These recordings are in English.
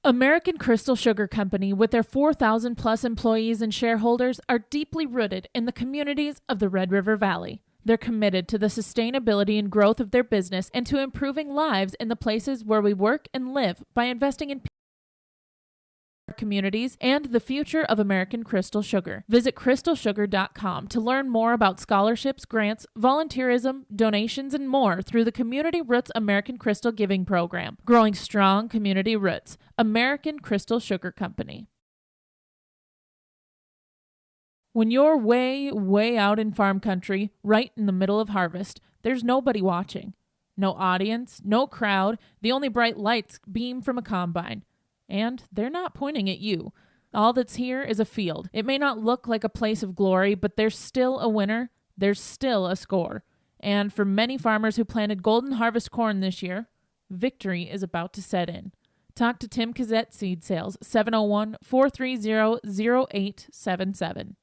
American Crystal Sugar Company, with their 4,000 plus employees and shareholders, are deeply rooted in the communities of the Red River Valley. They're committed to the sustainability and growth of their business and to improving lives in the places where we work and live by investing in communities and the future of American Crystal Sugar. Visit crystalsugar.com to learn more about scholarships, grants, volunteerism, donations, and more through the Community Roots American Crystal Giving Program. Growing strong community roots. American Crystal Sugar Company. When you're way out in farm country, right in the middle of harvest, there's nobody watching. No audience, no crowd, the only bright lights beam from a combine. And they're not pointing at you. All that's here is a field. It may not look like a place of glory, but there's still a winner. There's still a score. And for many farmers who planted golden harvest corn this year, victory is about to set in. Talk to Tim Kazette Seed Sales, 701-430-0877.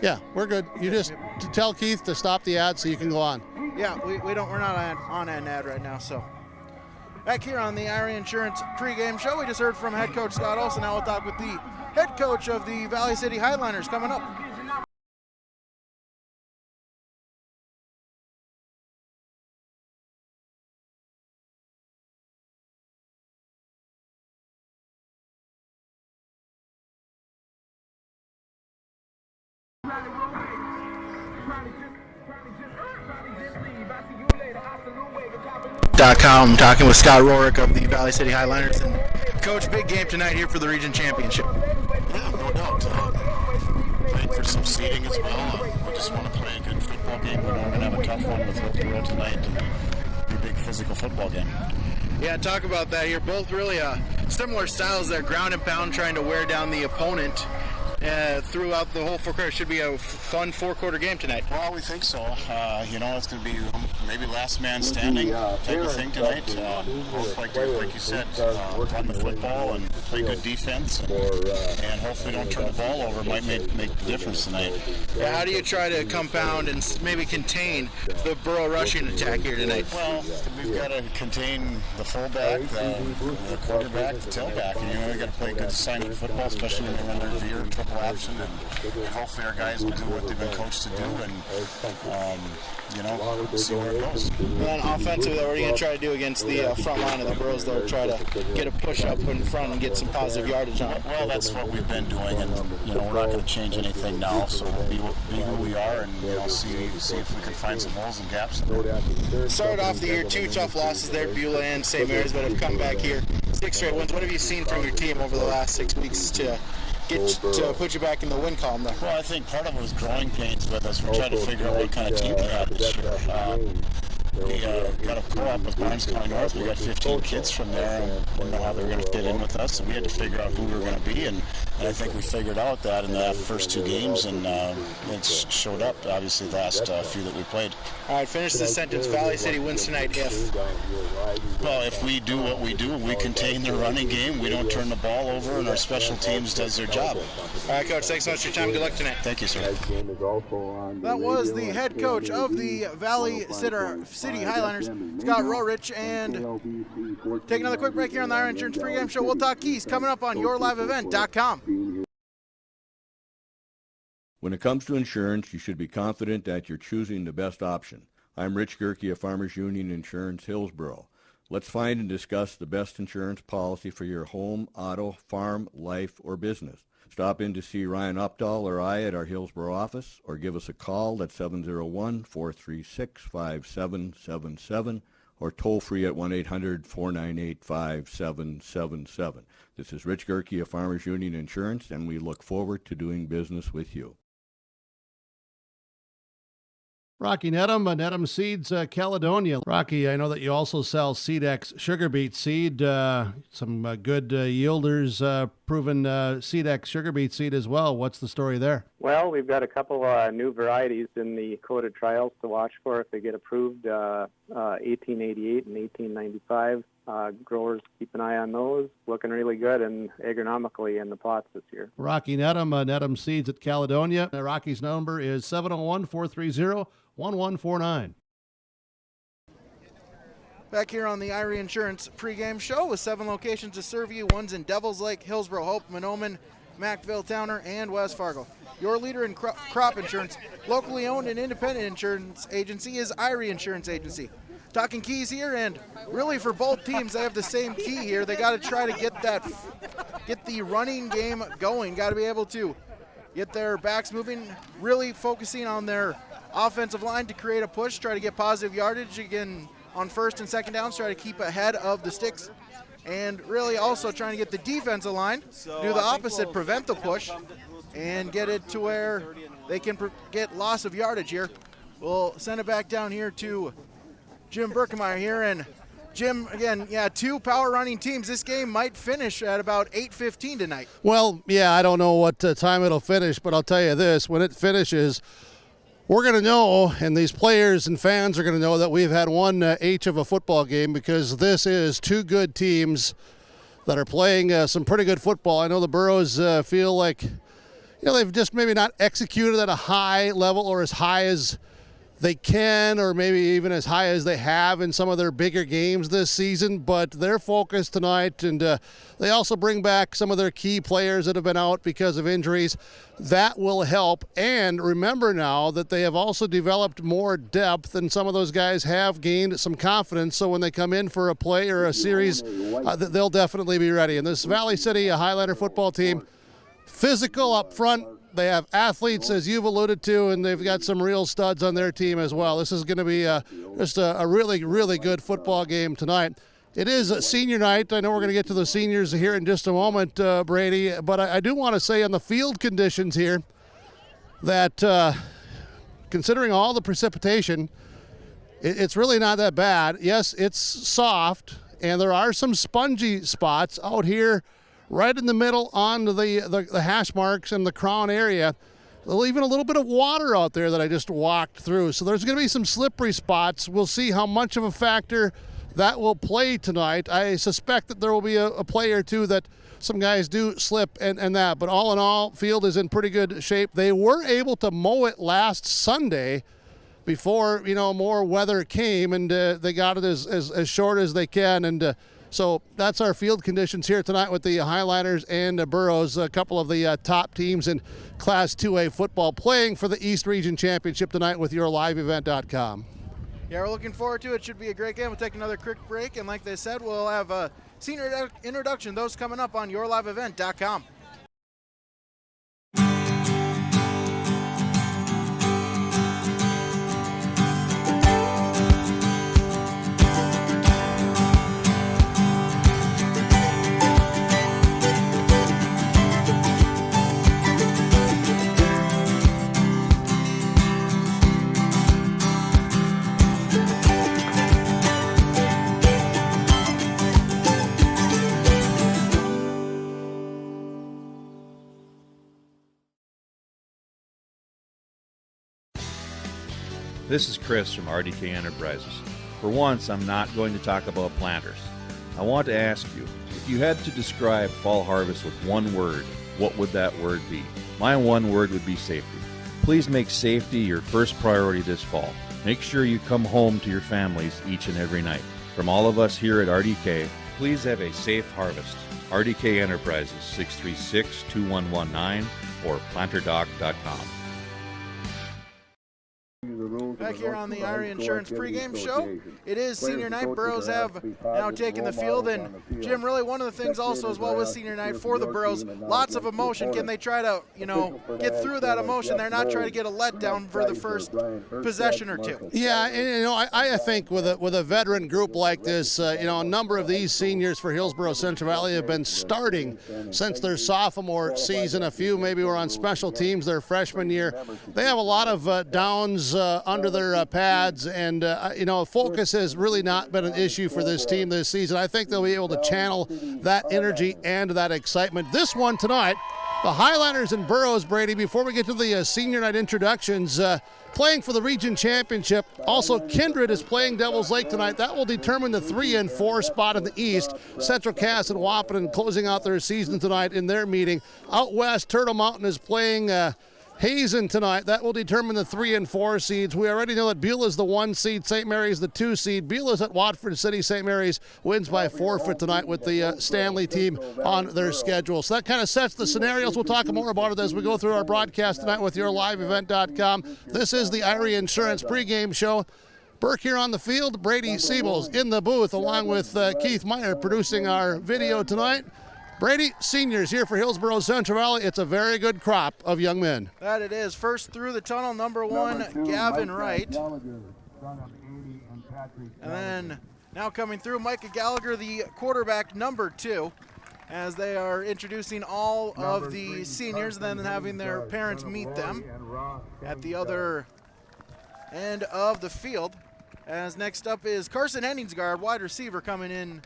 Yeah, we're good. You just tell Keith to stop the ad so you can go on. Yeah, we're not on an ad right now, so. Back here on the Irie Insurance pregame show, we just heard from head coach Scott Olson. Now we'll talk with the head coach of the Valley City Highliners coming up. .com, talking with Scott Rorick of the Valley City Highliners. And Coach, big game tonight here for the region championship. Yeah, no doubt. Playing for some seeding as well. We just want to play a good football game. We know we're going to have a tough one with Hillsborough tonight. A big physical football game. Yeah, talk about that here. Both really similar styles there, ground and pound, trying to wear down the opponent. Throughout the whole 4 quarters. Should be a fun 4-quarter game tonight. Well, we think so. It's going to be maybe last man standing type of thing tonight. Both, like you said, run the football and play good defense, and hopefully don't turn the ball over. Might make the difference tonight. Yeah, how do you try to compound and maybe contain the Burro rushing attack here tonight? Well, we've got to contain the fullback, the quarterback, the tailback, and we've got to play good assignment football, especially when they run their veer, triple option, and hopefully our guys will do what they've been coached to do, and see where it goes. And then offensively, what are you going to try to do against the front line of the Burros? They'll try to get a push up in front and get some positive yardage on it. Well, that's what we've been doing, and we're not going to change anything now. So we'll be who we are, and see if we can find some holes and gaps. Started off the year 2 tough losses there, Beulah and St. Mary's, but have come back here 6 straight wins. What have you seen from your team over the last 6 weeks to put you back in the win column there? Well, I think part of it was growing pains with us. We're trying to figure out what kind of team we have this year. We got a co-op with Barnes County North. We got 15 kids from there, and we didn't know how they were going to fit in with us, and we had to figure out who we were going to be, and I think we figured out that in the first 2 games, and it showed up, obviously, the last few that we played. All right, finish this sentence. Valley City wins tonight if? Well, if we do what we do, we contain the running game, we don't turn the ball over, and our special teams does their job. All right, Coach, thanks so much for your time. Good luck tonight. Thank you, sir. That was the head coach of the Valley City Highliners, Scott Rorich, and take another quick break here on the Irie Insurance pregame show. We'll talk keys coming up on yourliveevent.com. When it comes to insurance, you should be confident that you're choosing the best option. I'm Rich Gerke of Farmers Union Insurance, Hillsborough. Let's find and discuss the best insurance policy for your home, auto, farm, life, or business. Stop in to see Ryan Updahl or I at our Hillsborough office, or give us a call at 701-436-5777, or toll free at 1-800-498-5777. This is Rich Gerke of Farmers Union Insurance, and we look forward to doing business with you. Rocky Nedham, Nedham Seeds, Caledonia. Rocky, I know that you also sell Seedex sugar beet seed. Some good yielders, proven Seedex sugar beet seed as well. What's the story there? Well, we've got a couple new varieties in the coded trials to watch for if they get approved, 1888 and 1895. Growers keep an eye on those. Looking really good and agronomically in the plots this year. Rocky Nedham, Nedham Seeds at Caledonia. Rocky's number is 701-430-1149. Back here on the Irie Insurance pregame show with 7 locations to serve you. One's in Devils Lake, Hillsborough, Hope, Mahnomen, Macville, Towner, and West Fargo. Your leader in crop insurance, locally owned and independent insurance agency is Irie Insurance Agency. Talking keys here, and really for both teams, they have the same key here. They got to try to get the running game going. Got to be able to get their backs moving, really focusing on their offensive line to create a push, try to get positive yardage again on first and second downs, try to keep ahead of the sticks, and really also trying to get the defensive line do the opposite, prevent the push, and get it to where they can get loss of yardage here. We'll send it back down here to Jim Berkemeyer here, and Jim, again, 2 power running teams. This game might finish at about 8:15 tonight. Well, yeah, I don't know what time it'll finish, but I'll tell you this, when it finishes, we're going to know, and these players and fans are going to know that we've had one H of a football game, because this is 2 good teams that are playing some pretty good football. I know the Burros feel like, they've just maybe not executed at a high level or as high as they can, or maybe even as high as they have in some of their bigger games this season, but they're focused tonight, and they also bring back some of their key players that have been out because of injuries. That will help, and remember now that they have also developed more depth, and some of those guys have gained some confidence, so when they come in for a play or a series, they'll definitely be ready. And this Valley City Highlander football team, physical up front. They have athletes, as you've alluded to, and they've got some real studs on their team as well. This is going to be just a really, really good football game tonight. It is a senior night. I know we're going to get to the seniors here in just a moment, Brady, but I do want to say on the field conditions here that considering all the precipitation, it's really not that bad. Yes, it's soft, and there are some spongy spots out here right in the middle on the hash marks and the crown area. Even a little bit of water out there that I just walked through. So there's going to be some slippery spots. We'll see how much of a factor that will play tonight. I suspect that there will be a play or two that some guys do slip and that. But all in all, field is in pretty good shape. They were able to mow it last Sunday before, more weather came, and they got it as short as they can. And so that's our field conditions here tonight with the Highlanders and Burros, a couple of the top teams in Class 2A football playing for the East Region Championship tonight with yourliveevent.com. Yeah, we're looking forward to it. Should be a great game. We'll take another quick break, and like they said, we'll have a senior introduction. Those coming up on yourliveevent.com. This is Chris from RDK Enterprises. For once, I'm not going to talk about planters. I want to ask you, if you had to describe fall harvest with one word, what would that word be? My one word would be safety. Please make safety your first priority this fall. Make sure you come home to your families each and every night. From all of us here at RDK, please have a safe harvest. RDK Enterprises, 636-2119 or planterdoc.com. Back here on the Irie Insurance pregame show, it is senior night. Burros have now taken the field, and Jim, really one of the things also as well with senior night for the Burros, lots of emotion. Can they try to, get through that emotion? They're not trying to get a letdown for the first possession or two. Yeah, and I think with a veteran group like this, a number of these seniors for Hillsborough Central Valley have been starting since their sophomore season. A few maybe were on special teams their freshman year. They have a lot of downs under their pads, and focus has really not been an issue for this team this season. I think they'll be able to channel that energy and that excitement. This one tonight, the Highlanders and Burros, Brady, before we get to the senior night introductions, playing for the region championship. Also, Kindred is playing Devils Lake tonight. That will determine the 3 and 4 spot in the East. Central Cass and Wahpeton closing out their season tonight in their meeting. Out west, Turtle Mountain is playing Hazen tonight. That will determine the 3 and 4 seeds. We already know that Beulah is the 1 seed, St. Mary's the 2 seed. Beulah's at Watford City. St. Mary's wins by forfeit tonight with the Stanley team on their schedule. So that kind of sets the scenarios. We'll talk more about it as we go through our broadcast tonight with yourliveevent.com. This is the Irie Insurance pregame show. Burke here on the field, Brady Siebels in the booth, along with Keith Meyer producing our video tonight. Brady, seniors here for Hillsborough Central Valley. It's a very good crop of young men. That it is. First through the tunnel, number 1, Gavin Wright. And then now coming through, Micah Gallagher, the quarterback, number 2, as they are introducing all of the seniors, then having their parents meet them at the other end of the field. As next up is Carson Henningsgaard, wide receiver, coming in,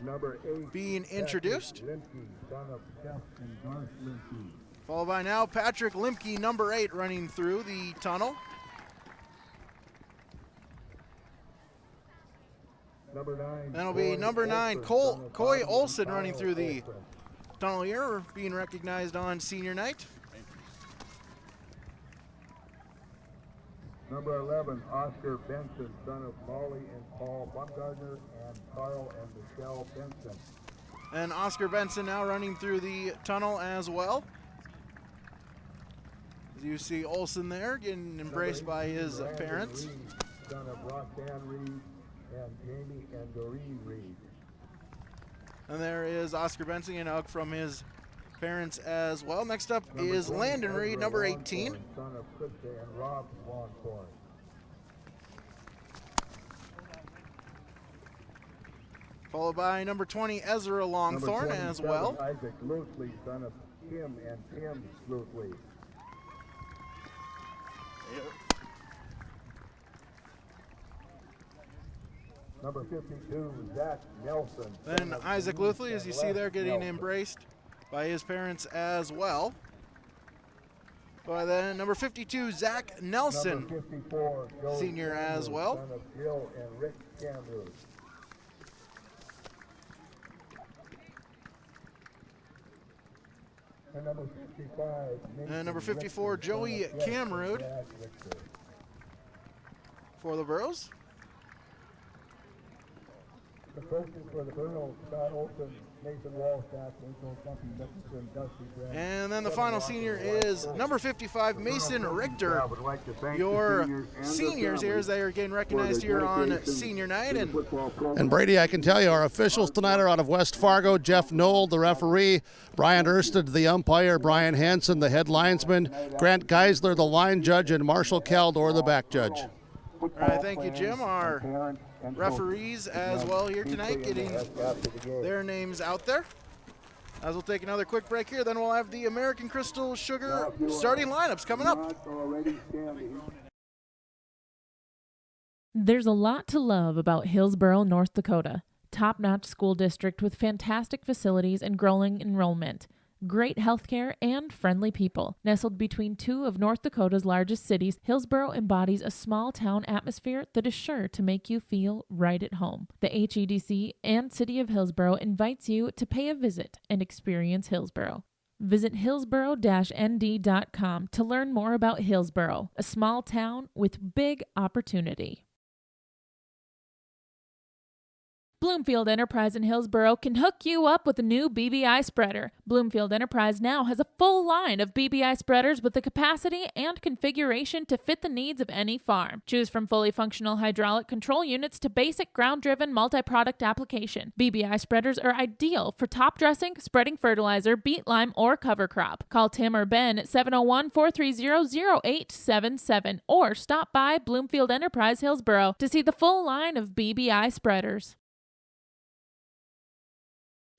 being introduced. Followed by now Patrick Limke, number 8, running through the tunnel. Then it'll be number 9, Coy Olson, running through the tunnel here, being recognized on senior night. Number 11, Oscar Benson, son of Molly and Paul Bumgardner and Carl and Michelle Benson. And Oscar Benson now running through the tunnel as well. As you see Olson there getting embraced by his parents. Reed, son of Roxanne Reed and Jamie and Doreen Reed. And there is Oscar Benson and a hug from his parents as well. Next up is Landon Reed, number 18. Son of Krista and Rob Longhorn. Followed by number 20, Ezra Longthorn as well. Isaac Lutley, son of Kim and Tim Lutley. Number 52, Zach Nelson. Then Isaac Lutley, as you see there, getting embraced by his parents as well. By then, number 52, Zach Nelson, Number 54, Joe senior as Cameron, well. Son of Jill and Rick Cameron. And number 55, And number 54, Joey Camrud for the Burros. The coaches for the Burros, Scott Olson, Nathan Wallstaff, Rachel Duffy, Nicholson, Dusty Grant. And then the final senior is number 55, Mason Richter. Your seniors here as they are getting recognized here on senior night. And Brady, I can tell you our officials tonight are out of West Fargo. Jeff Knoll, the referee, Brian Ersted, the umpire, Brian Hansen, the head linesman, Grant Geisler, the line judge, and Marshall Caldor, the back judge. All right, thank you, Jim. Our referees as well here tonight getting their names out there. As we'll take another quick break here, then we'll have the American Crystal Sugar starting lineups coming up. There's a lot to love about Hillsboro, North Dakota. Top-notch school district with fantastic facilities and growing enrollment. Great healthcare and friendly people. Nestled between two of North Dakota's largest cities, Hillsboro embodies a small-town atmosphere that is sure to make you feel right at home. The HEDC and City of Hillsboro invites you to pay a visit and experience Hillsboro. Visit hillsboro-nd.com to learn more about Hillsboro, a small town with big opportunity. Bloomfield Enterprise in Hillsboro can hook you up with a new BBI spreader. Bloomfield Enterprise now has a full line of BBI spreaders with the capacity and configuration to fit the needs of any farm. Choose from fully functional hydraulic control units to basic ground-driven multi-product application. BBI spreaders are ideal for top dressing, spreading fertilizer, beet lime, or cover crop. Call Tim or Ben at 701-430-0877 or stop by Bloomfield Enterprise Hillsboro to see the full line of BBI spreaders.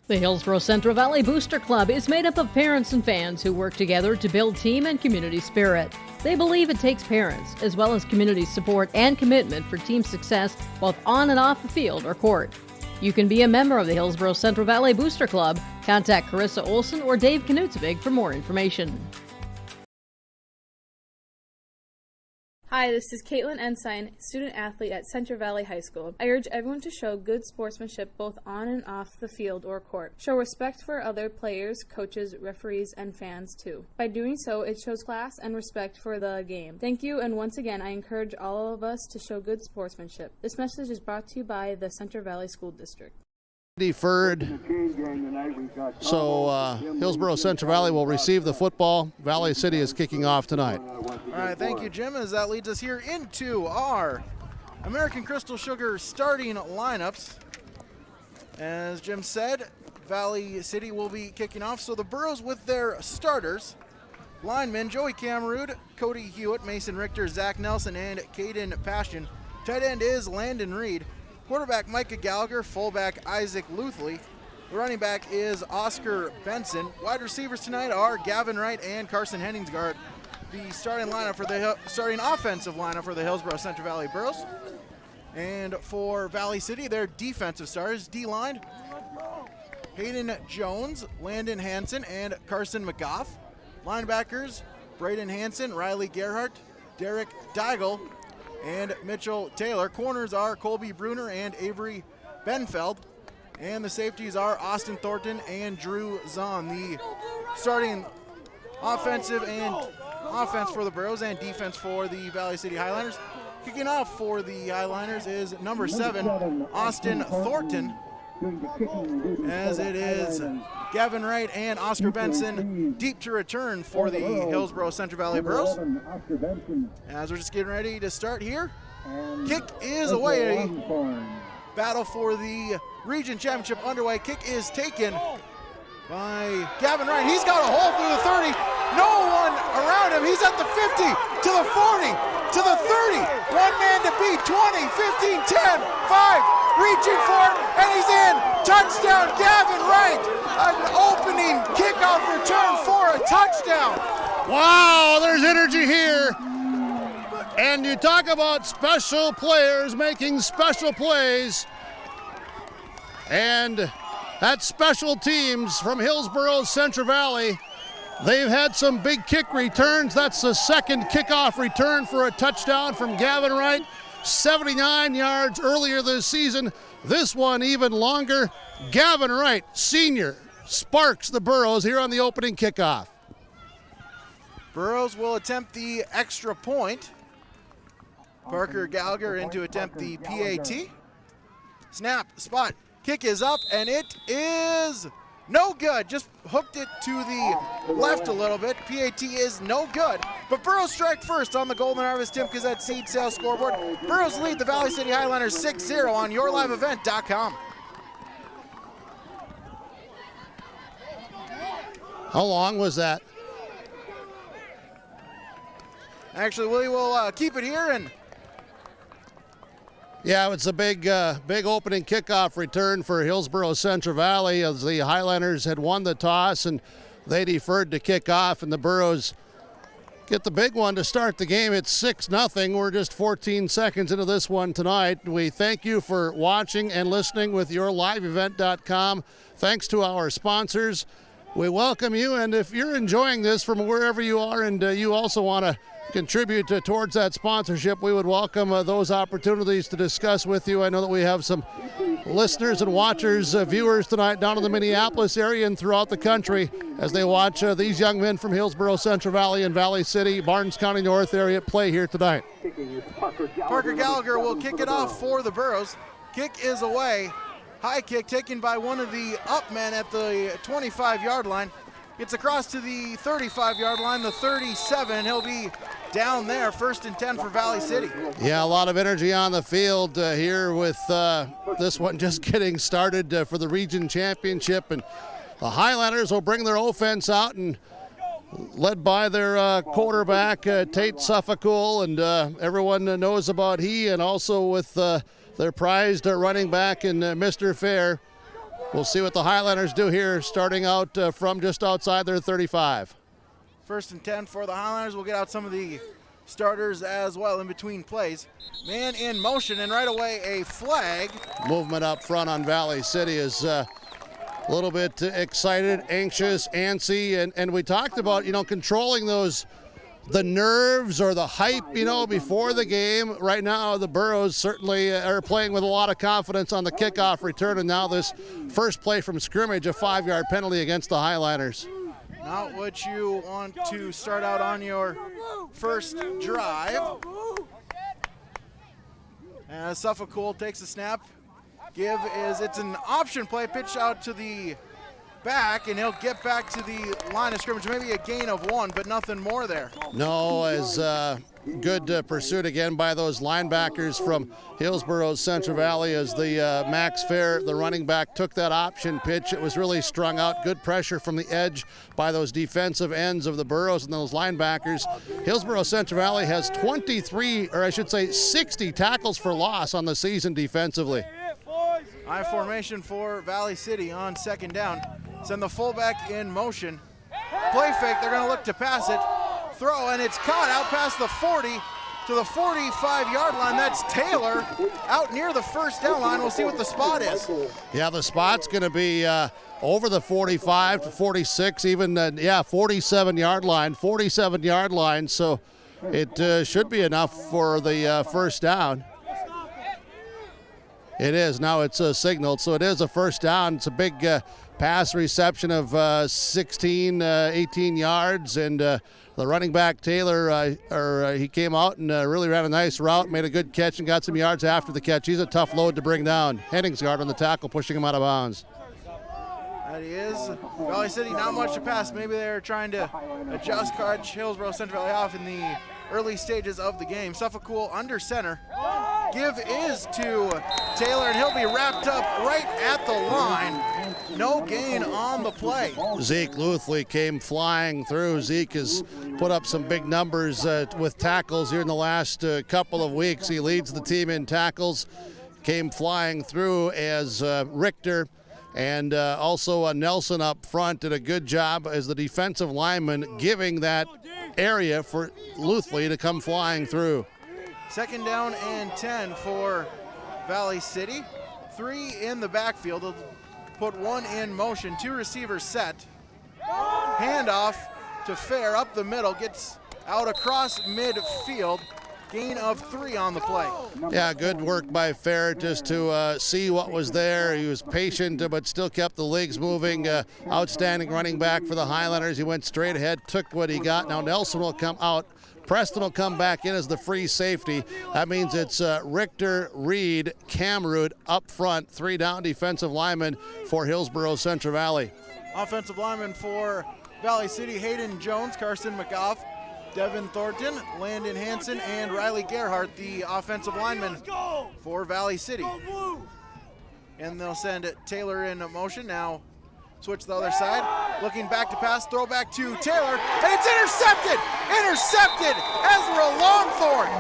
The Hillsboro Central Valley Booster Club is made up of parents and fans who work together to build team and community spirit. They believe it takes parents, as well as community support and commitment for team success, both on and off the field or court. You can be a member of the Hillsboro Central Valley Booster Club. Contact Carissa Olson or Dave Knutsvig for more information. Hi, this is Caitlin Ensign, student athlete at Central Valley High School. I urge everyone to show good sportsmanship both on and off the field or court. Show respect for other players, coaches, referees, and fans too. By doing so, it shows class and respect for the game. Thank you, and once again, I encourage all of us to show good sportsmanship. This message is brought to you by the Central Valley School District. Deferred. So Hillsboro Central Valley will receive the football. Valley City is kicking off tonight. All right, thank you, Jim, as that leads us here into our American Crystal Sugar starting lineups. As Jim said, Valley City will be kicking off. So the Burros with their starters. Linemen, Joey Camrud, Cody Hewitt, Mason Richter, Zach Nelson, and Caden Passion. Tight end is Landon Reed. Quarterback Micah Gallagher, fullback Isaac Luthley. The running back is Oscar Benson. Wide receivers tonight are Gavin Wright and Carson Henningsgaard. The starting offensive lineup for the Hillsboro Central Valley Burros. And for Valley City, their defensive stars, D-line, Hayden Jones, Landon Hansen, and Carson McGough. Linebackers, Braden Hansen, Riley Gerhart, Derek Deigel, and Mitchell Taylor. Corners are Colby Bruner and Avery Benfeld. And the safeties are Austin Thornton and Drew Zahn. The starting offensive and offense for the Burros and defense for the Valley City Highlanders. Kicking off for the Highlanders is number 7, Austin Thornton, as it is Gavin Wright and Oscar Benson deep to return for the Hillsborough Central Valley Burros. As we're just getting ready to start here, kick is away. Battle for the region championship underway. Kick is taken by Gavin Wright. He's got a hole through the 30. No one around him. He's at the 50, to the 40, to the 30. One man to beat. 20, 15, 10, 5. Reaching for it, and he's in. Touchdown, Gavin Wright. An opening kickoff return for a touchdown. Wow, there's energy here. And you talk about special players making special plays. And that's special teams from Hillsborough Central Valley. They've had some big kick returns. That's the second kickoff return for a touchdown from Gavin Wright. 79 yards earlier this season. This one even longer. Gavin Wright, senior, sparks the Burros here on the opening kickoff. Burros will attempt the extra point. Parker Gallagher in to attempt the PAT. Snap, spot, kick is up, and it is no good. Just hooked it to the left a little bit. PAT is no good. But Burros strike first on the Golden Harvest Tim Gazette seed sales scoreboard. Burros lead the Valley City Highlanders 6-0 on yourliveevent.com. How long was that? Actually, we will keep it here. And yeah, it's a big opening kickoff return for Hillsborough Central Valley, as the Highlanders had won the toss and they deferred to kick off, and the Burros get the big one to start the game. It's 6-0. We're just 14 seconds into this one tonight. We thank you for watching and listening with yourliveevent.com. Thanks to our sponsors. We welcome you, and if you're enjoying this from wherever you are and you also want to contribute towards that sponsorship, we would welcome those opportunities to discuss with you. I know that we have some listeners and watchers, viewers tonight down in the Minneapolis area and throughout the country as they watch these young men from Hillsborough Central Valley and Valley City, Barnes County North area play here tonight. Parker Gallagher will kick it off for the Burros. Kick is away. High kick taken by one of the up men at the 25-yard line. Gets across to the 35-yard line, the 37, and he'll be down there, 1st and 10 for Valley City. Yeah, a lot of energy on the field here with this one just getting started for the region championship. And the Highlanders will bring their offense out, and led by their quarterback, Tate Suffolkul, and everyone knows about he, and also with their prized running back in Mr. Fair. We'll see what the Highlanders do here, starting out from just outside their 35. 1st and 10 for the Highlanders. We'll get out some of the starters as well in between plays. Man in motion, and right away a flag. Movement up front on Valley City is a little bit excited, anxious, antsy, and we talked about, controlling the nerves or the hype, before the game. Right now, the Burros certainly are playing with a lot of confidence on the kickoff return, and now this first play from scrimmage, a 5-yard penalty against the Highlanders. Not what you want to start out on your first drive. As Suffolkul takes the snap. It's an option play, pitch out to the back, and he'll get back to the line of scrimmage. Maybe a gain of 1, but nothing more there. No, as good pursuit again by those linebackers from Hillsborough Central Valley as the Max Fair, the running back, took that option pitch. It was really strung out. Good pressure from the edge by those defensive ends of the Burros and those linebackers. Hillsborough Central Valley has 60 tackles for loss on the season defensively. High formation for Valley City on 2nd down. Send the fullback in motion. Play fake, they're going to look to pass it. Throw, and it's caught out past the 40 to the 45-yard line. That's Taylor out near the 1st down line. We'll see what the spot is. Yeah, the spot's going to be over the 45 to 46, even, 47-yard line. 47-yard line, so it should be enough for the 1st down. It is. Now it's signaled, so it is a 1st down. It's a big pass reception of 16, 18 yards, and the running back Taylor, he came out and really ran a nice route, made a good catch, and got some yards after the catch. He's a tough load to bring down. Henningsgaard on the tackle, pushing him out of bounds. That he is. Valley City, not much to pass. Maybe they're trying to adjust catch Hillsborough Central Valley off in the early stages of the game. Suffolk under center. Give is to Taylor, and he'll be wrapped up right at the line. No gain on the play. Zeke Luthley came flying through. Zeke has put up some big numbers with tackles here in the last couple of weeks. He leads the team in tackles. Came flying through as Richter and also Nelson up front did a good job as the defensive lineman, giving that area for Luthley to come flying through. 2nd down and 10 for Valley City. 3 in the backfield. They'll put 1 in motion. 2 receivers set. Handoff to Fair up the middle. Gets out across midfield. Gain of 3 on the play. Yeah, good work by Fair just to see what was there. He was patient, but still kept the legs moving. Outstanding running back for the Highlanders. He went straight ahead, took what he got. Now Nelson will come out. Preston will come back in as the free safety. That means it's Richter, Reed, Camrood up front. 3 down defensive linemen for Hillsborough Central Valley. Offensive linemen for Valley City, Hayden Jones, Carson McGough, Devin Thornton, Landon Hansen, and Riley Gerhardt, the offensive linemen for Valley City. And they'll send Taylor in motion. Now switch to the other side. Looking back to pass, throw back to Taylor, and it's intercepted! Intercepted! Ezra Longthorne!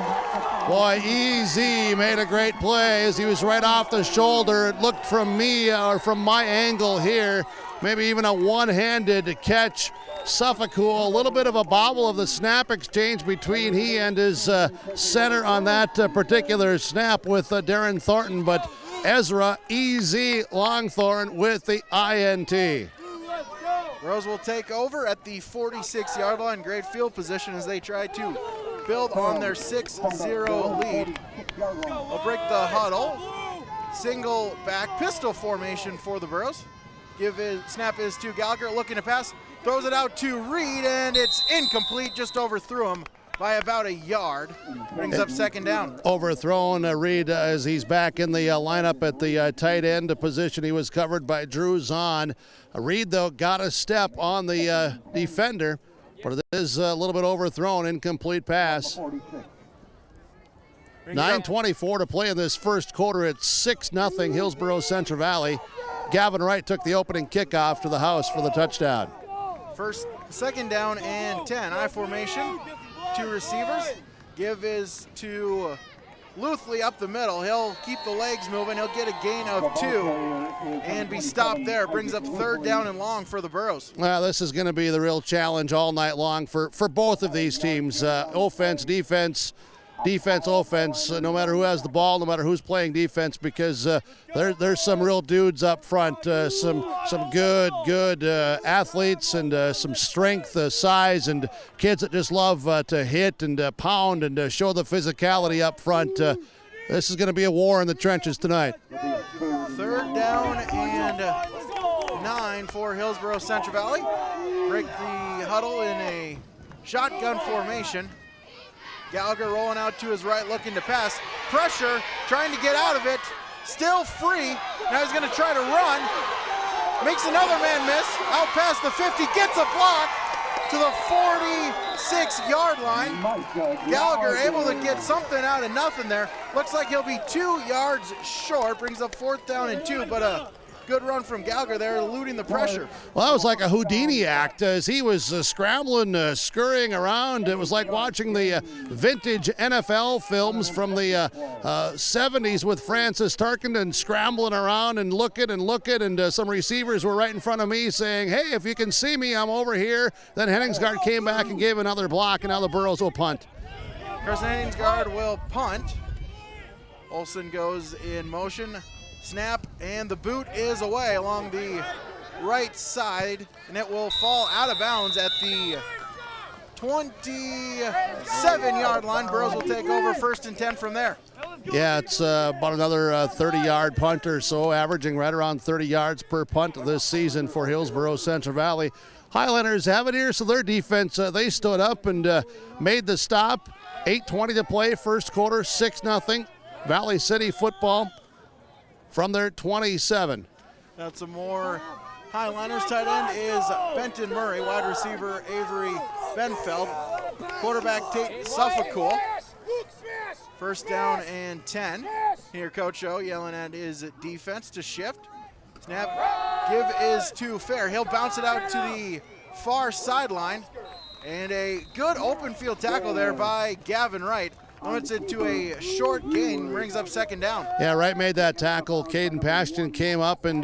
Boy, EZ made a great play as he was right off the shoulder. It looked from me, or from my angle here, maybe even a one-handed catch. Suffolk, a little bit of a bobble of the snap exchange between he and his center on that particular snap with Darren Thornton, but Ezra EZ Longthorne with the INT. Rose will take over at the 46-yard line. Great field position as they try to build on their 6-0 lead. They'll break the huddle. Single back pistol formation for the Burros. Snap is to Gallagher, looking to pass. Throws it out to Reed, and it's incomplete. Just overthrew him by about a yard. Brings up 2nd down. Overthrown Reed as he's back in the lineup at the tight end position. He was covered by Drew Zahn. Reed, though, got a step on the defender, but it is a little bit overthrown. Incomplete pass. 9:24 to play in this first quarter. It's 6-0 Hillsborough Central Valley. Gavin Wright took the opening kickoff to the house for the touchdown. 2nd down and 10. I formation. 2 receivers. Give is to Luthley up the middle. He'll keep the legs moving. He'll get a gain of 2 and be stopped there. Brings up 3rd down and long for the Burros. Well, this is going to be the real challenge all night long for both of these teams. Offense, defense, offense, no matter who has the ball, no matter who's playing defense, because there's some real dudes up front, some good athletes and some strength, size, and kids that just love to hit and pound and show the physicality up front. This is going to be a war in the trenches tonight. 3rd down and 9 for Hillsborough Central Valley. Break the huddle in a shotgun formation. Gallagher rolling out to his right, looking to pass. Pressure, trying to get out of it. Still free. Now he's going to try to run. Makes another man miss. Out past the 50, gets a block to the 46-yard line. Gallagher able to get something out of nothing there. Looks like he'll be 2 yards short. Brings up 4th down and 2, but a good run from Gallagher there, eluding the pressure. Well, that was like a Houdini act as he was scrambling, scurrying around. It was like watching the vintage NFL films from the 70s with Francis Tarkenton scrambling around and looking, and some receivers were right in front of me saying, hey, if you can see me, I'm over here. Then Henningsgaard came back and gave another block, and now the Burros will punt. Carson Henningsgaard will punt. Olsen goes in motion. Snap, and the boot is away along the right side, and it will fall out of bounds at the 27-yard line. Burros will take over 1st and 10 from there. Yeah, it's about another 30-yard punt or so, averaging right around 30 yards per punt this season for Hillsborough Central Valley. Highlanders have it here, so their defense, they stood up and made the stop. 8:20 to play, first quarter, 6-0. Valley City football from their 27. That's some more Highlanders. Tight end is Benton Murray, wide receiver Avery Benfeld, quarterback Tate Suffolk. First down and 10. Here Coach O yelling at his defense to shift. Snap, give is to Fair. He'll bounce it out to the far sideline. And a good open field tackle there by Gavin Wright. Limits it to a short gain, brings up second down. Yeah, Wright made that tackle. Caden Paston came up, and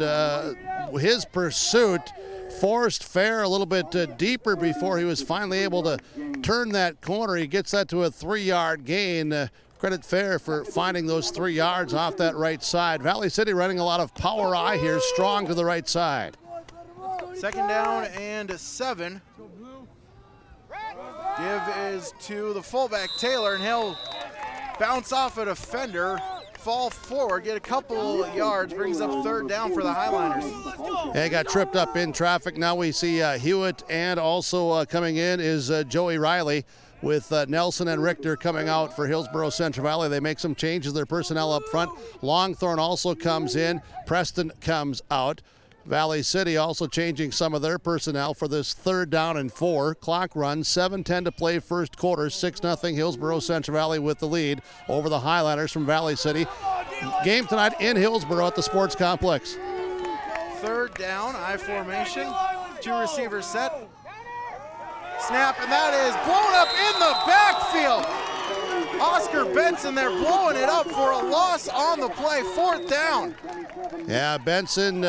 his pursuit forced Fair a little bit deeper before he was finally able to turn that corner. He gets that to a 3-yard gain. Credit Fair for finding those 3 yards off that right side. Valley City running a lot of power I here, strong to the right side. Second down and 7. Give is to the fullback, Taylor, and he'll bounce off a defender, fall forward, get a couple yards, brings up third down for the Highlanders. Yeah, he got tripped up in traffic. Now we see Hewitt, and also coming in is Joey Riley, with Nelson and Richter coming out for Hillsborough Central Valley. They make some changes, their personnel up front. Longthorn also comes in. Preston comes out. Valley City also changing some of their personnel for this 3rd down and 4. Clock run, 7:10 to play first quarter. 6-0 Hillsborough Central Valley with the lead over the Highlanders from Valley City. Game tonight in Hillsborough at the Sports Complex. 3rd down, I formation. 2 receivers set. Snap, and that is blown up in the backfield. Oscar Benson there blowing it up for a loss on the play. 4th down. Yeah, Benson,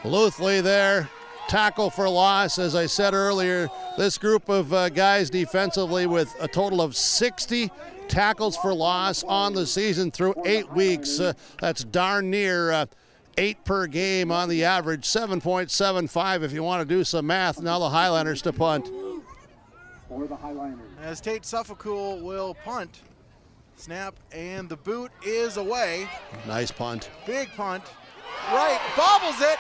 Luthley there. Tackle for loss. As I said earlier, this group of guys defensively with a total of 60 tackles for loss on the season through 8 weeks. That's darn near 8 per game on the average. 7.75 if you want to do some math. Now the Highlanders to punt. For the Highlanders. As Tate Suffolk will punt. Snap, and the boot is away. Nice punt. Big punt. Right, bobbles it.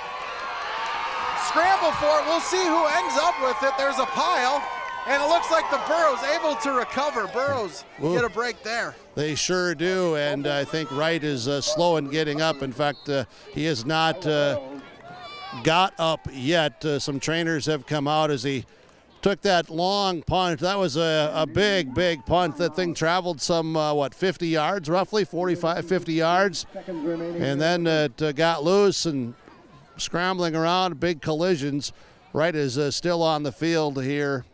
Scramble for it. We'll see who ends up with it. There's a pile, and it looks like the Burros able to recover. Burros get a break there. They sure do, and I think Wright is slow in getting up. In fact, he has not got up yet. Some trainers have come out as he took that long punt. That was a big, big punt. That thing traveled some, 50 yards roughly, 45, 50 yards. And then it got loose and scrambling around, big collisions. Wright is still on the field here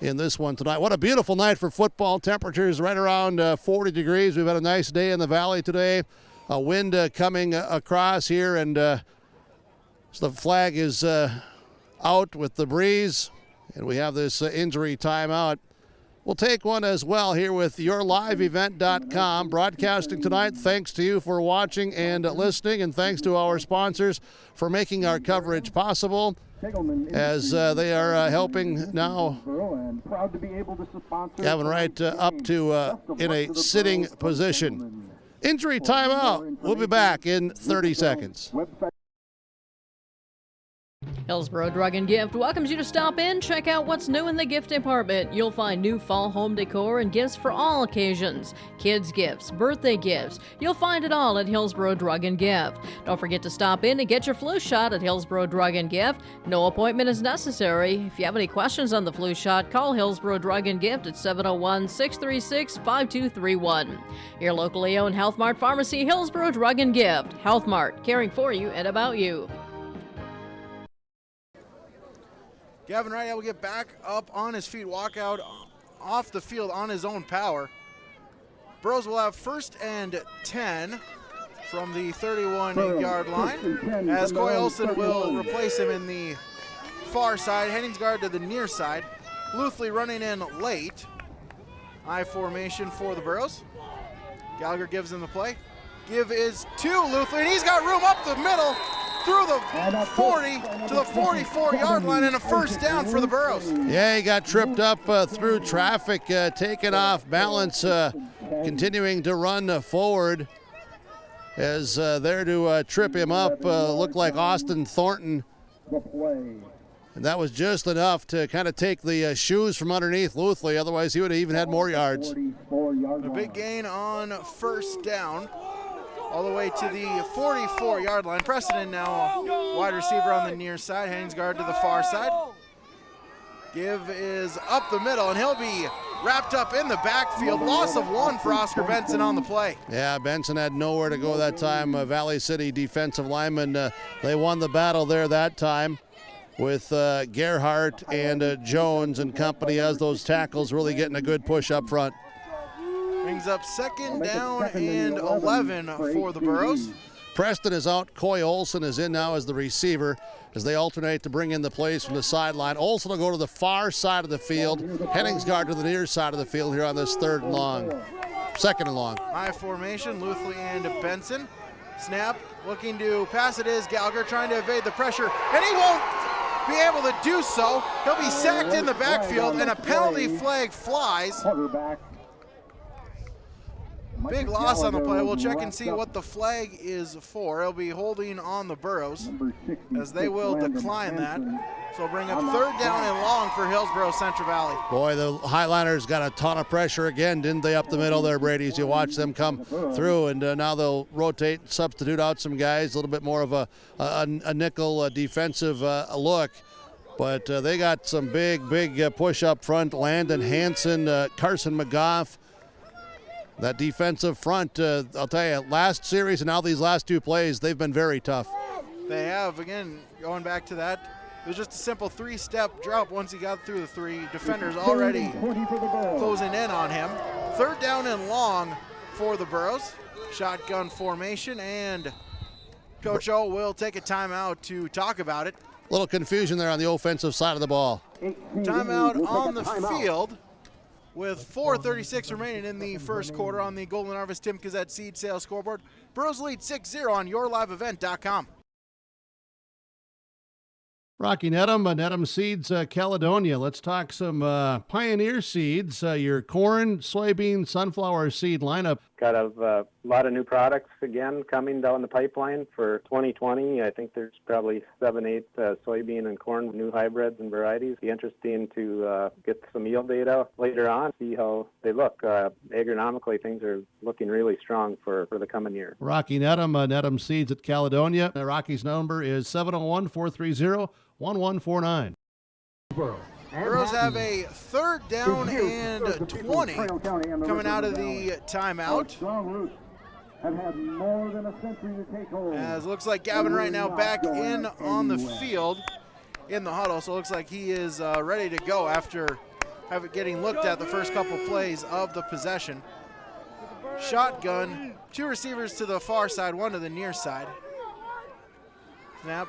in this one tonight. What a beautiful night for football. Temperatures right around 40 degrees. We've had a nice day in the valley today. A wind coming across here, and so the flag is out with the breeze. And we have this injury timeout. We'll take one as well here with yourliveevent.com. Broadcasting tonight, thanks to you for watching and listening, and thanks to our sponsors for making our coverage possible, as they are helping now. Gavin Wright up to in a sitting position. Injury timeout. We'll be back in 30 seconds. Hillsborough Drug and Gift welcomes you to stop in, check out what's new in the gift department. You'll find new fall home decor and gifts for all occasions. Kids gifts, birthday gifts. You'll find it all at Hillsborough Drug and Gift. Don't forget to stop in and get your flu shot at Hillsborough Drug and Gift. No appointment is necessary. If you have any questions on the flu shot, call Hillsborough Drug and Gift at 701-636-5231. Your locally owned Health Mart Pharmacy, Hillsborough Drug and Gift. Health Mart, caring for you and about you. Gavin Wright will get back up on his feet, walk out off the field on his own power. Burros will have 1st and 10 from the 31-yard line, as Coy Olsen will replace him in the far side. Henningsgaard to the near side. Luthley running in late. I formation for the Burros. Gallagher gives him the play. Give is to Luthley, and he's got room up the middle, through the 40 to the 44-yard line, and a 1st down for the Burros. Yeah, he got tripped up through traffic, taken off balance continuing to run forward as there to trip him up. Looked like Austin Thornton. And that was just enough to kind of take the shoes from underneath Luthley. Otherwise, he would have even had more yards. A big gain on first down, all the way to the 44-yard line. Preston now wide receiver on the near side. Henningsgaard to the far side. Give is up the middle, and he'll be wrapped up in the backfield. Loss of 1 for Oscar Benson on the play. Yeah, Benson had nowhere to go that time. Valley City defensive linemen, they won the battle there that time, with Gerhardt and Jones and company as those tackles, really getting a good push up front. Brings up second down and 11 for the Burros. Preston is out. Coy Olson is in now as the receiver as they alternate to bring in the plays from the sideline. Olson will go to the far side of the field. Henningsgaard to the near side of the field here on this second and long. High formation, Luthley and Benson. Snap, looking to pass it is Gallagher trying to evade the pressure, and he won't be able to do so. He'll be sacked in the backfield, and a penalty flag flies. Big loss on the play. We'll check and see what the flag is for. It'll be holding on the Burros, as they will decline that. So bring up third down and long for Hillsborough Central Valley. Boy, the Highlanders got a ton of pressure again, didn't they, up the middle there, Brady, as you watch them come through, and now they'll rotate, substitute out some guys, a little bit more of a nickel defensive look. But they got some big push up front. Landon Hansen, Carson McGough. That defensive front, I'll tell you, last series and now these last 2 plays, they've been very tough. They have. Again, going back to that, it was just a simple 3-step drop once he got through the 3 defenders already closing in on him. Third down and long for the Burros. Shotgun formation, and Coach O will take a timeout to talk about it. A little confusion there on the offensive side of the ball. Timeout on the field with 4:36 remaining in the first quarter on the Golden Harvest Tim Kazette Seed Sales scoreboard. Burros lead 6-0 on yourliveevent.com. Rocky Nedham Seeds, Caledonia. Let's talk some Pioneer seeds, your corn, soybean, sunflower seed lineup. Got a lot of new products again coming down the pipeline for 2020. I think there's probably 7-8 soybean and corn new hybrids and varieties. Be interesting to get some yield data later on, see how they look. Agronomically, things are looking really strong for the coming year. Rocky Nedham Seeds at Caledonia. Rocky's number is 701-430-1149. Burros have a third down and 20 coming out of the timeout. As it looks like Gavin right now back in on the field in the huddle, so it looks like he is ready to go after getting looked at the first couple plays of the possession. Shotgun, 2 receivers to the far side, 1 to the near side. Snap.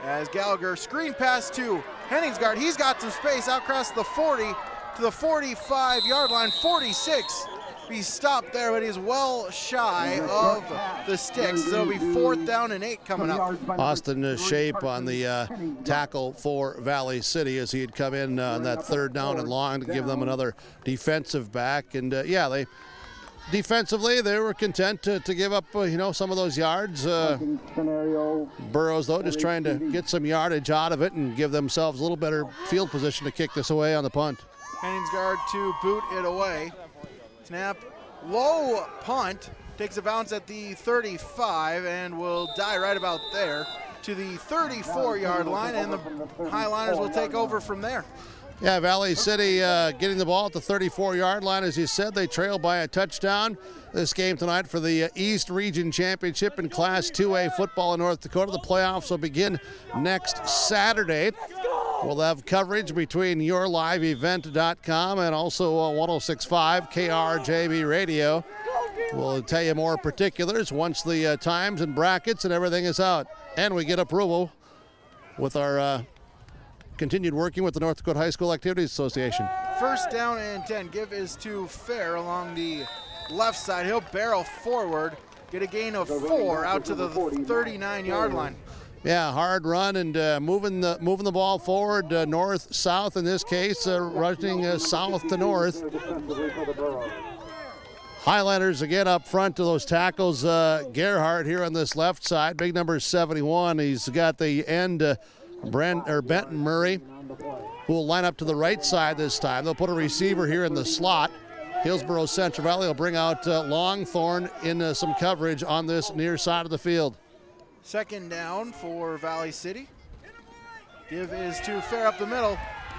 As Gallagher screen pass to Henningsgaard. He's got some space out across the 40 to the 45-yard line. 46. He's stopped there, but he's well shy of the sticks. So it'll be 4th down and 8 coming up. Austin Shape on the tackle for Valley City as he had come in on that third down and long to give them another defensive back. And they defensively, they were content to give up, some of those yards. Burros, though, just trying to get some yardage out of it and give themselves a little better field position to kick this away on the punt. Henningsgaard to boot it away. Snap, low punt, takes a bounce at the 35 and will die right about there to the 34-yard line, and the Highliners will take over from there. Yeah, Valley City getting the ball at the 34-yard line. As you said, they trail by a touchdown. This game tonight for the East Region Championship in Class 2A football in North Dakota. The playoffs will begin next Saturday. We'll have coverage between yourliveevent.com and also 106.5 KRJB Radio. We'll tell you more particulars once the times and brackets and everything is out. And we get approval with our continued working with the North Dakota High School Activities Association. First down and 10. Give is to Fair along the left side. He'll barrel forward, get a gain of 4 out to the 39-yard line. Yeah, hard run and moving the ball forward, north-south in this case, rushing south to north. Highlanders again up front to those tackles. Gerhardt here on this left side, big number 71. He's got the end, Benton Murray, who will line up to the right side this time. They'll put a receiver here in the slot. Hillsborough Central Valley will bring out Longthorn in some coverage on this near side of the field. Second down for Valley City. Give is to Fair up the middle.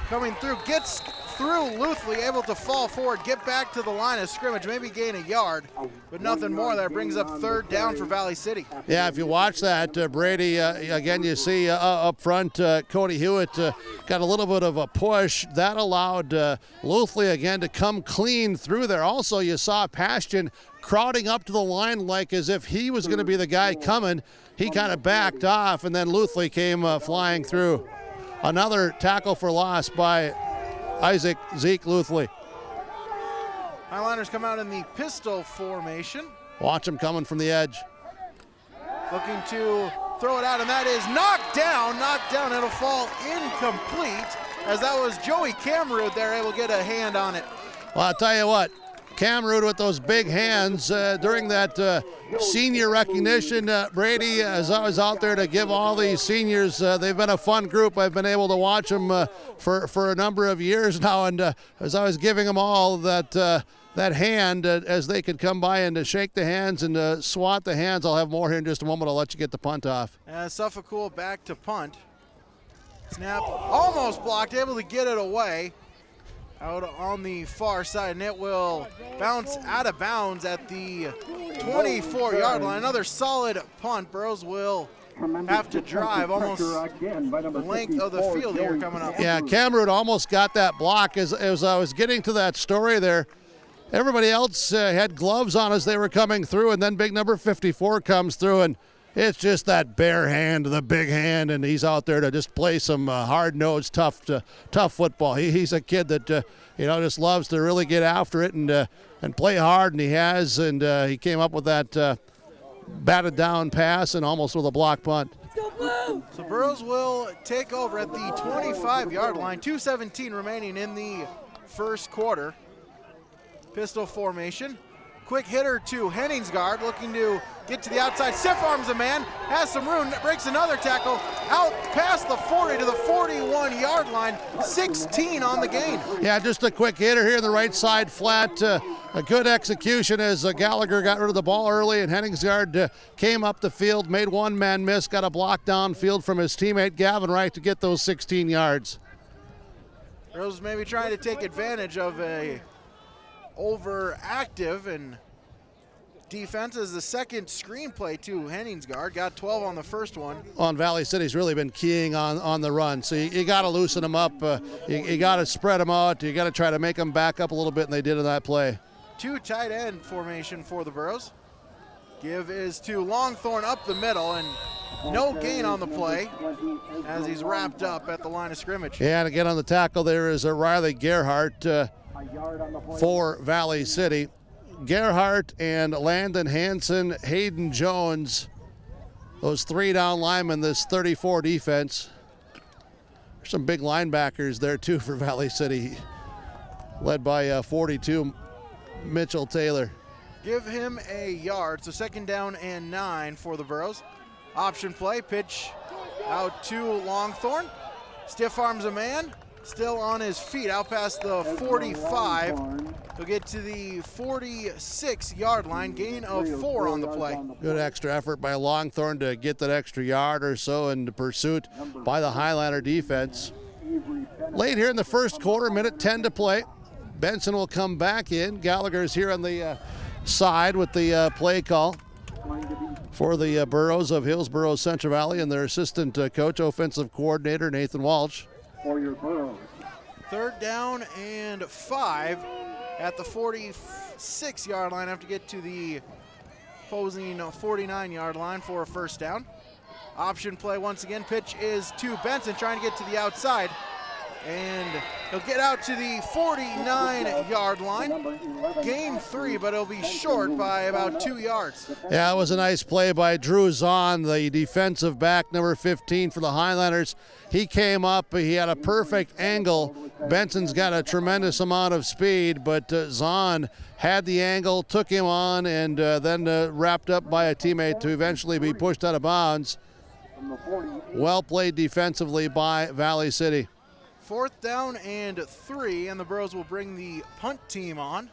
Coming through, gets through Luthley, able to fall forward, get back to the line of scrimmage, maybe gain a yard, but nothing more there. Brings up third down for Valley City. Yeah, if you watch that, Brady, again, you see up front, Cody Hewitt got a little bit of a push. That allowed Luthley again to come clean through there. Also, you saw Pastion crowding up to the line like as if he was going to be the guy coming. He kind of backed off, and then Luthley came flying through. Another tackle for loss by Zeke Luthley. Highlanders come out in the pistol formation. Watch him coming from the edge. Looking to throw it out, and that is knocked down. It'll fall incomplete, as that was Joey Camrud there able to get a hand on it. Well, I'll tell you what, Camrud with those big hands during that senior recognition. Brady is always out there to give all these seniors. They've been a fun group. I've been able to watch them for a number of years now, and as I was giving them all that hand as they could come by and shake the hands and swat the hands. I'll have more here in just a moment. I'll let you get the punt off. Suffolk back to punt. Snap almost blocked, able to get it away. Out on the far side, and it will bounce out of bounds at the 24-yard line. Another solid punt. Burros will have to drive almost the length of the field here coming up. Yeah, Camrud almost got that block. As I was getting to that story there, everybody else had gloves on as they were coming through, and then big number 54 comes through, and it's just that bare hand, the big hand, and he's out there to just play some hard-nosed, tough football. He's a kid that just loves to really get after it and play hard, and he has. And he came up with that batted down pass and almost with a block punt. So Burros will take over at the 25-yard line. 2:17 remaining in the first quarter. Pistol formation. Quick hitter to Henningsgaard, looking to get to the outside. Stiff arms a man, has some room, breaks another tackle, out past the 40 to the 41-yard line. 16 on the gain. Yeah, just a quick hitter here in the right side flat. A good execution as Gallagher got rid of the ball early, and Henningsgaard came up the field, made one man miss, got a block downfield from his teammate Gavin Wright to get those 16 yards. Rose maybe trying to take advantage of a overactive and defense as the second screenplay to Henningsgaard. Got 12 on the first one. On Valley City's really been keying on the run, so you got to loosen them up. You got to spread them out. You got to try to make them back up a little bit, and they did in that play. Two tight end formation for the Burros. Give is to Longthorn up the middle, and no gain on the play as he's wrapped up at the line of scrimmage. Yeah, and again on the tackle there is Riley Gerhardt for Valley City. Gerhardt and Landon Hansen, Hayden Jones, those three down linemen, this 34 defense. There's some big linebackers there too for Valley City, led by 42 Mitchell Taylor. Give him a yard, so second down and 9 for the Burros. Option play, pitch out to Longthorn. Stiff arms a man, still on his feet, out past the 45. He'll get to the 46-yard line, gain of 4 on the play. Good extra effort by Longthorn to get that extra yard or so in the pursuit by the Highlander defense. Late here in the first quarter, minute 10 to play. Benson will come back in. Gallagher's here on the side with the play call for the Burros of Hillsborough Central Valley and their assistant coach, offensive coordinator Nathan Walsh. For your Burros. Third down and 5 at the 46-yard line. Have to get to the opposing 49-yard line for a first down. Option play once again. Pitch is to Benson, trying to get to the outside. And he'll get out to the 49-yard line. Gain 3, but he'll be short by about 2 yards. Yeah, it was a nice play by Drew Zahn, the defensive back, number 15 for the Highlanders. He came up, he had a perfect angle. Benson's got a tremendous amount of speed, but Zahn had the angle, took him on, and then wrapped up by a teammate to eventually be pushed out of bounds. Well played defensively by Valley City. 4th down and 3, and the Burros will bring the punt team on.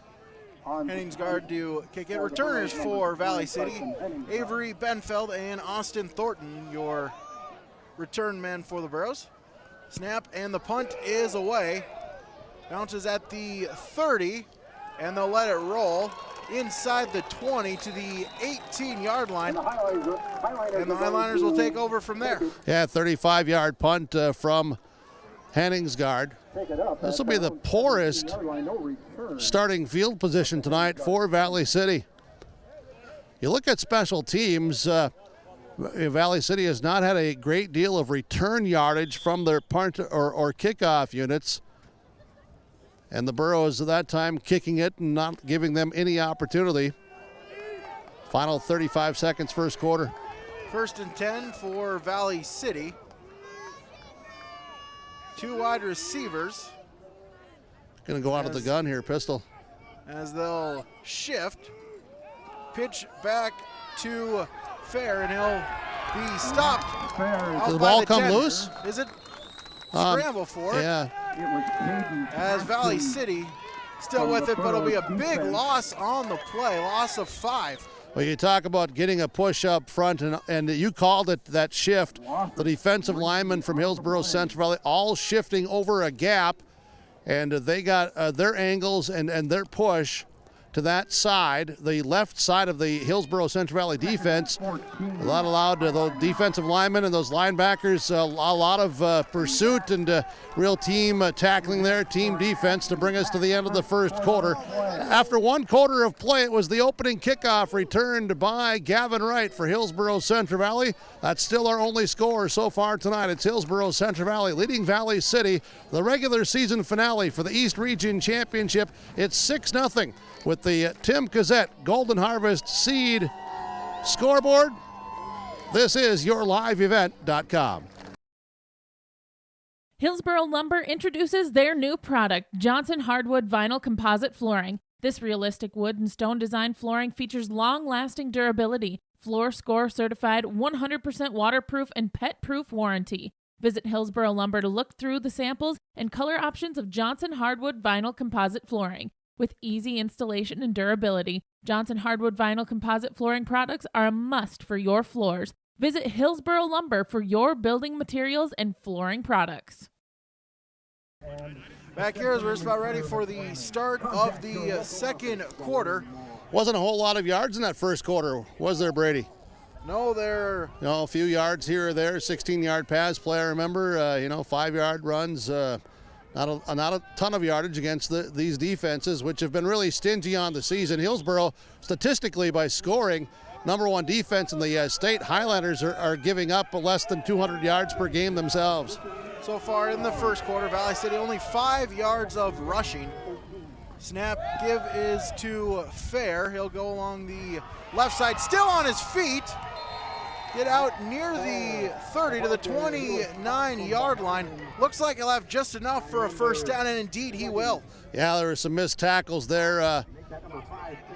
Henningsgaard to kick it. Returners for Valley City, Avery Benfeld and Austin Thornton, your return men for the Burros. Snap, and the punt is away. Bounces at the 30, and they'll let it roll inside the 20 to the 18-yard line. And the Highlanders will take over from there. Yeah, 35-yard punt from Henningsgaard. This will be the poorest starting field position tonight for Valley City. You look at special teams, Valley City has not had a great deal of return yardage from their punt or kickoff units. And the Burros at that time kicking it and not giving them any opportunity. Final 35 seconds, first quarter. 1st and 10 for Valley City. 2 wide receivers. Going to go out of the gun here, pistol. As they'll shift. Pitch back to Fair, and he'll be stopped. Does the ball come loose? Is it? Scramble for it. Yeah. As Valley City still with it, but it'll be a big loss on the play, loss of 5. Well, you talk about getting a push up front, and you called it that shift. The defensive linemen from Hillsborough Central Valley all shifting over a gap, and they got their angles and their push to that side, the left side of the Hillsborough Central Valley defense. That allowed those defensive linemen and those linebackers a lot of pursuit and real team tackling there, team defense to bring us to the end of the first quarter. After 1 quarter of play, it was the opening kickoff returned by Gavin Wright for Hillsborough Central Valley. That's still our only score so far tonight. It's Hillsborough Central Valley leading Valley City. The regular season finale for the East Region Championship. It's 6-0. With the Tim Cassette Golden Harvest Seed scoreboard. This is yourliveevent.com. Hillsborough Lumber introduces their new product, Johnson Hardwood Vinyl Composite Flooring. This realistic wood and stone design flooring features long-lasting durability, Floor Score certified, 100% waterproof and pet-proof warranty. Visit Hillsborough Lumber to look through the samples and color options of Johnson Hardwood Vinyl Composite Flooring. With easy installation and durability, Johnson Hardwood Vinyl Composite Flooring products are a must for your floors. Visit Hillsborough Lumber for your building materials and flooring products. Back here as we're just about ready for the start of the second quarter. Wasn't a whole lot of yards in that first quarter, was there, Brady? No, there. A few yards here or there, 16-yard pass play, I remember, 5-yard runs. Not a ton of yardage against these defenses, which have been really stingy on the season. Hillsborough, statistically, by scoring, #1 defense in the state. Highlanders are giving up less than 200 yards per game themselves. So far in the first quarter, Valley City only 5 yards of rushing. Snap give is to Fair. He'll go along the left side, still on his feet. Get out near the 30 to the 29-yard line. Looks like he'll have just enough for a first down, and indeed he will. Yeah, there were some missed tackles there.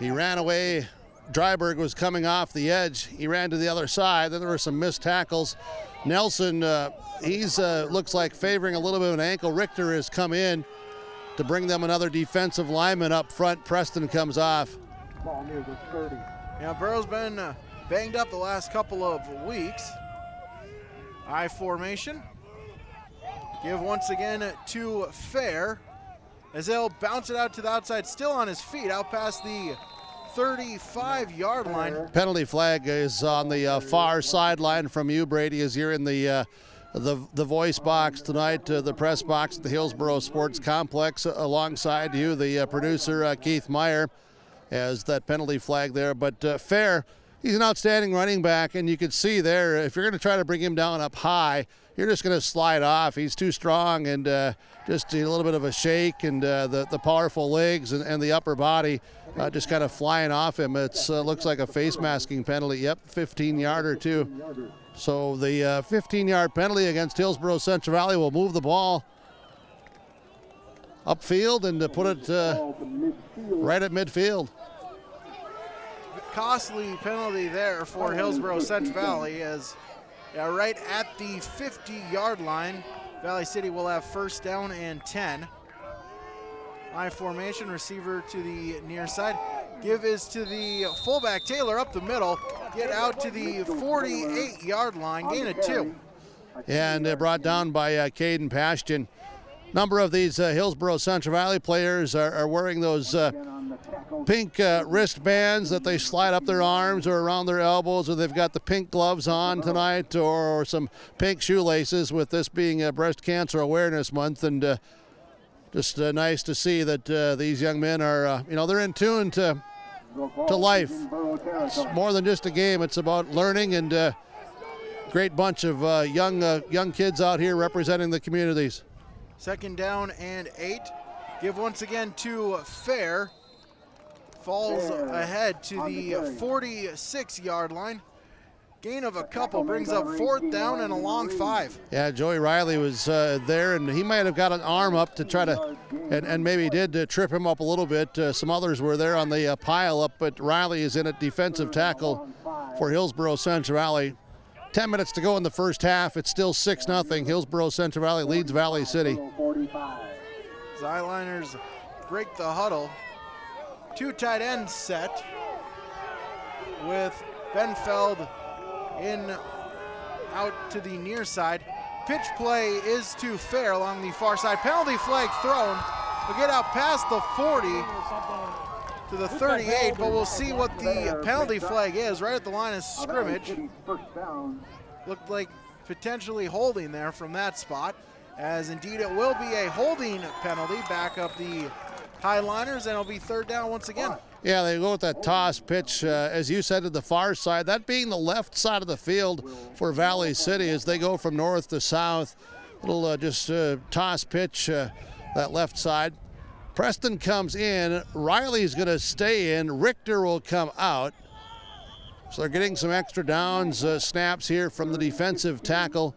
He ran away. Dryberg was coming off the edge. He ran to the other side. Then there were some missed tackles. Nelson, he's looks like favoring a little bit of an ankle. Richter has come in to bring them another defensive lineman up front. Preston comes off. Yeah, Burrow's been banged up the last couple of weeks. I formation. Give once again to Fair as they'll bounce it out to the outside, still on his feet, out past the 35-yard line. Penalty flag is on the far sideline from you, Brady, as you're in the voice box tonight, the press box at the Hillsborough Sports Complex. Alongside you, the producer, Keith Meyer, as that penalty flag there. But Fair he's an outstanding running back, and you can see there, if you're going to try to bring him down up high, you're just going to slide off. He's too strong, and just a little bit of a shake, and the powerful legs and the upper body just kind of flying off him. It looks like a face masking penalty. Yep, 15-yarder too. So the 15-yard penalty against Hillsborough Central Valley will move the ball upfield and to put it right at midfield. Costly penalty there for Hillsborough Central Valley, as right at the 50-yard line, Valley City will have first down and 10. High formation, receiver to the near side. Give is to the fullback, Taylor, up the middle. Get out to the 48-yard line, gain of 2. And brought down by Caden Pashton. Number of these Hillsborough Central Valley players are wearing those pink wristbands that they slide up their arms or around their elbows, or they've got the pink gloves on tonight, or some pink shoelaces, with this being Breast Cancer Awareness Month. And just nice to see that these young men are, they're in tune to life. It's more than just a game. It's about learning, and great bunch of young kids out here representing the communities. Second down and 8. Give once again to Fair. Falls ahead to the 46-yard line. Gain of a couple brings up fourth down and a long 5. Yeah, Joey Riley was there, and he might have got an arm up to try to, and maybe did trip him up a little bit. Some others were there on the pile up, but Riley is in at defensive tackle for Hillsborough Central Valley. 10 minutes to go in the first half. It's still 6-0. Hillsborough Central Valley leads Valley City. Zyliners break the huddle. 2 tight ends set with Benfeld in out to the near side. Pitch play is to Fair along the far side. Penalty flag thrown. We'll get out past the 40 to the 38, but we'll see what the penalty flag is right at the line of scrimmage. Looked like potentially holding there from that spot, as indeed it will be a holding penalty. Back up the Highliners, and it'll be third down once again. Yeah, they go with that toss pitch, as you said, to the far side. That being the left side of the field for Valley City as they go from north to south. Little toss pitch, that left side. Preston comes in. Riley's going to stay in. Richter will come out. So they're getting some extra downs, snaps here from the defensive tackle,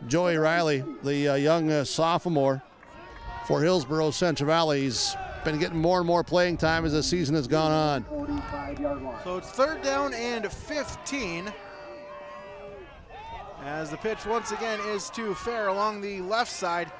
Joey Riley, the young sophomore for Hillsborough Central Valley. He's been getting more and more playing time as the season has gone on. So it's third down and 15. As the pitch once again is to Fair along the left side.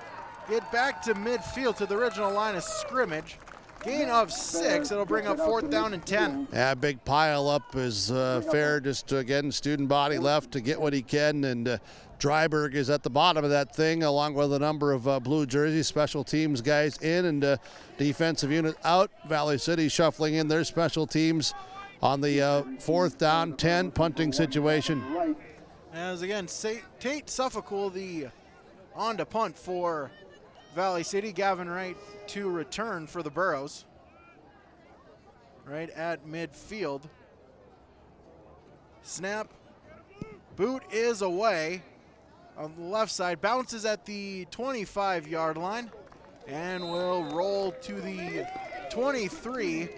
Get back to midfield to the original line of scrimmage. Gain of 6. It'll bring up fourth down and 10. Yeah, big pile up is Fair, just getting student body left to get what he can. And Dryberg is at the bottom of that thing, along with a number of blue jerseys, special teams guys in, and defensive unit out. Valley City shuffling in their special teams on the fourth down, 10 punting situation. As again, Tate Suffolk, the on to punt for Valley City. Gavin Wright to return for the Burros. Right at midfield. Snap. Boot is away on the left side. Bounces at the 25-yard line and will roll to the 23.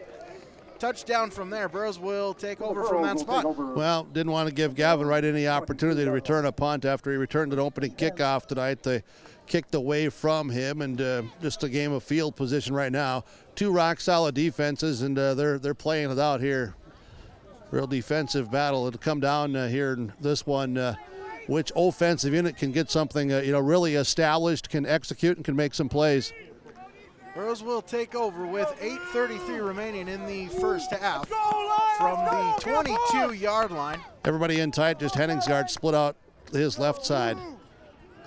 Touchdown from there. Burros will take over from that spot. Well, didn't want to give Gavin Wright any opportunity to return a punt after he returned an opening kickoff tonight. They kicked away from him, and just a game of field position right now. 2 rock-solid defenses, and they're playing it out here. Real defensive battle. It'll come down here in this one. Which offensive unit can get something really established, can execute, and can make some plays. Burros will take over with 8:33 remaining in the first half from the 22-yard line. Everybody in tight, just Henningsgaard split out his left side.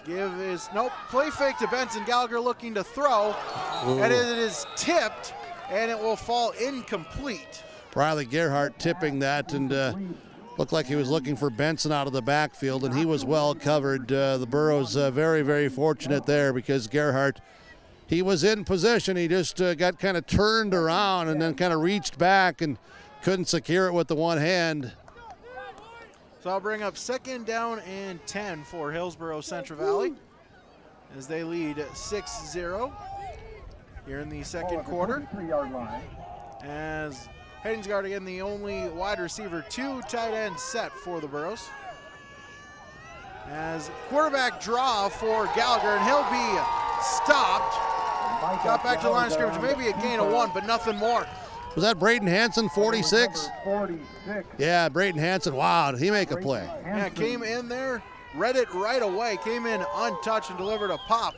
Play fake to Benson. Gallagher looking to throw, and it is tipped, and it will fall incomplete. Riley Gerhardt tipping that, and looked like he was looking for Benson out of the backfield, and he was well covered. The Burros very, very fortunate there, because Gerhardt, he was in position. He just got kind of turned around and then kind of reached back and couldn't secure it with the one hand. So I'll bring up 2nd down and 10 for Hillsborough Central Valley as they lead 6-0 here in the second quarter. 3-yard line. As Heddingsgard again, the only wide receiver, 2 tight ends set for the Burros. As quarterback draw for Gallagher, and he'll be stopped. Got back to the line of scrimmage, maybe a gain of 1, but nothing more. Was that Braden Hansen, 46? 46. Yeah, Braden Hansen. Wow, did he make a play? Yeah, came in there, read it right away, came in untouched and delivered a pop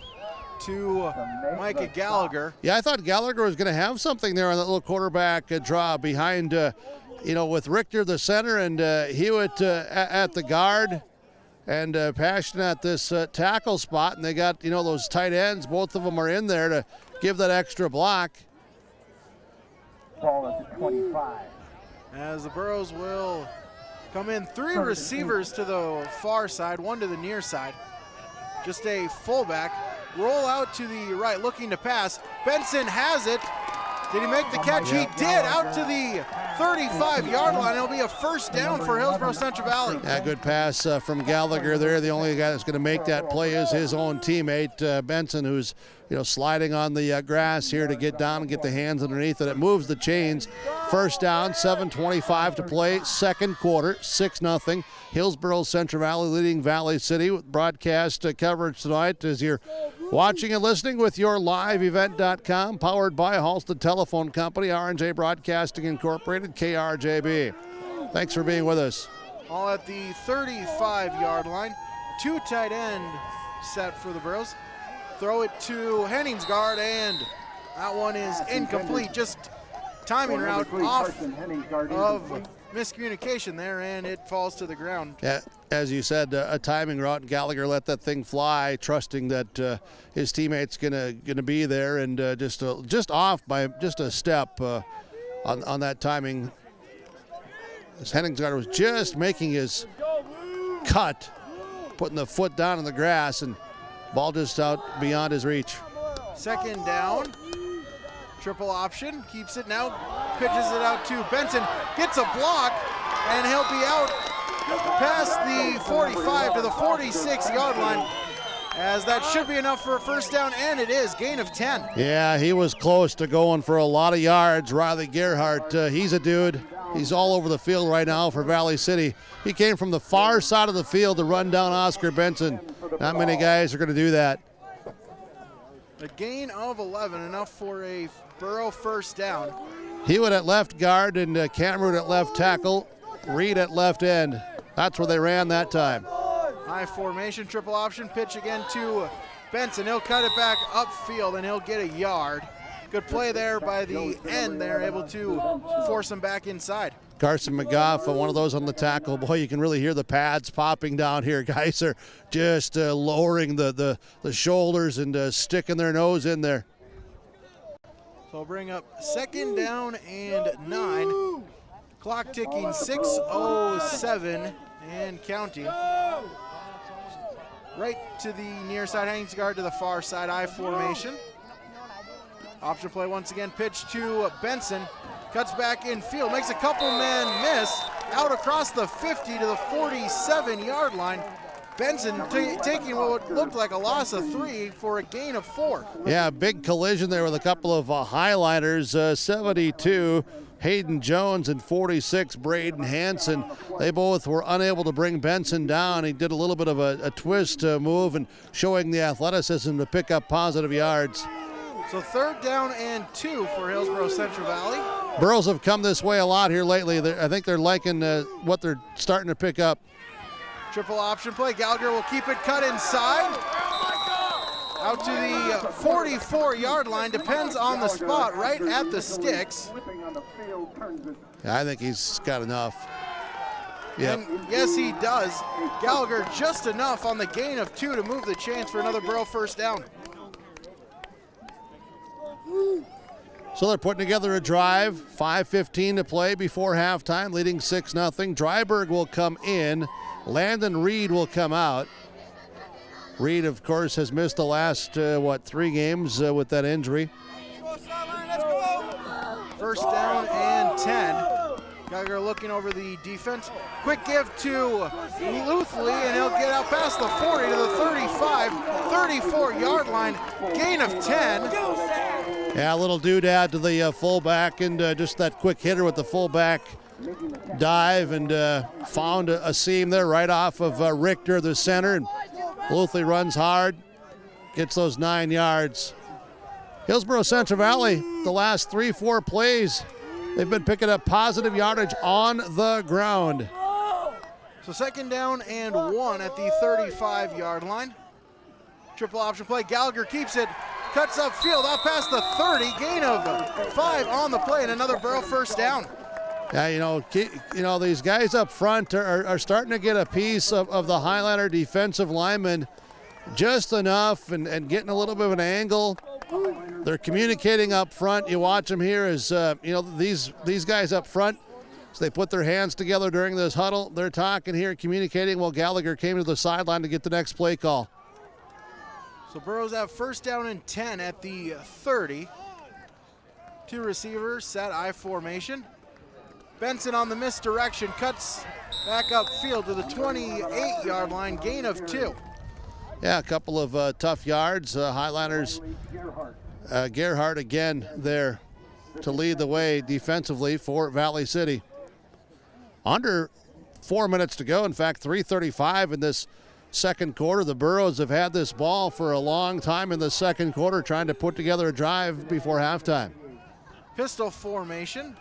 to Micah Gallagher. Yeah, I thought Gallagher was going to have something there on that little quarterback draw behind, with Richter the center and Hewitt at the guard and Passion at this tackle spot. And they got, those tight ends. Both of them are in there to give that extra block. Ball at the 25. As the Burros will come in, 3 receivers to the far side, 1 to the near side. Just a fullback. Roll out to the right, looking to pass. Benson has it. Did he make the catch? He did, out to the 35-yard line. It'll be a first down for Hillsborough Central Valley. Yeah, good pass from Gallagher there. The only guy that's going to make that play is his own teammate, Benson, who's sliding on the grass here to get down and get the hands underneath it. It moves the chains. First down, 7:25 to play, second quarter, 6-0. Hillsborough Central Valley leading Valley City with broadcast coverage tonight as you're watching and listening with your liveevent.com, powered by Halstead Telephone Company, R&J Broadcasting Incorporated, KRJB. Thanks for being with us. All at the 35-yard line. 2 tight end set for the Burros. Throw it to Henningsgaard, and that one is incomplete. Just timing route off of miscommunication there, and it falls to the ground. Yeah, as you said, a timing route. Gallagher let that thing fly, trusting that his teammate's gonna be there, and just off by just a step on that timing. As Henningsgaard was just making his cut, putting the foot down in the grass, and ball just out beyond his reach. 2nd down. Triple option, keeps it now, pitches it out to Benson, gets a block, and he'll be out past the 45 to the 46-yard line, as that should be enough for a first down, and it is, gain of 10. Yeah, he was close to going for a lot of yards. Riley Gerhardt, he's a dude. He's all over the field right now for Valley City. He came from the far side of the field to run down Oscar Benson. Not many guys are going to do that. A gain of 11, enough for a Burrow first down. Hewitt at left guard and Cameron at left tackle. Reed at left end. That's where they ran that time. High formation, triple option, pitch again to Benson. He'll cut it back upfield and he'll get a yard. Good play there by the end there, able to force him back inside. Carson McGough, one of those on the tackle. Boy, you can really hear the pads popping down here. Guys are just lowering the shoulders and sticking their nose in there. So we'll bring up 2nd down and 9. Clock ticking, 6:07 and counting. Right to the near side, Henningsgaard to the far side, I formation. Option play once again, pitch to Benson. Cuts back in field, makes a couple men miss. Out across the 50 to the 47-yard line. Benson taking what looked like a loss of 3 for a gain of 4. Yeah, big collision there with a couple of highlighters. 72, Hayden Jones, and 46, Braden Hansen. They both were unable to bring Benson down. He did a little bit of a twist move and showing the athleticism to pick up positive yards. So 3rd down and 2 for Hillsborough Central Valley. Burros have come this way a lot here lately. I think they're liking what they're starting to pick up. Triple option play. Gallagher will keep it cut inside. Out to the 44-yard line. Depends on the spot, right at the sticks. Yeah, I think he's got enough. Yep. And yes, he does. Gallagher just enough on the gain of 2 to move the chains for another Burrow first down. So they're putting together a drive. 5:15 to play before halftime, leading 6-0. Dryberg will come in. Landon Reed will come out. Reed, of course, has missed the last, 3 games with that injury. First down and 10. Gallagher looking over the defense. Quick give to Luthley, and he'll get out past the 40 to the 35, 34-yard line. Gain of 10. Yeah, a little doodad to the fullback, and just that quick hitter with the fullback dive, and found a seam there right off of Richter, the center, and Luthley runs hard, gets those 9 yards. Hillsborough Central Valley, the last 3-4 plays, they've been picking up positive yardage on the ground. So second down and 1 at the 35-yard line. Triple option play. Gallagher keeps it, cuts upfield, out past the 30, gain of 5 on the play, and another Burrow first down. Yeah, these guys up front are starting to get a piece of the Highlander defensive linemen just enough, and getting a little bit of an angle. They're communicating up front. You watch them here as, these guys up front, so they put their hands together during this huddle. They're talking here, communicating, while Gallagher came to the sideline to get the next play call. So Burrows have first down and 10 at the 30. 2 receivers, set I formation. Benson on the misdirection, cuts back upfield to the 28-yard line, gain of 2. Yeah, a couple of tough yards. Highlanders, Gerhardt again there to lead the way defensively for Valley City. Under 4 minutes to go. In fact, 3:35 in this second quarter. The Burros have had this ball for a long time in the second quarter, trying to put together a drive before halftime. Pistol formation.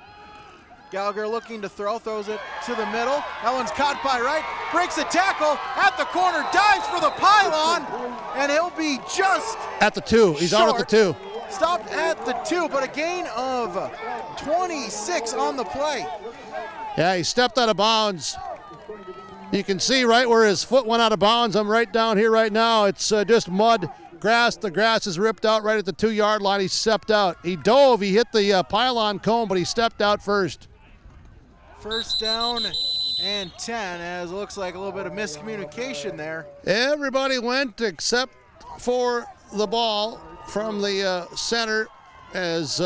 Gallagher looking to throw, throws it to the middle. That one's caught by Wright, breaks a tackle at the corner, dives for the pylon, and he'll be just at the 2. He's short. out at the 2. Stopped at the 2, but a gain of 26 on the play. Yeah, he stepped out of bounds. You can see right where his foot went out of bounds. I'm right down here right now. It's just mud, grass. The grass is ripped out right at the 2-yard line. He stepped out. He dove. He hit the pylon cone, but he stepped out first. First down and 10, as it looks like a little bit of miscommunication there. Everybody went except for the ball from the center, as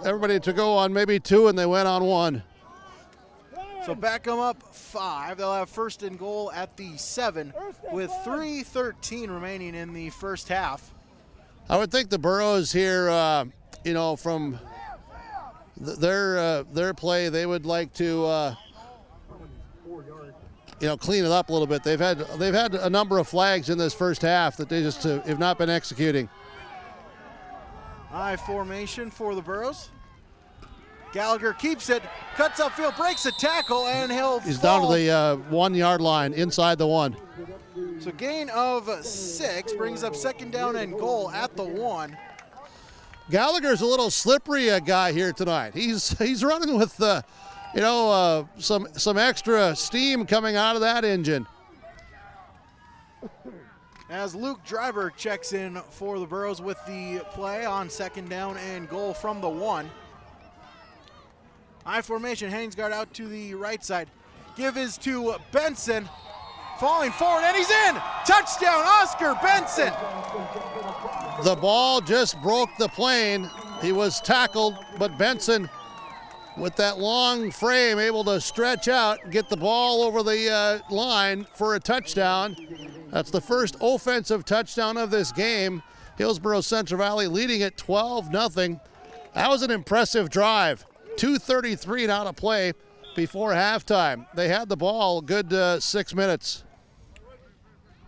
everybody to go on maybe 2, and they went on 1. So back them up 5. They'll have first and goal at the 7 with 3:13 remaining in the first half. I would think the Burros here, from their play, they would like to clean it up a little bit. They've had a number of flags in this first half that they just have not been executing. I formation for the Burros. Gallagher keeps it, cuts upfield, breaks a tackle, and he's down to the 1-yard line, inside the 1. So gain of 6 brings up second down and goal at the 1. Gallagher's a little slippery guy here tonight. He's running with some extra steam coming out of that engine. As Luke Driver checks in for the Burros with the play on second down and goal from the 1. I formation, Hainsgaard out to the right side. Give is to Benson. Falling forward, and he's in! Touchdown, Oscar Benson! The ball just broke the plane. He was tackled, but Benson, with that long frame, able to stretch out, get the ball over the line for a touchdown. That's the first offensive touchdown of this game. Hillsborough Central Valley leading at 12-0. That was an impressive drive. 2:33 now to play before halftime. They had the ball a good 6 minutes.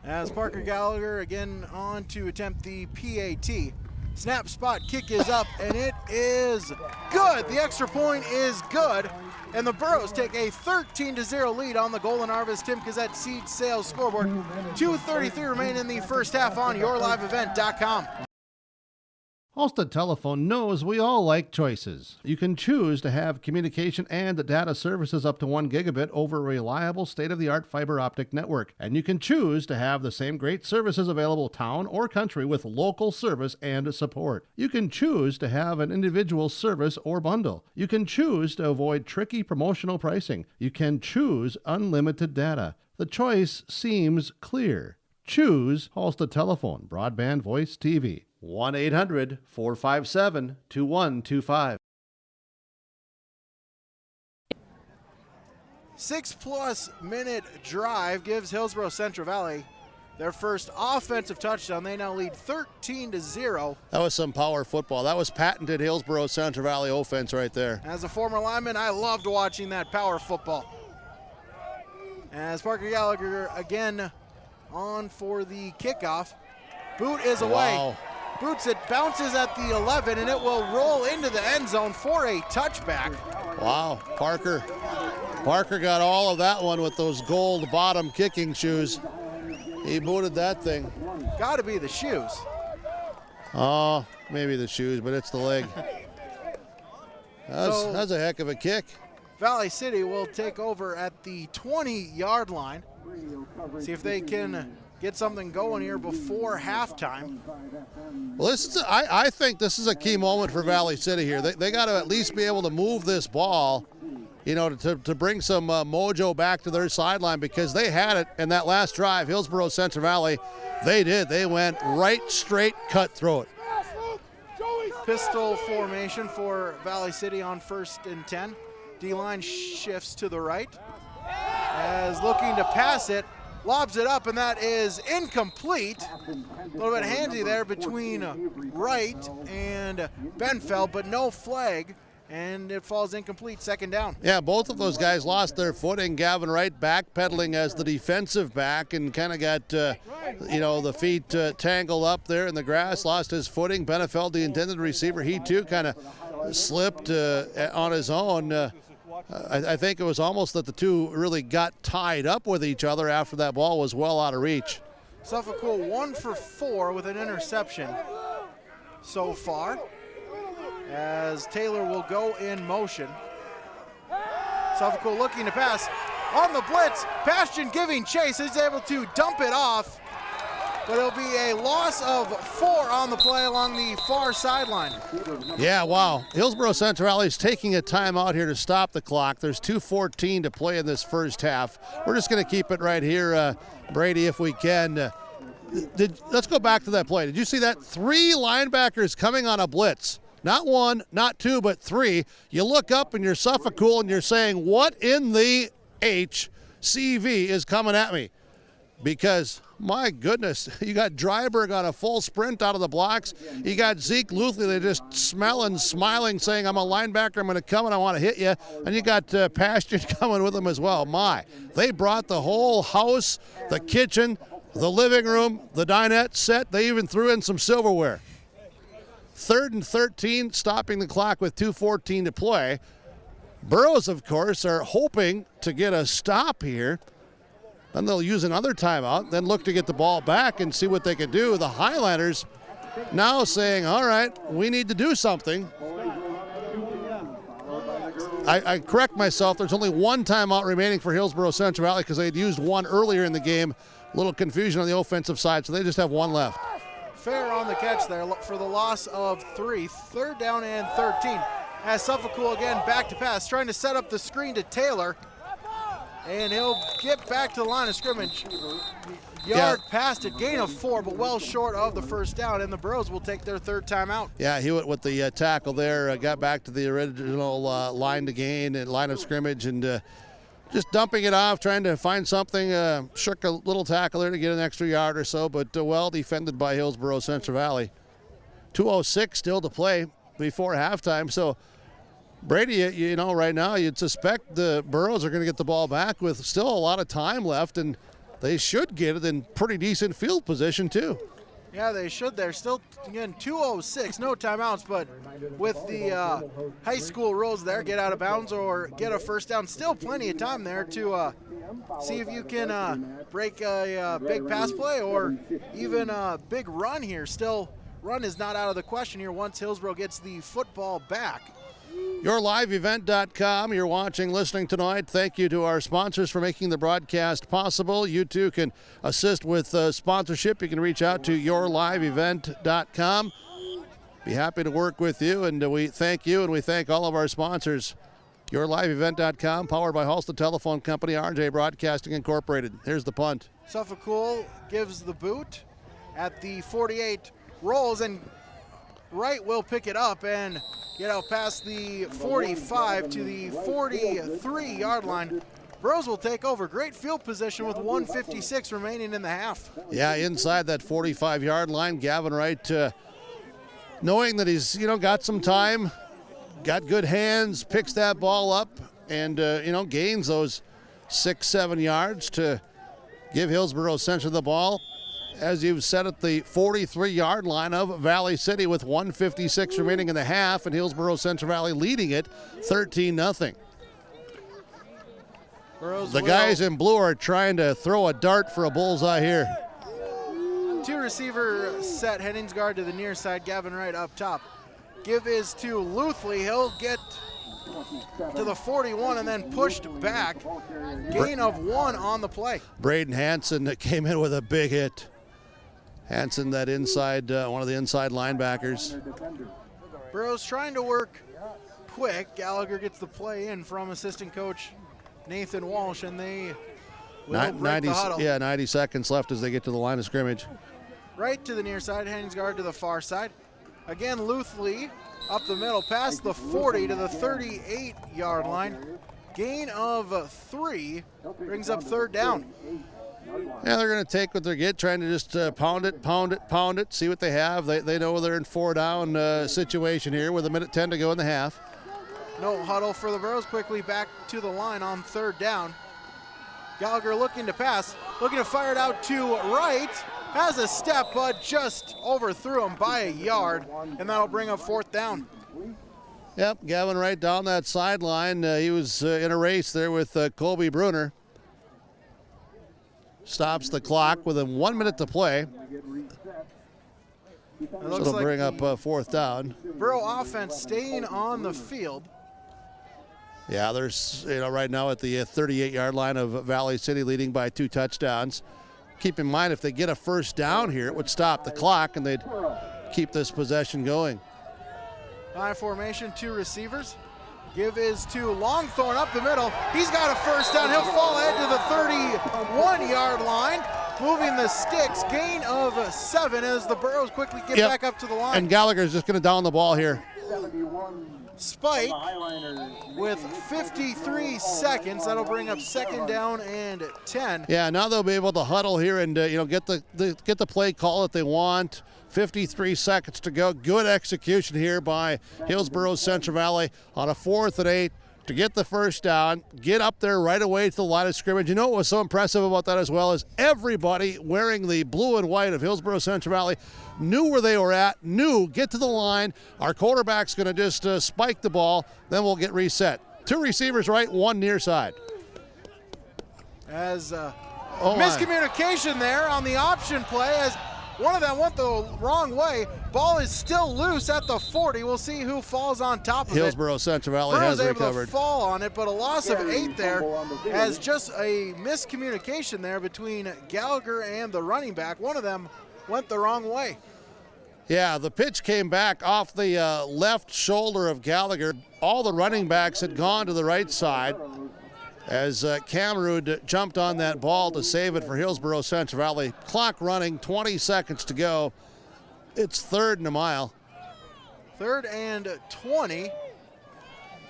As Parker Gallagher again on to attempt the PAT. Snap, spot, kick is up, and it is good. The extra point is good, and the Burros take a 13-0 lead on the Golden Harvest Tim Gazette Seed Sales scoreboard. 2:33 remain in the first half on yourliveevent.com. Halstead Telephone knows we all like choices. You can choose to have communication and data services up to 1 gigabit over a reliable state-of-the-art fiber optic network. And you can choose to have the same great services available town or country with local service and support. You can choose to have an individual service or bundle. You can choose to avoid tricky promotional pricing. You can choose unlimited data. The choice seems clear. Choose Halstead Telephone, broadband voice TV. 1-800-457-2125. 6+ minute drive gives Hillsborough Central Valley their first offensive touchdown. They now lead 13-0. That was some power football. That was patented Hillsborough Central Valley offense right there. As a former lineman, I loved watching that power football. As Parker Gallagher again on for the kickoff. Boot is away. Wow. Boots it, bounces at the 11, and it will roll into the end zone for a touchback. Wow, Parker got all of that one with those gold bottom kicking shoes. He booted that thing. Got to be the shoes. Oh, maybe the shoes, but it's the leg. That's a heck of a kick. Valley City will take over at the 20-yard line. See if they can get something going here before halftime. Well, I think this is a key moment for Valley City here. They got to at least be able to move this ball, to bring some mojo back to their sideline, because they had it in that last drive. Hillsborough Central Valley, they did. They went right, straight, cutthroat. Pistol formation for Valley City on 1st and 10. D-line shifts to the right. As looking to pass it, lobs it up, and that is incomplete. A little bit handy there between Wright and Benfeld, but no flag, and it falls incomplete, 2nd down. Yeah, both of those guys lost their footing. Gavin Wright backpedaling as the defensive back and kind of got, the feet tangled up there in the grass, lost his footing. Benfeld, the intended receiver, he too kind of slipped on his own. I think it was almost that the two really got tied up with each other after that ball was well out of reach. Suffolk 1 for 4 with an interception so far, as Taylor will go in motion. Suffolk looking to pass on the blitz. Bastion giving chase. He's able to dump it off, but it'll be a loss of 4 on the play along the far sideline. Yeah, wow. Hillsborough Central Valley is taking a timeout here to stop the clock. There's 2:14 to play in this first half. We're just going to keep it right here, Brady, if we can. Let's go back to that play. Did you see that? 3 linebackers coming on a blitz. Not 1, not 2, but 3. You look up and you're Suffolk and you're saying, what in the HCV is coming at me? Because, my goodness, you got Dryberg on a full sprint out of the blocks. You got Zeke Luthley, they're just smiling, saying, I'm a linebacker, I'm going to come and I want to hit you. And you got Passion coming with them as well. They brought the whole house, the kitchen, the living room, the dinette set. They even threw in some silverware. 3rd and 13, stopping the clock with 2:14 to play. Burros, of course, are hoping to get a stop here. Then they'll use another timeout, then look to get the ball back and see what they can do. The Highlanders now saying, all right, we need to do something. I correct myself. There's only 1 timeout remaining for Hillsborough Central Valley because they had used 1 earlier in the game. A little confusion on the offensive side, so they just have 1 left. Fair on the catch there for the loss of 3. 3rd down and 13. As Suffolk again back to pass, trying to set up the screen to Taylor. And he'll get back to the line of scrimmage. Yard past it, gain of 4, but well short of the 1st down, and the Burros will take their 3rd timeout. Yeah, Hewitt with the tackle there, got back to the original line to gain and line of scrimmage, and just dumping it off, trying to find something. Shook a little tackle there to get an extra yard or so, but well defended by Hillsborough Central Valley. 2:06 still to play before halftime, so Brady, right now you'd suspect the Burros are going to get the ball back with still a lot of time left, and they should get it in pretty decent field position too. Yeah, they should. They're still, again, 2:06, no timeouts, but with the high school rules there, get out of bounds or get a 1st down, still plenty of time there to see if you can break a big pass play or even a big run here. Still, run is not out of the question here once Hillsborough gets the football back. YourLiveEvent.com. You're watching, listening tonight. Thank you to our sponsors for making the broadcast possible. You too can assist with sponsorship. You can reach out to YourLiveEvent.com. Be happy to work with you, and we thank you, and we thank all of our sponsors. YourLiveEvent.com, powered by Halstead Telephone Company, RJ Broadcasting Incorporated. Here's the punt. Suffolk gives the boot at the 48, rolls, and Wright will pick it up and get out past the 45 to the 43-yard line. Burros will take over. Great field position with 1:56 remaining in the half. Yeah, inside that 45-yard line, Gavin Wright, knowing that he's got some time, got good hands, picks that ball up, and gains those 6-7 yards to give Hillsborough Central the ball. As you've said, at the 43-yard line of Valley City with 1:56 remaining in the half, and Hillsborough Central Valley leading it 13-0. The guys in blue are trying to throw a dart for a bullseye here. 2 receiver set, Henningsgaard to the near side, Gavin Wright up top. Give is to Luthley. He'll get to the 41 and then pushed back. Gain of 1 on the play. Braden Hansen came in with a big hit. Hansen, that inside, one of the inside linebackers. Burros trying to work quick. Gallagher gets the play in from assistant coach Nathan Walsh, and they will break the huddle. 90 seconds left as they get to the line of scrimmage. Right to the near side, Henningsgaard to the far side. Again, Luthley up the middle, past the 40 to the 38-yard line. Gain of 3 brings up 3rd down. Yeah, they're going to take what they get, trying to just pound it, see what they have. They know they're in 4-down situation here with 1:10 to go in the half. No huddle for the Burros. Quickly back to the line on 3rd down. Gallagher looking to pass, looking to fire it out to right. Has a step, but just overthrew him by a yard, and that'll bring up 4th down. Yep, Gavin Wright down that sideline. He was in a race there with Colby Bruner. Stops the clock with 1 minute to play. So it'll bring up 4th down. Burro offense staying on the field. Yeah, there's, right now at the 38-yard line of Valley City leading by 2 touchdowns. Keep in mind, if they get a 1st down here, it would stop the clock and they'd keep this possession going. High formation, 2 receivers. Give is to Longthorne up the middle. He's got a 1st down. He'll fall ahead to the 31-yard line. Moving the sticks, gain of 7 as the Burros quickly get back up to the line. And Gallagher's just going to down the ball here. Spike with 53 seconds. That'll bring up 2nd down and 10. Yeah, now they'll be able to huddle here and get the play call that they want. 53 seconds to go. Good execution here by Hillsborough Central Valley on a 4th and 8 to get the 1st down, get up there right away to the line of scrimmage. What was so impressive about that as well is everybody wearing the blue and white of Hillsborough Central Valley knew where they were at, get to the line. Our quarterback's going to just spike the ball, then we'll get reset. 2 receivers right, 1 near side. As miscommunication there on the option play as one of them went the wrong way. Ball is still loose at the 40. We'll see who falls on top of Hillsborough Central Valley has recovered. Able to fall on it, but a loss of 8 there as just a miscommunication there between Gallagher and the running back. One of them went the wrong way. Yeah, the pitch came back off the left shoulder of Gallagher. All the running backs had gone to the right side as Camerud jumped on that ball to save it for Hillsborough Central Valley. Clock running, 20 seconds to go. It's 3rd and a mile. 3rd and 20.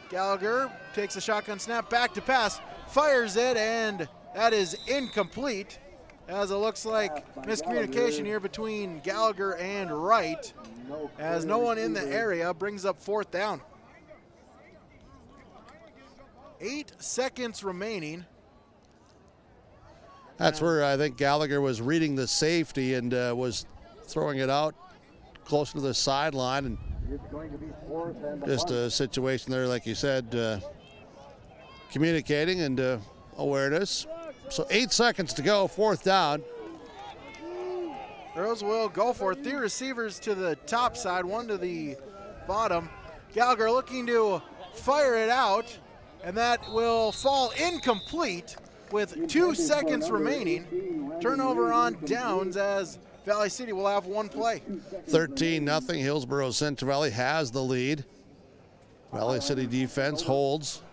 Gallagher takes a shotgun snap, back to pass, fires it, and that is incomplete. As it looks like miscommunication here between Gallagher and Wright, as no one in the area brings up 4th down. 8 seconds remaining. That's where I think Gallagher was reading the safety and was throwing it out close to the sideline. And just a situation there, like you said, communicating and awareness. So 8 seconds to go, 4th down. Burros will go for it. 3 receivers to the top side, 1 to the bottom. Gallagher looking to fire it out, and that will fall incomplete with 2 seconds remaining. Turnover on downs as Valley City will have 1 play. 13-0. Hillsborough Central Valley has the lead. Valley City defense holds.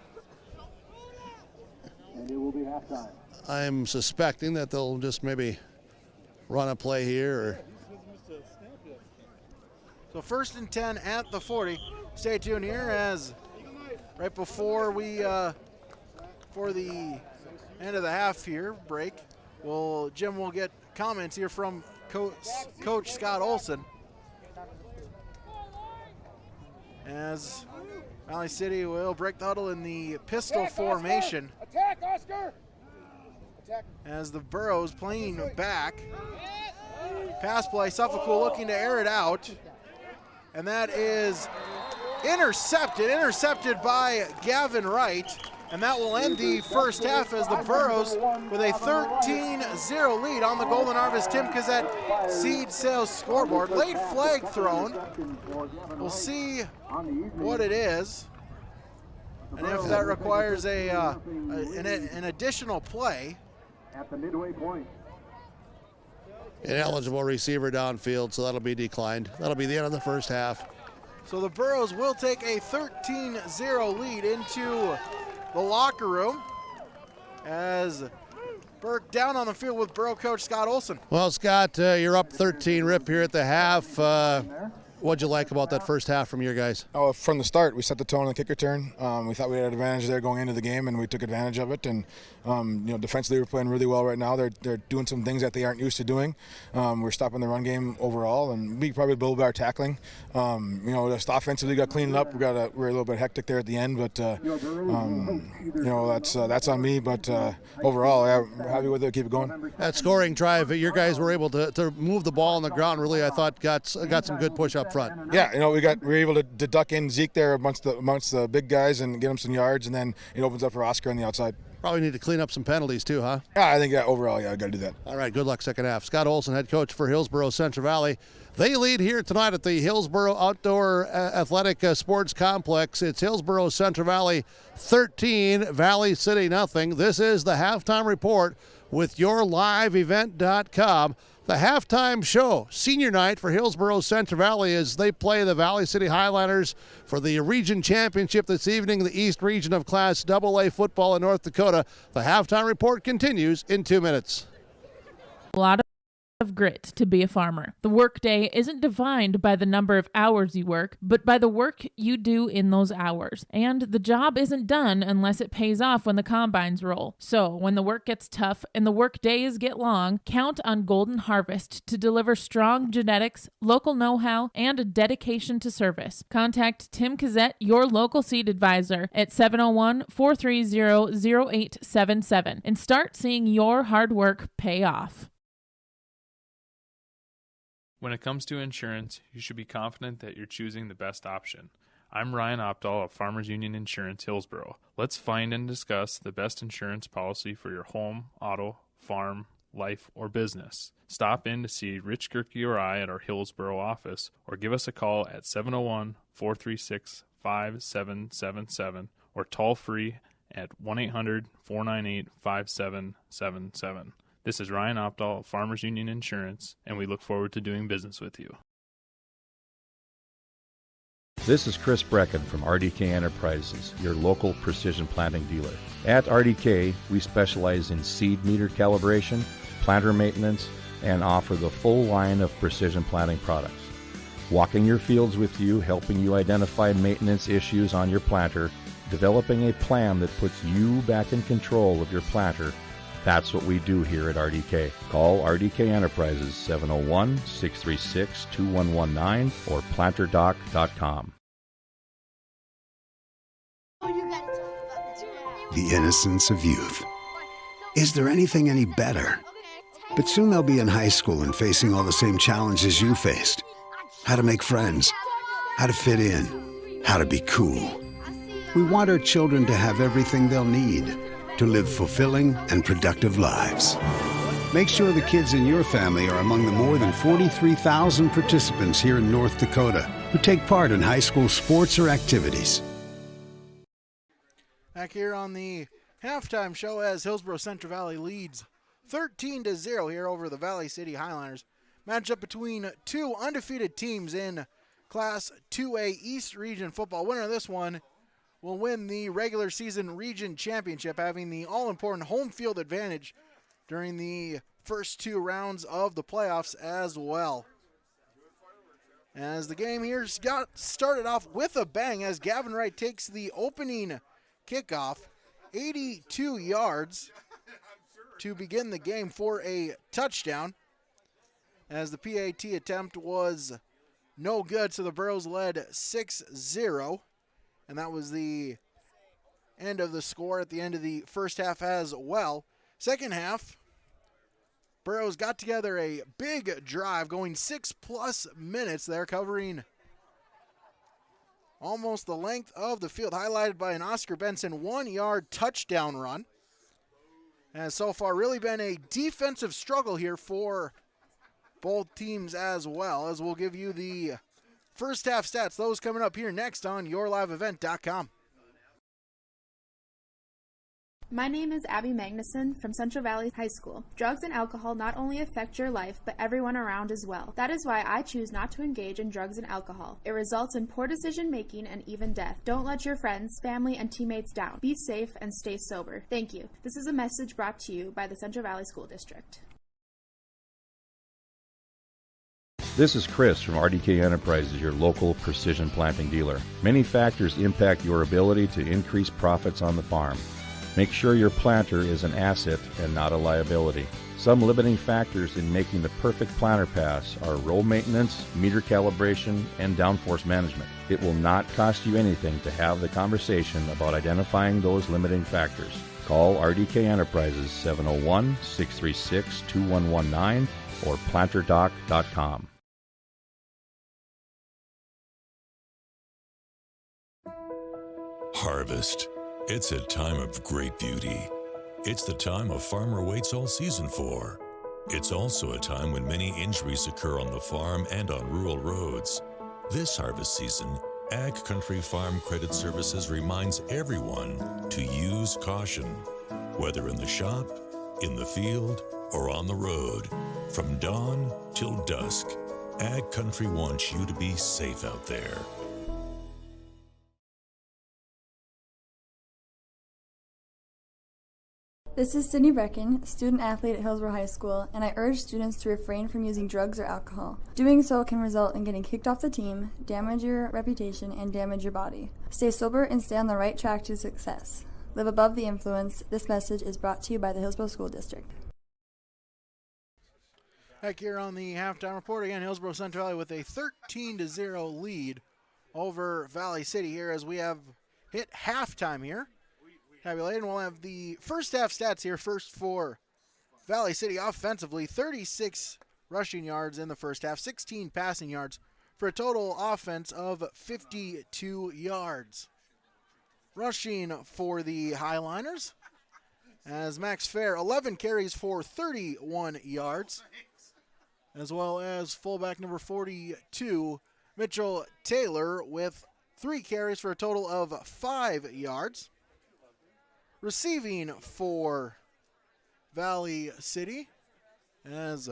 And it will be halftime. I'm suspecting that they'll just maybe run a play here. So 1st and 10 at the 40. Stay tuned here as right before we for the end of the half here, break. Jim will get comments here from Coach Scott Olson. As Valley City will break the huddle in the pistol formation. Attack, Oscar! Attack. As the Burros playing back. Pass play, Suffolk looking to air it out. And that is intercepted by Gavin Wright. And that will end the first half as the Burros with a 13-0 lead on the Golden Harvest Tim Kazette Seed Sales scoreboard. Late flag thrown. We'll see what it is. And if that requires an additional play. At the midway point. Ineligible receiver downfield, so that'll be declined. That'll be the end of the first half. So the Burros will take a 13-0 lead into the locker room as Burke down on the field with Burro coach Scott Olson. Well, Scott, you're up 13 rip here at the half. What'd you like about that first half from your guys? Oh, from the start, we set the tone on the kick return. We thought we had an advantage there going into the game, and we took advantage of it. And defensively, we're playing really well right now. They're doing some things that they aren't used to doing. We're stopping the run game overall, and we probably build our tackling. Just offensively got cleaned up. We're a little bit hectic there at the end, but that's on me. But overall, we're happy with it. Keep it going. That scoring drive, your guys were able to move the ball on the ground. Really, I thought got some good push up front. Yeah, we were able to duck in Zeke there amongst the big guys and get him some yards, and then it opens up for Oscar on the outside. Probably need to clean up some penalties too, huh? Yeah, I think overall, I got to do that. All right, good luck second half. Scott Olson, head coach for Hillsborough Central Valley. They lead here tonight at the Hillsborough Outdoor Athletic Sports Complex. It's Hillsborough Central Valley 13, Valley City nothing. This is the halftime report with YourLiveEvent.com. The halftime show, senior night for Hillsborough Central Valley as they play the Valley City Highlanders for the region championship this evening in the East Region of Class AA football in North Dakota. The halftime report continues in 2 minutes. A lot of grit to be a farmer. The workday isn't defined by the number of hours you work, but by the work you do in those hours. And the job isn't done unless it pays off when the combines roll. So when the work gets tough and the work days get long, count on Golden Harvest to deliver strong genetics, local know-how, and a dedication to service. Contact Tim Kazette, your local seed advisor, at 701-430-0877 and start seeing your hard work pay off. When it comes to insurance, you should be confident that you're choosing the best option. I'm Ryan Opdahl of Farmers Union Insurance Hillsborough. Let's find and discuss the best insurance policy for your home, auto, farm, life, or business. Stop in to see Rich Gerke or I at our Hillsborough office, or give us a call at 701-436-5777 or toll free at 1-800-498-5777. This is Ryan Opdahl of Farmers Union Insurance, and we look forward to doing business with you. This is Chris Brecken from RDK Enterprises, your local precision planting dealer. At RDK, we specialize in seed meter calibration, planter maintenance, and offer the full line of precision planting products. Walking your fields with you, helping you identify maintenance issues on your planter, developing a plan that puts you back in control of your planter. That's what we do here at RDK. Call RDK Enterprises 701-636-2119 or planterdoc.com. The innocence of youth. Is there anything any better? But soon they'll be in high school and facing all the same challenges you faced. How to make friends, how to fit in, how to be cool. We want our children to have everything they'll need to live fulfilling and productive lives. Make sure the kids in your family are among the more than 43,000 participants here in North Dakota who take part in high school sports or activities. Back here on the halftime show as Hillsborough Central Valley leads 13-0 here over the Valley City Highlanders. Matchup between two undefeated teams in Class 2A East Region football. Winner of this one will win the regular season region championship, having the all-important home field advantage during the first two rounds of the playoffs as well. As the game here got started off with a bang as Gavin Wright takes the opening kickoff, 82 yards. to begin the game for a touchdown, as the PAT attempt was no good, so the Burros led 6-0, and that was the end of the score at the end of the first half as well. Second half, Burros got together a big drive going 6+ minutes there, covering almost the length of the field, highlighted by an Oscar Benson 1-yard touchdown run. Has so far really been a defensive struggle here for both teams as well, as we'll give you the first half stats. Those coming up here next on YourLiveEvent.com. My name is Abby Magnuson from Central Valley High School. Drugs and alcohol not only affect your life, but everyone around as well. That is why I choose not to engage in drugs and alcohol. It results in poor decision making and even death. Don't let your friends, family, and teammates down. Be safe and stay sober. Thank you. This is a message brought to you by the Central Valley School District. This is Chris from RDK Enterprises, your local precision planting dealer. Many factors impact your ability to increase profits on the farm. Make sure your planter is an asset and not a liability. Some limiting factors in making the perfect planter pass are row maintenance, meter calibration, and downforce management. It will not cost you anything to have the conversation about identifying those limiting factors. Call RDK Enterprises 701-636-2119 or planterdoc.com. Harvest. It's a time of great beauty. It's the time a farmer waits all season for. It's also a time when many injuries occur on the farm and on rural roads. This harvest season, Ag Country Farm Credit Services reminds everyone to use caution. Whether in the shop, in the field, or on the road, from dawn till dusk, Ag Country wants you to be safe out there. This is Sydney Brecken, student athlete at Hillsborough High School, and I urge students to refrain from using drugs or alcohol. Doing so can result in getting kicked off the team, damage your reputation, and damage your body. Stay sober and stay on the right track to success. Live above the influence. This message is brought to you by the Hillsborough School District. Back here on the halftime report, again, Hillsborough Central Valley with a 13-0 lead over Valley City here as we have hit halftime here. Tabulated, and we'll have the first half stats here. First for Valley City offensively, 36 rushing yards in the first half, 16 passing yards for a total offense of 52 yards. Rushing for the Highliners, as Max Fair, 11 carries for 31 yards, as well as fullback number 42, Mitchell Taylor, with 3 carries for a total of 5 yards. Receiving for Valley City, as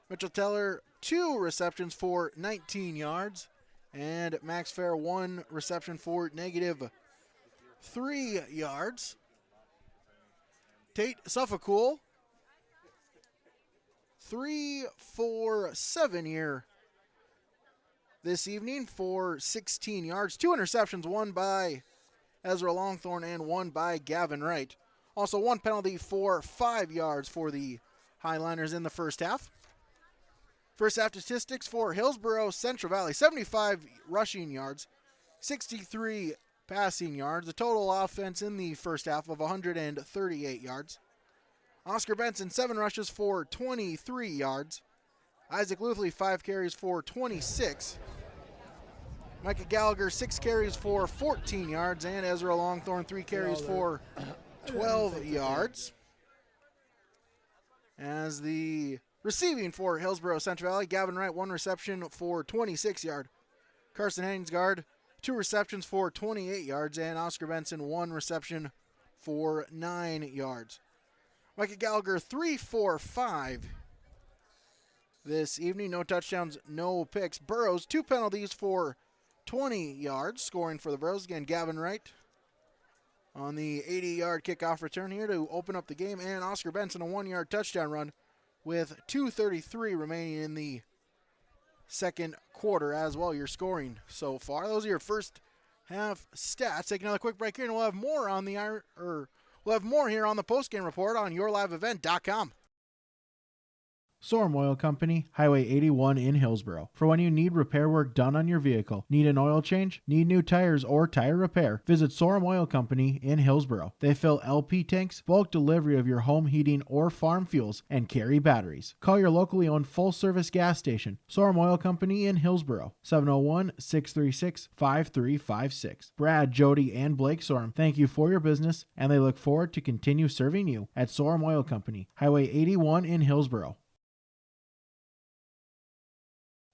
Mitchell Taylor, 2 receptions for 19 yards, and Max Fair, 1 reception for -3 yards. Tate Suffolcool, 3 for 7 here this evening for 16 yards. 2 interceptions, 1 by Ezra Longthorne and 1 by Gavin Wright. Also 1 penalty for 5 yards for the Highliners in the first half. First half statistics for Hillsborough Central Valley, 75 rushing yards, 63 passing yards, a total offense in the first half of 138 yards. Oscar Benson, 7 rushes for 23 yards. Isaac Luthley, 5 carries for 26. Micah Gallagher, 6 carries for 14 yards, and Ezra Longthorne, 3 carries for 12 yards. As the receiving for Hillsborough Central Valley, Gavin Wright, 1 reception for 26 yards. Carson Hansgard, 2 receptions for 28 yards, and Oscar Benson, 1 reception for 9 yards. Micah Gallagher, 3 for 5 this evening. No touchdowns, no picks. Burros, 2 penalties for 20 yards, scoring for the Burros. Again, Gavin Wright on the 80-yard kickoff return here to open up the game, and Oscar Benson, a 1-yard touchdown run with 2:33 remaining in the second quarter as well. Your scoring so far. Those are your first half stats. Take another quick break here, and we'll have more on the we'll We'll have more here on the postgame report on yourliveevent.com. Sorum Oil Company, Highway 81 in Hillsboro. For when you need repair work done on your vehicle, need an oil change, need new tires, or tire repair, visit Sorum Oil Company in Hillsboro. They fill LP tanks, bulk delivery of your home heating or farm fuels, and carry batteries. Call your locally owned full-service gas station, Sorum Oil Company in Hillsboro, 701-636-5356. Brad, Jody, and Blake Sorum thank you for your business, and they look forward to continue serving you at Sorum Oil Company, Highway 81 in Hillsboro.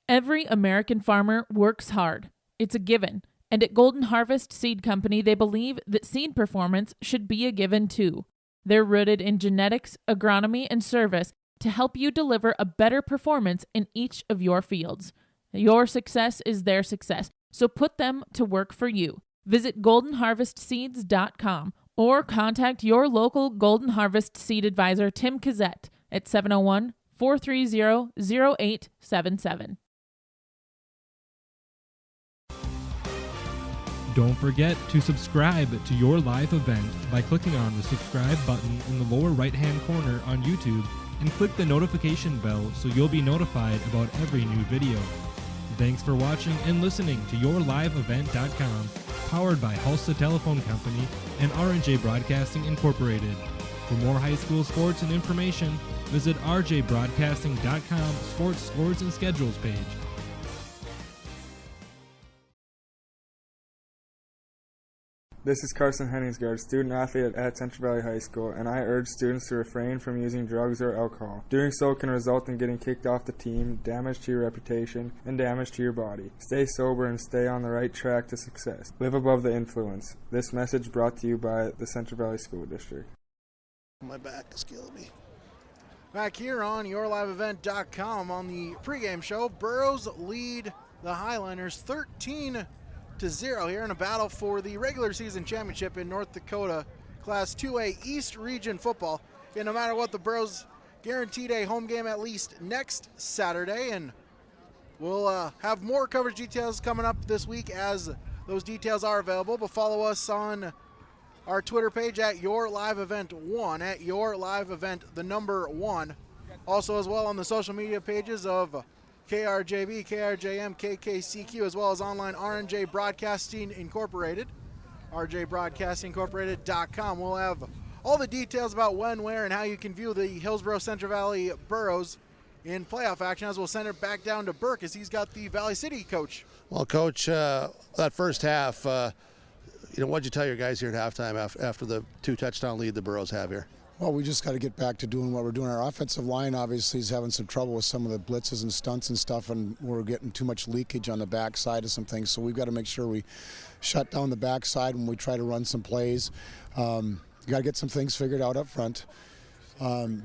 Every American farmer works hard. It's a given. And at Golden Harvest Seed Company, they believe that seed performance should be a given too. They're rooted in genetics, agronomy, and service to help you deliver a better performance in each of your fields. Your success is their success, so put them to work for you. Visit goldenharvestseeds.com or contact your local Golden Harvest Seed Advisor, Tim Kazette, at 701-430-0877. Don't forget to subscribe to your live event by clicking on the subscribe button in the lower right-hand corner on YouTube and click the notification bell so you'll be notified about every new video. Thanks for watching and listening to yourliveevent.com, powered by Hulsa Telephone Company and R&J Broadcasting Incorporated. For more high school sports and information, visit rjbroadcasting.com sports scores and schedules page. This is Carson Henningsgaard, student athlete at Central Valley High School, and I urge students to refrain from using drugs or alcohol. Doing so can result in getting kicked off the team, damage to your reputation, and damage to your body. Stay sober and stay on the right track to success. Live above the influence. This message brought to you by the Central Valley School District. My back is killing me. Back here on yourliveevent.com on the pregame show, Burros lead the Highliners 13-0 here in a battle for the regular season championship in North Dakota Class 2A East Region football. And no matter what, the Burros guaranteed a home game at least next Saturday, and we'll have more coverage details coming up this week as those details are available. But follow us on our Twitter page at YourLiveEvent1, at YourLiveEvent1. Also as well on the social media pages of KRJB, KRJM, KKCQ, as well as online RNJ Broadcasting Incorporated, rjbroadcastingincorporated.com. We'll have all the details about when, where, and how you can view the Hillsboro Central Valley Burros in playoff action, as we'll send it back down to Burke as he's got the Valley City coach. Well, Coach, that first half, what'd you tell your guys here at halftime after the 2-touchdown lead the Burros have here? Well, we just got to get back to doing what we're doing. Our offensive line obviously is having some trouble with some of the blitzes and stunts and stuff, and we're getting too much leakage on the backside of some things. So we've got to make sure we shut down the backside when we try to run some plays. You got to get some things figured out up front.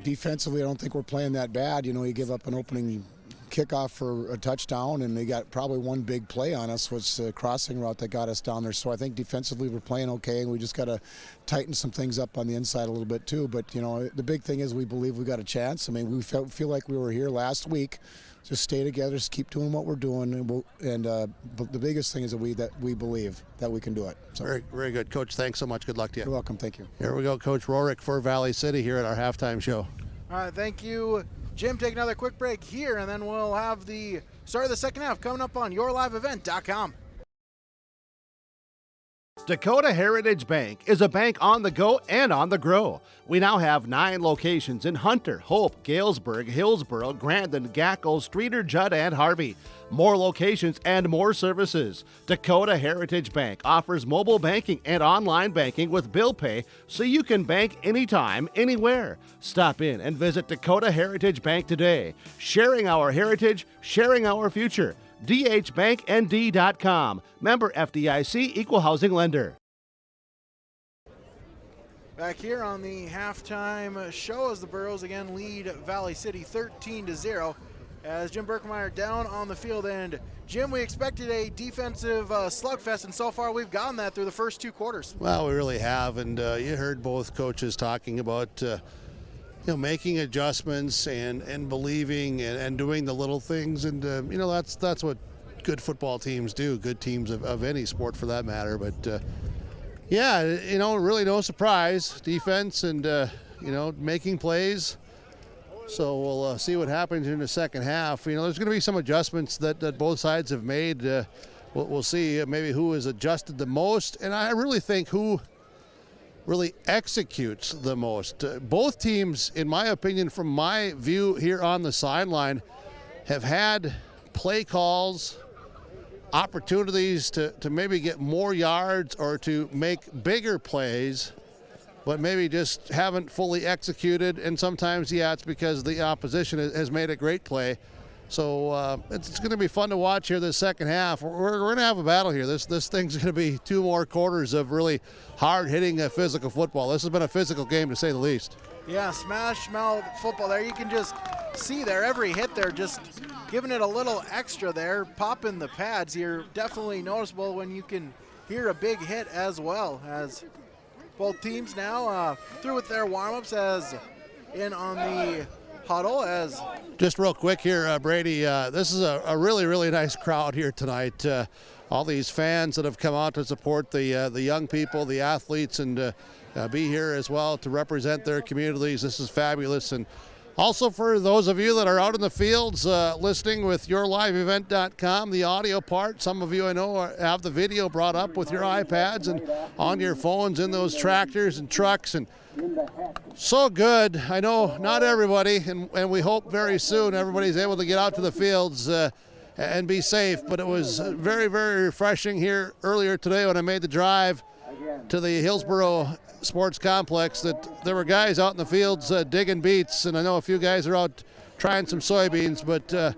Defensively, I don't think we're playing that bad. You give up an opening kickoff for a touchdown, and they got probably one big play on us, was the crossing route that got us down there. So I think defensively we're playing okay, and we just got to tighten some things up on the inside a little bit too. But the big thing is we believe we got a chance. I mean, we feel like we were here last week. Just stay together, just keep doing what we're doing, and the biggest thing is that we believe that we can do it. So. Very, very good, Coach. Thanks so much. Good luck to you. You're welcome. Thank you. Here we go, Coach Rorick for Valley City here at our halftime show. All right, thank you, Jim. Take another quick break here, and then we'll have the start of the second half coming up on yourliveevent.com. Dakota Heritage Bank is a bank on the go and on the grow. We now have 9 locations in Hunter, Hope, Galesburg, Hillsboro, Grandin, Gackle, Streeter, Judd, and Harvey. More locations and more services. Dakota Heritage Bank offers mobile banking and online banking with bill pay so you can bank anytime, anywhere. Stop in and visit Dakota Heritage Bank today. Sharing our heritage, sharing our future. dhbanknd.com. Member FDIC, Equal Housing Lender. Back here on the halftime show as the Burros again lead Valley City 13-0 as Jim Berkmeyer down on the field. And Jim, we expected a defensive slugfest, and so far we've gotten that through the first 2 quarters. Well, we really have, and you heard both coaches talking about making adjustments and believing and doing the little things, and that's what good football teams do, good teams of any sport for that matter. But Yeah, really no surprise. Defense and, making plays. So we'll see what happens in the second half. There's going to be some adjustments that both sides have made. We'll see maybe who has adjusted the most. And I really think who really executes the most. Both teams, in my opinion, from my view here on the sideline, have had play calls, opportunities to maybe get more yards or to make bigger plays, but maybe just haven't fully executed. And sometimes, it's because the opposition has made a great play. So it's going to be fun to watch here this second half. We're going to have a battle here. This thing's going to be 2 more quarters of really hard-hitting physical football. This has been a physical game, to say the least. Yeah, smash mouth football there. You can just see there every hit there, just giving it a little extra there, popping the pads here. Definitely noticeable when you can hear a big hit as well, as both teams now through with their warm-ups as in on the huddle. As just real quick here, Brady, this is a really, really nice crowd here tonight. All these fans that have come out to support the young people, the athletes, and be here as well to represent their communities. This is fabulous. And also for those of you that are out in the fields listening with yourliveevent.com, the audio part, some of you I know have the video brought up with your iPads and on your phones in those tractors and trucks, and so good. I know not everybody, and we hope very soon everybody's able to get out to the fields and be safe, but it was very, very refreshing here earlier today when I made the drive to the Hillsboro Sports Complex, that there were guys out in the fields digging beets, and I know a few guys are out trying some soybeans, but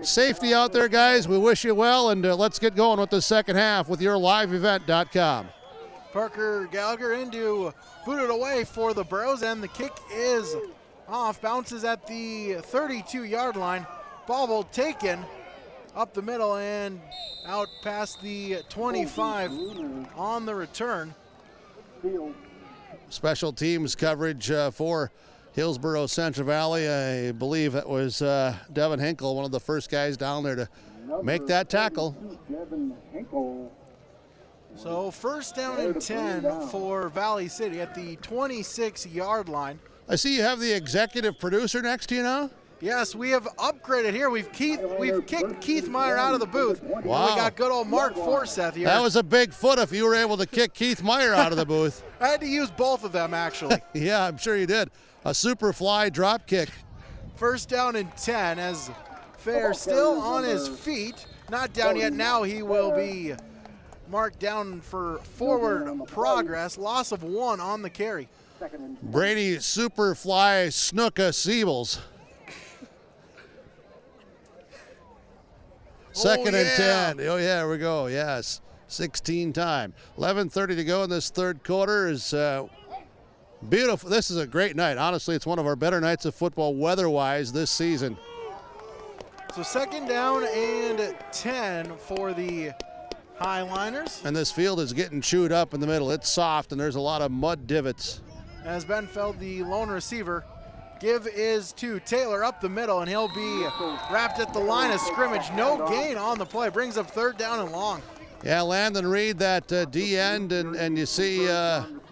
safety out there, guys. We wish you well, and let's get going with the second half with yourliveevent.com. Parker Gallagher into boot it away for the Burros, and the kick is off, bounces at the 32-yard line. Ball will taken up the middle and out past the 25 on the return. Special teams coverage for Hillsboro Central Valley. I believe it was Devin Hinkle, one of the first guys down there to make that tackle. So first down and 10 for Valley City at the 26-yard line. I see you have the executive producer next to you now. Yes, we have upgraded here. We've kicked Keith Meyer out of the booth. Wow. And we got good old Mark Forsyth here. That was a big foot if you were able to kick Keith Meyer out of the booth. I had to use both of them, actually. Yeah, I'm sure you did. A super fly drop kick. First down and 10 as Fair still on his feet. Not down yet. Now he will be marked down for forward progress. Loss of 1 on the carry. Brady Superfly Snooka Siebels. Second and 10. Oh, yeah, here we go. Yes, 16 time. 11:30 to go in this third quarter. Is beautiful. This is a great night. Honestly, it's one of our better nights of football weather-wise this season. So second down and 10 for the Highliners. And this field is getting chewed up in the middle. It's soft, and there's a lot of mud divots. As Ben Feld, the lone receiver, give is to Taylor up the middle, and he'll be wrapped at the line of scrimmage. No gain on the play. Brings up third down and long. Yeah, Landon Reed, that D end, and you see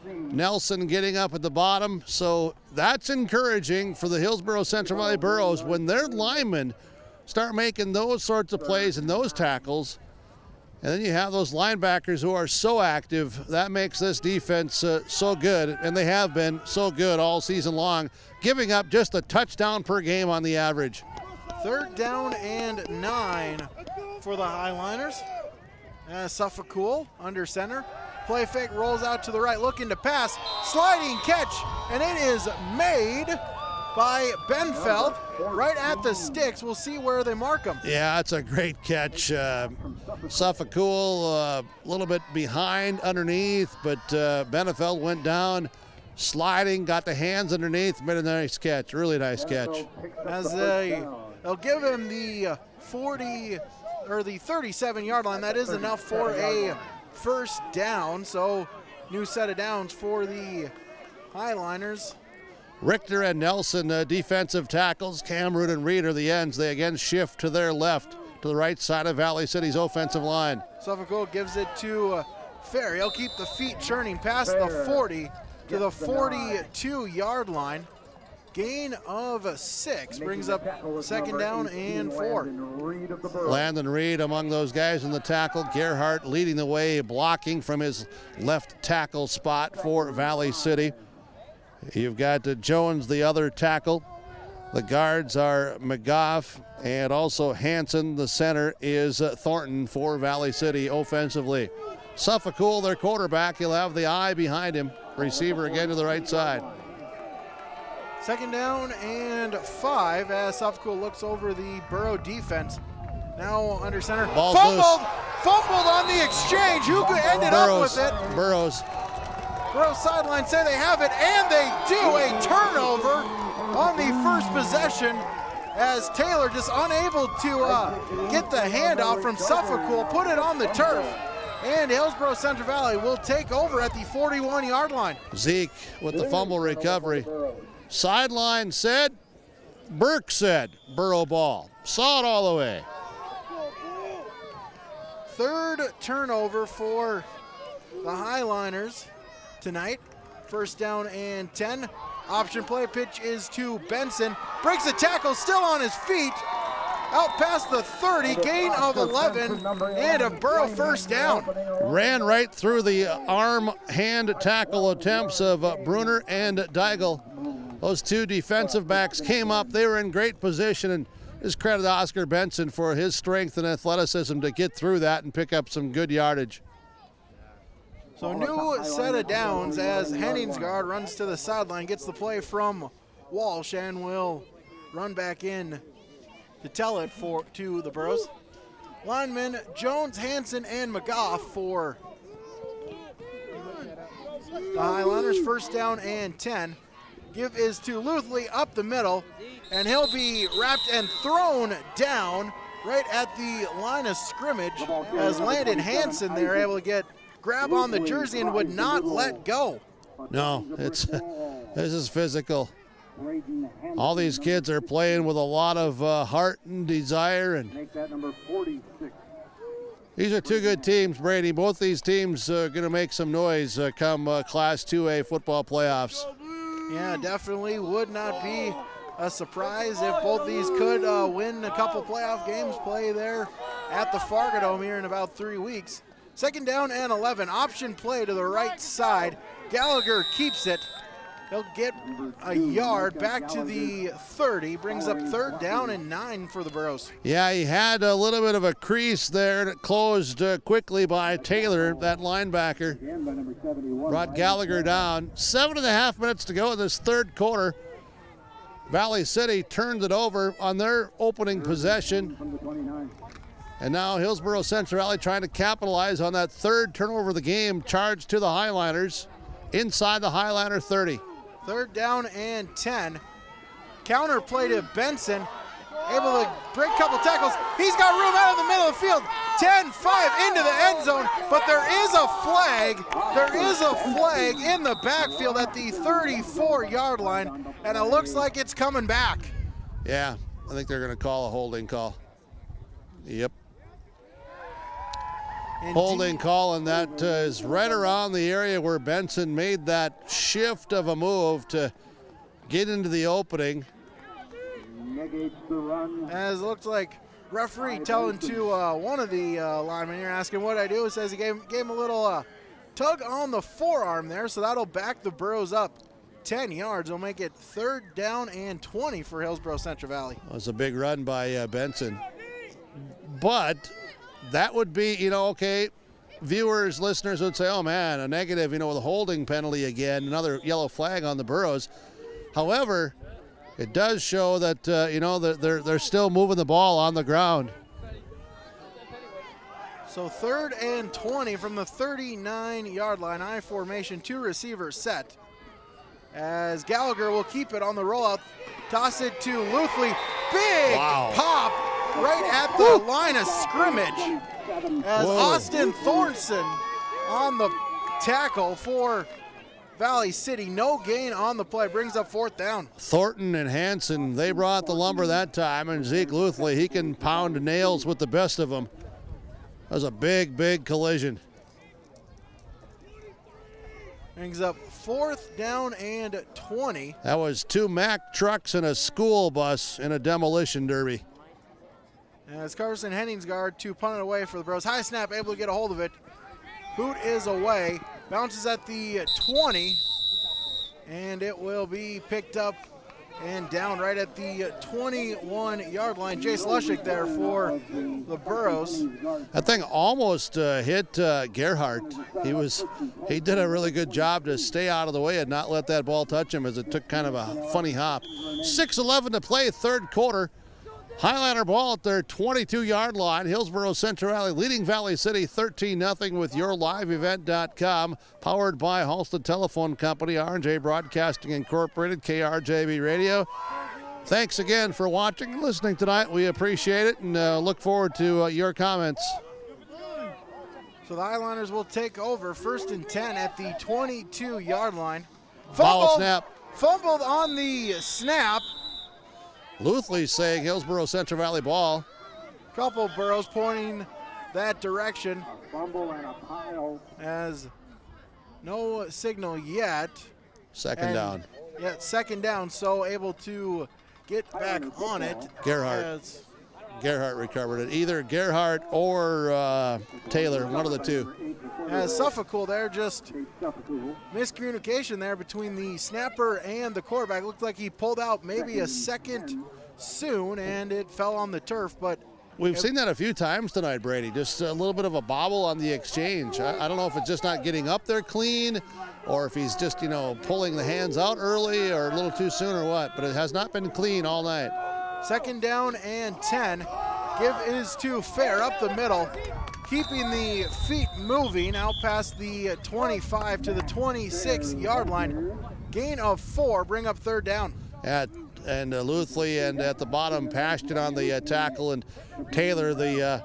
Nelson getting up at the bottom. So that's encouraging for the Hillsboro Central Valley Burros. When their linemen start making those sorts of plays and those tackles, and then you have those linebackers who are so active, that makes this defense so good, and they have been so good all season long, giving up just a touchdown per game on the average. Third down and 9 for the Highliners. Suffolk Cool under center. Play fake, rolls out to the right, looking to pass. Sliding catch, and it is made by Benfeld right at the sticks. We'll see where they mark him. Yeah, that's a great catch. Suffolk Cool a little bit behind underneath, but Benfeld went down sliding, got the hands underneath, made a nice catch. Really nice catch. As they'll give him the 40 or the 37-yard line. That is enough for a first down. So new set of downs for the Highliners. Richter and Nelson, defensive tackles. Cameron and Reed are the ends. They again shift to their left, to the right side of Valley City's offensive line. Suffolk Cool gives it to fair. He'll keep the feet churning past the 40 to the 42-yard line. Gain of 6 brings up second down and 4. Landon Reed among those guys in the tackle. Gerhardt leading the way, blocking from his left tackle spot for Valley City. You've got Jones, the other tackle. The guards are McGough and also Hanson. The center is Thornton for Valley City offensively. Suffolk, their quarterback, he'll have the eye behind him. Receiver again to the right side. Second down and 5 as Suffolk looks over the Burro defense. Now under center. Ball's Fumbled on the exchange. Who ended up with it? Burros sideline say they have it, and they do. A turnover on the first possession as Taylor just unable to get the handoff from Suffolk. Put it on the turf. And Hillsborough Central Valley will take over at the 41-yard line. Zeke with the fumble recovery. Sideline said, Burke said, Burrow ball. Saw it all the way. Third turnover for the Highliners tonight. First down and 10. Option play pitch is to Benson. Breaks the tackle, still on his feet. Out past the 30, gain of 11, and a Burrow first down. Ran right through the arm hand tackle attempts of Bruner and Deigel. Those two defensive backs came up. They were in great position, and just credit to Oscar Benson for his strength and athleticism to get through that and pick up some good yardage. So new set of downs as Henningsgaard runs to the sideline, gets the play from Walsh, and will run back in to tell it to the Burros. Linemen Jones, Hanson, and McGough for the Highlanders. First down and 10. Give is to Luthley up the middle, and he'll be wrapped and thrown down right at the line of scrimmage as Landon Hanson there able to grab on the jersey and would not let go. No, this is physical. All these kids are playing with a lot of heart and desire, and these are two good teams, Brady. Both these teams are going to make some noise come Class 2A football playoffs. Yeah, definitely would not be a surprise if both these could win a couple playoff games, play there at the Fargo Dome here in about 3 weeks. Second down and 11, option play to the right side. Gallagher keeps it. He'll get a yard back to the 30, brings up third down and 9 for the Burros. Yeah, he had a little bit of a crease there, and it closed quickly by Taylor, that linebacker. Brought Gallagher down. 7.5 minutes to go in this third quarter. Valley City turned it over on their opening possession. And now Hillsborough Central Valley trying to capitalize on that third turnover of the game, charged to the Highliners inside the Highliner 30. Third down and 10. Counter play to Benson. Able to break a couple tackles. He's got room out of the middle of the field. 10-5 into the end zone, but there is a flag. There is a flag in the backfield at the 34-yard line, and it looks like it's coming back. Yeah, I think they're going to call a holding call. Yep. Indeed. Holding call, and that is right around the area where Benson made that shift of a move to get into the opening. As it looks like referee telling to one of the linemen here, asking what I do. It says he gave him a little tug on the forearm there, so that'll back the Burros up 10 yards. It'll make it third down and 20 for Hillsborough Central Valley. That was a big run by Benson. But that would be, okay, viewers, listeners would say, oh man, a negative, with a holding penalty again, another yellow flag on the Burros. However, it does show that, they're still moving the ball on the ground. So third and 20 from the 39-yard line, I formation, 2 receivers set. As Gallagher will keep it on the rollout, toss it to Luthley. Big pop right at the line of scrimmage. As Austin Thornson on the tackle for Valley City. No gain on the play, brings up fourth down. Thornton and Hanson, they brought the lumber that time, and Zeke Luthley, he can pound nails with the best of them. That was a big, big collision. Brings up 4th down and 20. That was 2 Mack trucks and a school bus in a demolition derby. As Carson Henningsgaard to punt it away for the Burros. High snap, able to get a hold of it. Boot is away. Bounces at the 20. And it will be picked up and down right at the 21-yard line. Jace Lushik there for the Burros. That thing almost hit Gerhardt. He did a really good job to stay out of the way and not let that ball touch him, as it took kind of a funny hop. 6:11 to play, third quarter. Highliner ball at their 22-yard line. Hillsborough Central Valley leading Valley City 13-0 with yourliveevent.com. Powered by Halstead Telephone Company, R&J Broadcasting Incorporated, KRJB Radio. Thanks again for watching and listening tonight. We appreciate it and look forward to your comments. So the Highliners will take over 1st and 10 at the 22-yard line. Foul snap. Fumbled on the snap. Luthley saying Hillsborough Central Valley ball. Couple Burros pointing that direction. Fumble and a pile. As no signal yet. Second down. Yeah, second down, so able to get back on it. Gerhardt recovered it. Either Gerhardt or Taylor, one of the two. Suffolk there, just miscommunication there between the snapper and the quarterback. Looked like he pulled out maybe a second soon, and it fell on the turf. But we've seen that a few times tonight, Brady. Just a little bit of a bobble on the exchange. I don't know if it's just not getting up there clean, or if he's just, pulling the hands out early or a little too soon or what. But it has not been clean all night. Second down and 10. Give is to Fair up the middle. Keeping the feet moving out past the 25 to the 26-yard line. Gain of 4, bring up third down. And Luthley, and at the bottom, Pashton on the tackle, and Taylor, the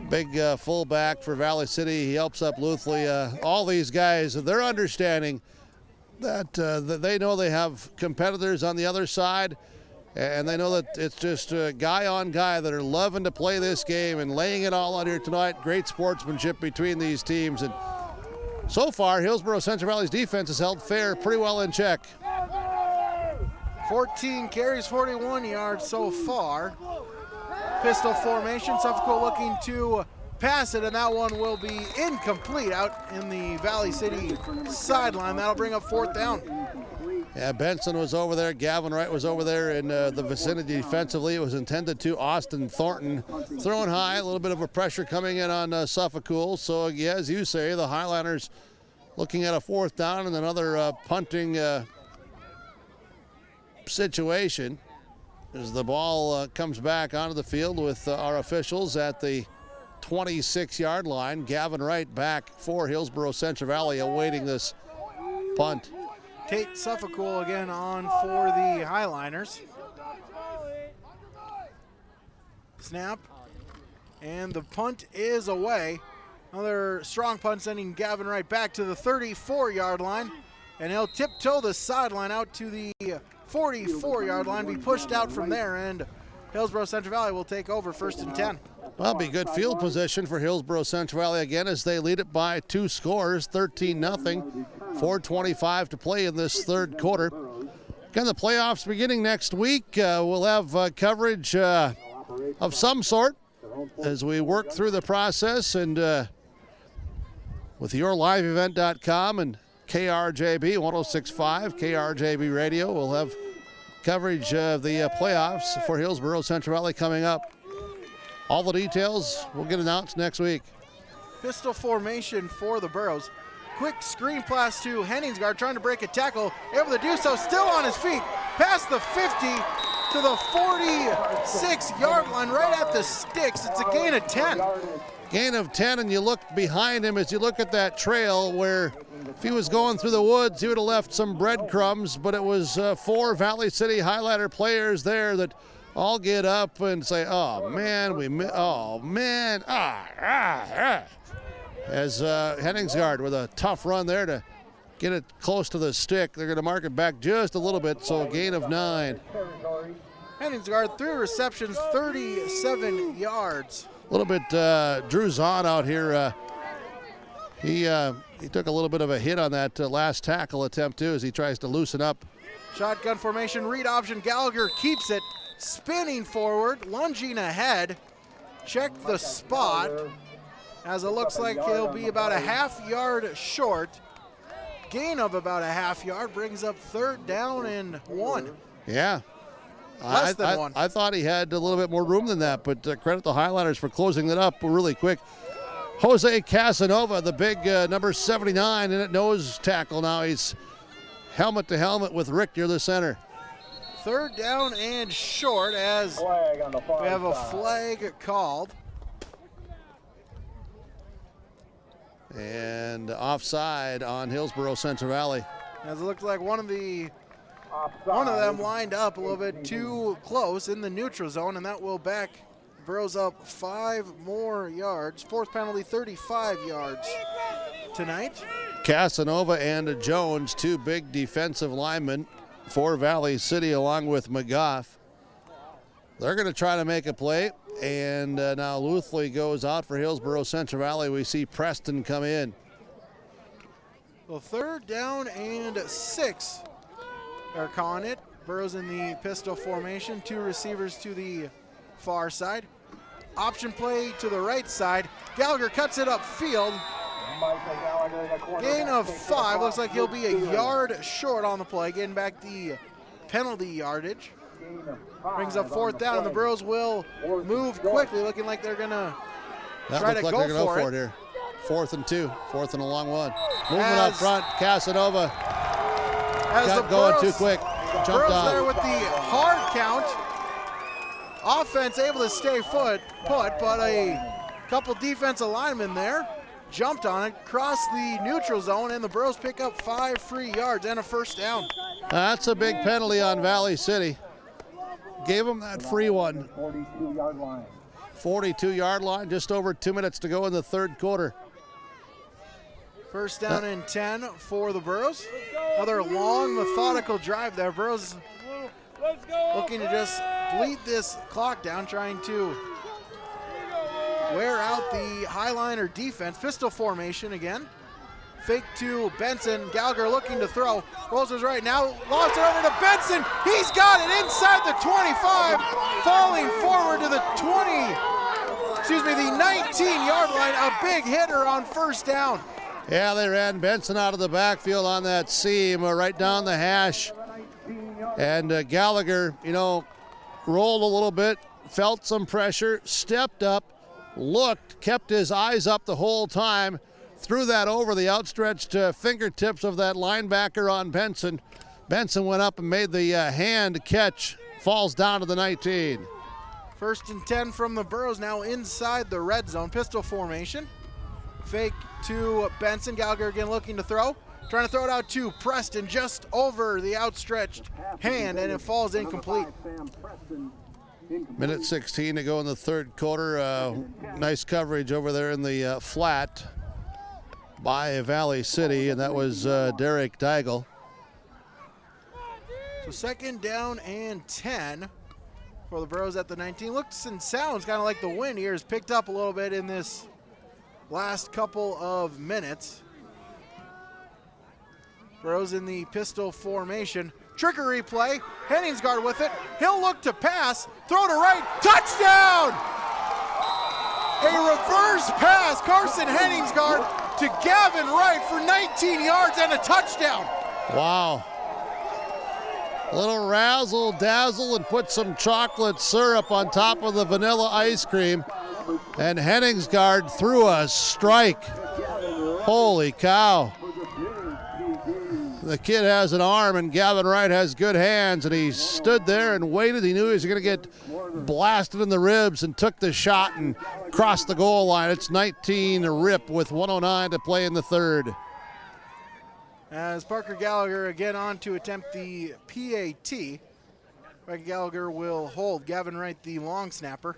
big fullback for Valley City, he helps up Luthley. All these guys, they're understanding that they know they have competitors on the other side, and they know that it's just guy on guy that are loving to play this game and laying it all out here tonight. Great sportsmanship between these teams. And so far, Hillsborough Central Valley's defense has held Fair pretty well in check. 14 carries, 41 yards so far. Pistol formation. Suffolk looking to pass it, and that one will be incomplete out in the Valley City sideline. That'll bring up fourth down. Yeah, Benson was over there. Gavin Wright was over there in the vicinity defensively. It was intended to Austin Thornton. Throwing high, a little bit of a pressure coming in on Suffolk. So, yeah, as you say, the Highliners looking at a fourth down and another punting situation as the ball comes back onto the field with our officials at the 26-yard line. Gavin Wright back for Hillsborough Central Valley awaiting this punt. Tate Suffolk again on for the Highliners. Snap, and the punt is away. Another strong punt sending Gavin Wright back to the 34-yard line, and he'll tiptoe the sideline out to the 44-yard line, be pushed out from there, and Hillsborough Central Valley will take over 1st and 10. Well, be good field position for Hillsborough Central Valley again as they lead it by 2 scores, 13-0. 4:25 to play in this third quarter. Again, the playoffs beginning next week. We'll have coverage of some sort as we work through the process, and with yourliveevent.com and KRJB 106.5, KRJB Radio, we'll have coverage of the playoffs for Hillsborough Central Valley coming up. All the details will get announced next week. Pistol formation for the Burros. Quick screen pass to Henningsgaard, trying to break a tackle. Able to do so, still on his feet. Past the 50 to the 46-yard line, right at the sticks. It's a gain of 10. Gain of 10, and you look behind him as you look at that trail where if he was going through the woods, he would have left some breadcrumbs, but it was 4 Valley City Highliner players there that all get up and say, oh, man, As Henningsgaard with a tough run there to get it close to the stick. They're going to mark it back just a little bit, so a gain of 9. Henningsgaard, 3 receptions, 37 yards. A little bit Drew Zahn out here He took a little bit of a hit on that last tackle attempt too as he tries to loosen up. Shotgun formation, read option. Gallagher keeps it, spinning forward, lunging ahead. Check the spot, as it looks like he'll be about a half-yard short. Gain of about a half-yard brings up 3rd down and 1. Yeah. Less than 1. I thought he had a little bit more room than that, but credit the Highlanders for closing it up really quick. Jose Casanova, the big number 79, in at nose tackle now. He's helmet to helmet with Rick near the center. 3rd down and short as we have a flag called. And offside on Hillsborough Central Valley. As it looked like one of them lined up a little bit too close in the neutral zone, and that will back Burros up 5 more yards. 4th penalty, 35 yards tonight. Casanova and Jones, 2 big defensive linemen for Valley City along with McGough. They're going to try to make a play, and now Luthley goes out for Hillsborough Central Valley. We see Preston come in. Well, 3rd down and 6. They're calling it. Burros in the pistol formation, 2 receivers to the far side. Option play to the right side. Gallagher cuts it upfield. Gain of 5. Looks like he'll be a yard short on the play, getting back the penalty yardage. Brings up 4th down, and the Burros will move quickly, looking like they're going to try to go for it here. 4th and 2, 4th and a long one. Moving up front, Casanova got going too quick. Jumped off. There with the hard count. Offense able to stay put, but a couple defensive linemen there jumped on it, crossed the neutral zone, and the Burros pick up 5 free yards and a 1st down. That's a big penalty on Valley City. Gave them that free one. 42-yard line. 42-yard line, just over 2 minutes to go in the 3rd quarter. 1st down and 10 for the Burros. Another long, methodical drive there. Burros looking to just bleed this clock down, trying to wear out the Highliner defense. Pistol formation again. Fake to Benson. Gallagher looking to throw. Rolls his right now. Lost it over to Benson. He's got it inside the 25. Falling forward to the 19-yard line. A big hitter on 1st down. Yeah, they ran Benson out of the backfield on that seam, right down the hash. And Gallagher, rolled a little bit, felt some pressure, stepped up, looked, kept his eyes up the whole time, threw that over the outstretched fingertips of that linebacker on Benson. Benson went up and made the hand catch, falls down to the 19. 1st and 10 from the Burros, now inside the red zone. Pistol formation. Fake to Benson. Gallagher again looking to throw. Trying to throw it out to Preston, just over the outstretched hand, and it falls incomplete. Minute 16 to go in the 3rd quarter. Nice coverage over there in the flat by Valley City, and that was Derek Daigle. So 2nd down and 10 for the Burros at the 19. Looks and sounds kind of like the wind here has picked up a little bit in this last couple of minutes. Burros in the pistol formation. Trickery play. Henningsgaard with it. He'll look to pass. Throw to right. Touchdown! A reverse pass. Carson Henningsgaard to Gavin Wright for 19 yards and a touchdown. Wow. A little razzle dazzle and put some chocolate syrup on top of the vanilla ice cream. And Henningsgaard threw a strike. Holy cow. The kid has an arm and Gavin Wright has good hands, and he stood there and waited. He knew he was going to get blasted in the ribs and took the shot and crossed the goal line. It's 19 rip with 1:09 to play in the 3rd. As Parker Gallagher again on to attempt the PAT. Parker Gallagher will hold. Gavin Wright, the long snapper.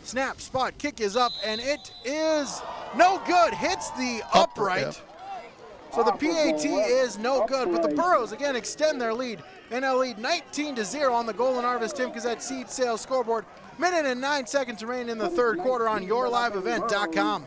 Snap, spot, kick is up, and it is no good. Hits the upright. Yep. So the PAT is no good, but the Burros again extend their lead. And a lead 19-0 on the Golden Harvest Tim Gazette seed sales scoreboard. Minute and 9 seconds remain in the 3rd quarter on yourliveevent.com.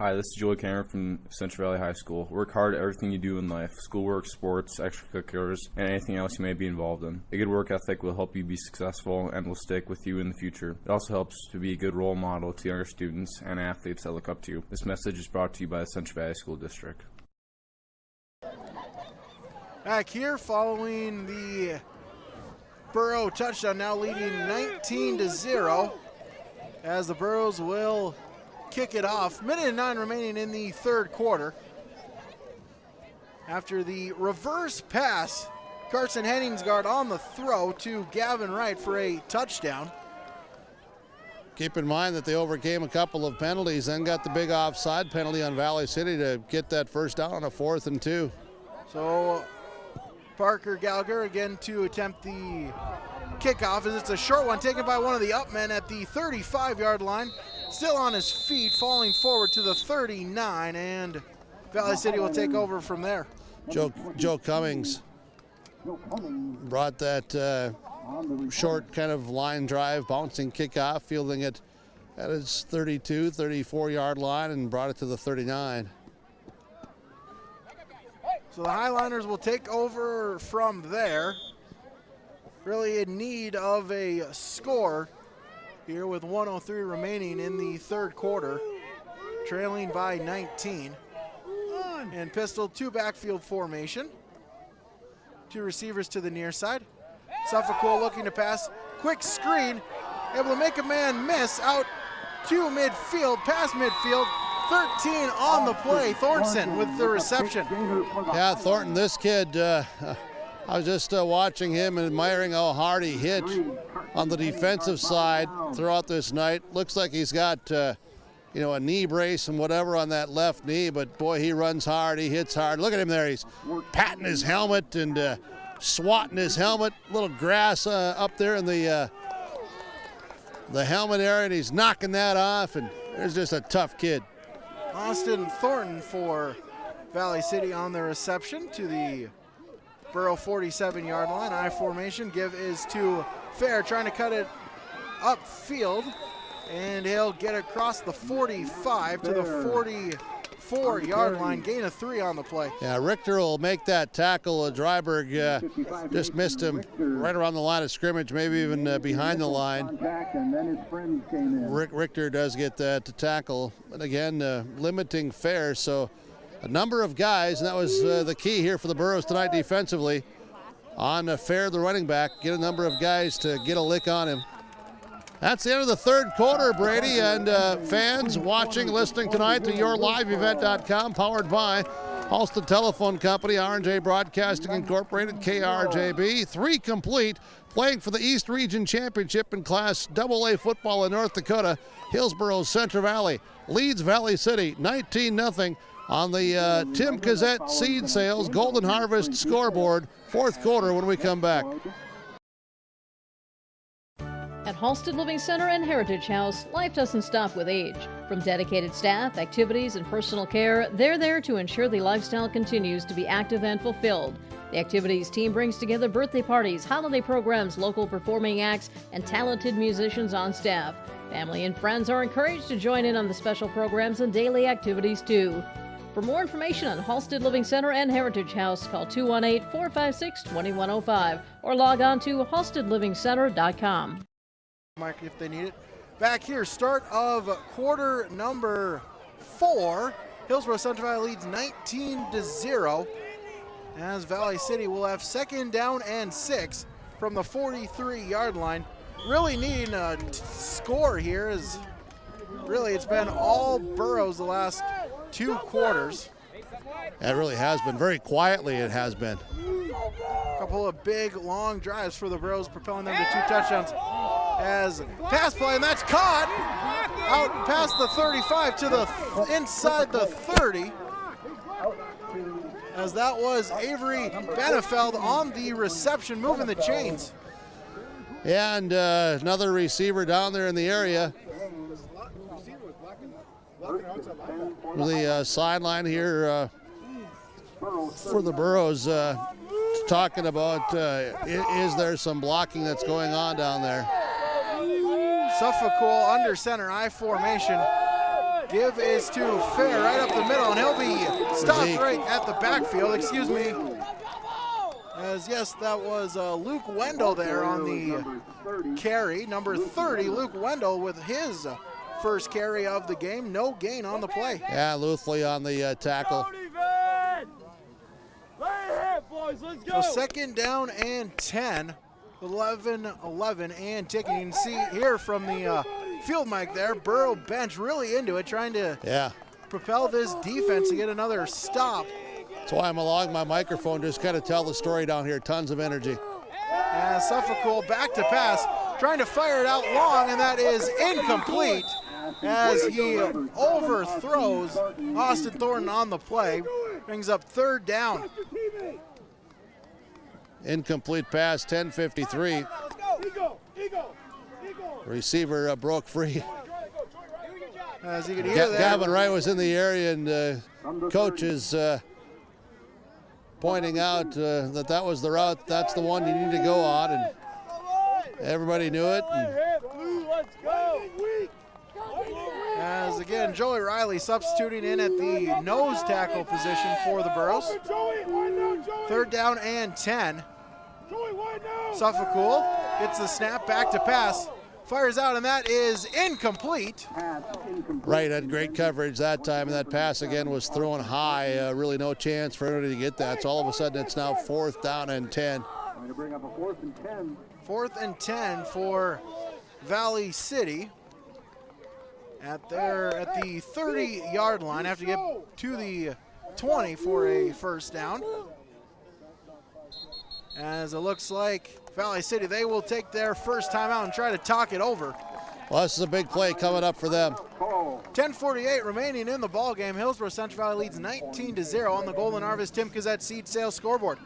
Hi, this is Joey Cameron from Central Valley High School. Work hard at everything you do in life, schoolwork, sports, extracurriculars, and anything else you may be involved in. A good work ethic will help you be successful and will stick with you in the future. It also helps to be a good role model to younger students and athletes that look up to you. This message is brought to you by the Central Valley School District. Back here following the Burro touchdown, now leading 19-0 as the Burros will kick it off. 1:09 remaining in the third quarter. After the reverse pass, Carson Henningsgaard on the throw to Gavin Wright for a touchdown. Keep in mind that they overcame a couple of penalties, then got the big offside penalty on Valley City to get that first down on a 4th and 2. So Parker Gallagher again to attempt the kickoff as it's a short one taken by one of the up men at the 35-yard line. Still on his feet, falling forward to the 39, and Valley City will take over from there. Joe Cummings brought that short kind of line drive, bouncing kickoff, fielding it at his 32, 34-yard line and brought it to the 39. So the Highliners will take over from there. Really in need of a score here with 1:03 remaining in the third quarter, trailing by 19. And pistol to backfield formation. 2 receivers to the near side. Suffolk looking to pass. Quick screen, able to make a man miss out to midfield, past midfield. 13 on the play. Thornton with the reception. Yeah, Thornton, this kid, I was just watching him and admiring how hard he hit on the defensive side throughout this night. Looks like he's got, a knee brace and whatever on that left knee, but boy, he runs hard, he hits hard. Look at him there, he's patting his helmet and swatting his helmet. Little grass up there in the helmet area, and he's knocking that off, and there's just a tough kid. Austin Thornton for Valley City on the reception to the Burro 47-yard line. I formation. Give is to Fair, trying to cut it upfield, and he'll get across the 45 to the 44-yard line. Gain of 3 on the play. Yeah, Richter will make that tackle. Dryberg just missed him right around the line of scrimmage, maybe even behind the line. Richter does get that to tackle, but again, limiting Fair. So a number of guys, and that was the key here for the Burros tonight defensively. On Fair, the running back, get a number of guys to get a lick on him. That's the end of the third quarter, Brady, and fans watching, listening tonight to YourLiveEvent.com, powered by Halston Telephone Company, R&J Broadcasting Incorporated, KRJB. 3 complete, playing for the East Region Championship in Class AA football in North Dakota. Hillsboro Central Valley leads Valley City 19-0 on the Tim Cassette Seed Sales Golden Harvest scoreboard. 4th quarter when we come back. At Halsted Living Center and Heritage House, life doesn't stop with age. From dedicated staff, activities, and personal care, they're there to ensure the lifestyle continues to be active and fulfilled. The activities team brings together birthday parties, holiday programs, local performing acts, and talented musicians on staff. Family and friends are encouraged to join in on the special programs and daily activities too. For more information on Halsted Living Center and Heritage House, call 218-456-2105 or log on to halstedlivingcenter.com. Mike, if they need it. Back here, start of quarter number 4. Hillsboro Central Valley leads 19-0 as Valley City will have 2nd down and 6 from the 43-yard line. Really needing a score here, as really it's been all Burros the last 2 quarters. It really has been. Very quietly it has been. A couple of big, long drives for the Burros, propelling them to 2 touchdowns. As pass play, and that's caught out past the 35 to the inside the 30. As that was Avery Benefeld on the reception, moving the chains. Yeah, and another receiver down there in the area. The sideline here for the Burros talking about is there some blocking that's going on down there? Suffolk under center I formation. Give is to Fair right up the middle, and he'll be stopped right at the backfield. Excuse me. As yes, that was Luke Wendell there on the carry. Number 30, Luke Wendell with his first carry of the game. No gain on the play. Yeah, Luthley on the tackle. So second down and 10, 11-11 and ticking. You can see here from the field mic there, Burrow bench really into it, trying to propel this defense to get another stop. That's why I'm along my microphone, just kind of tell the story down here. Tons of energy. And Suffolk back to pass, trying to fire it out long, and that is incomplete as he overthrows Austin Thornton on the play. Brings up third down. Incomplete pass, 10:53. Receiver broke free. As you can hear there, Gavin Wright was in the area, and coach is pointing out that was the route. That's the one you need to go on, and everybody knew it. As again, Joey Riley substituting in at the nose tackle position for the Burros. Third down and 10. Suffolk gets the snap, back to pass, fires out, and that is incomplete. Wright had great coverage that time, and that pass again was thrown high. Really no chance for anybody to get that. So all of a sudden it's now 4th down and 10. Going to bring up a 4th and 10. 4th and 10 for Valley City. At the 30-yard line, have to get to the 20 for a first down. As it looks like Valley City, they will take their first time out and try to talk it over. Well, this is a big play coming up for them. 10:48 remaining in the ball game. Hillsborough Central Valley leads 19-0 on the Golden Harvest Tim Kazette Seed Sales scoreboard.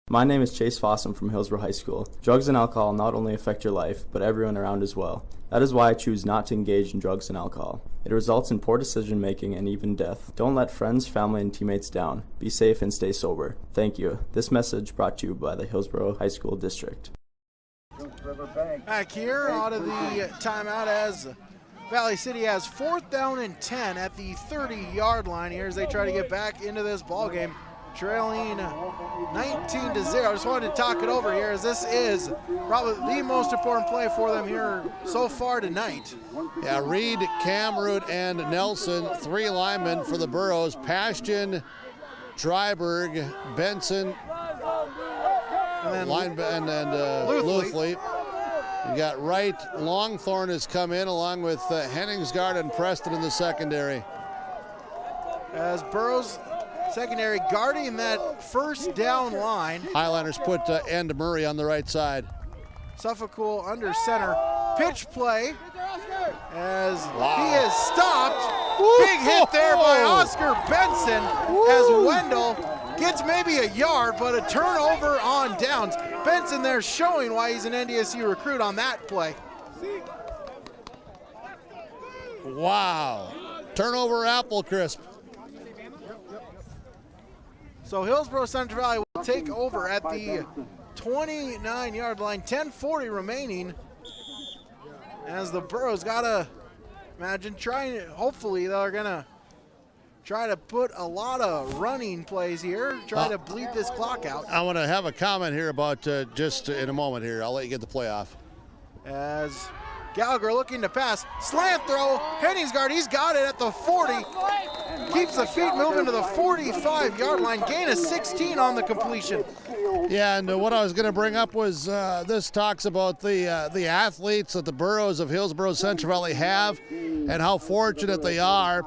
My name is Chase Fossum from Hillsborough High School. Drugs and alcohol not only affect your life, but everyone around as well. That is why I choose not to engage in drugs and alcohol. It results in poor decision making and even death. Don't let friends, family, and teammates down. Be safe and stay sober. Thank you. This message brought to you by the Hillsborough High School District. Back here out of the timeout as Valley City has 4th down and 10 at the 30-yard line here as they try to get back into this ball game. Trailing 19-0. Just wanted to talk it over here as this is probably the most important play for them here so far tonight. Yeah, Reed, Camroot, and Nelson, 3 linemen for the Burros. Pashtian, Dryberg, Benson, and Luthley. You got Wright. Longthorn has come in along with Henningsgaard and Preston in the secondary. As Burros secondary guarding that first down line. Highlanders put End Murray on the right side. Suffolk under center. Pitch play as he is stopped. Big hit there by Oscar Benson as Wendell gets maybe a yard, but a turnover on downs. Benson there showing why he's an NDSU recruit on that play. Wow. Turnover apple crisp. So Hillsborough Central Valley will take over at the 29-yard line, 10:40 remaining. As the Burros gotta hopefully they're gonna try to put a lot of running plays here, try to bleed this clock out. I want to have a comment here about just in a moment here. I'll let you get the play off. As Gallagher looking to pass, slant throw, Henningsgaard, he's got it at the 40. Keeps the feet moving to the 45-yard line, gain of 16 on the completion. Yeah, and what I was going to bring up was this talks about the athletes that the Burros of Hillsborough Central Valley have and how fortunate they are.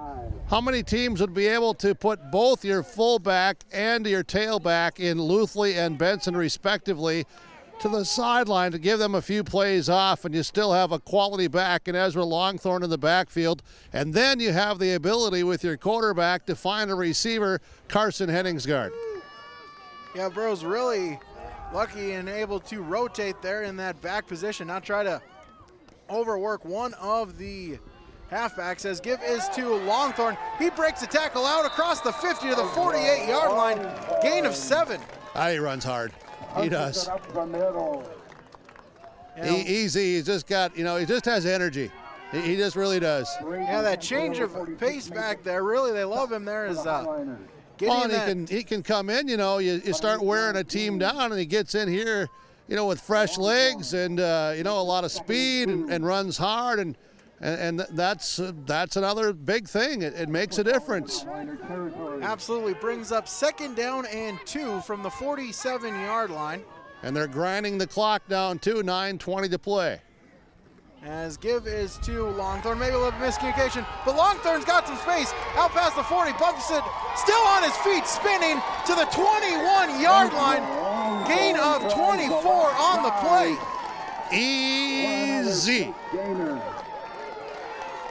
How many teams would be able to put both your fullback and your tailback in Luthley and Benson respectively to the sideline to give them a few plays off, and you still have a quality back in Ezra Longthorn in the backfield, and then you have the ability with your quarterback to find a receiver, Carson Henningsgaard. Yeah, Burrows really lucky and able to rotate there in that back position, not try to overwork one of the halfbacks. As give is to Longthorn. He breaks the tackle out across the 50 to the 48-yard line, gain of 7. He runs hard. He does. Easy. He's just got, he just has energy. He just really does. Yeah, that change of pace back there, really, they love him there. He can come in, you start wearing a team down, and he gets in here, with fresh legs and, a lot of speed and runs hard, and that's another big thing. It makes a difference. Absolutely. Brings up 2nd down and 2 from the 47-yard line. And they're grinding the clock down to 9:20 to play. As give is to Longthorn. Maybe a little miscommunication, but Longthorn's got some space. Out past the 40, bumps it, still on his feet, spinning to the 21-yard line. Gain of 24 on the play. Easy.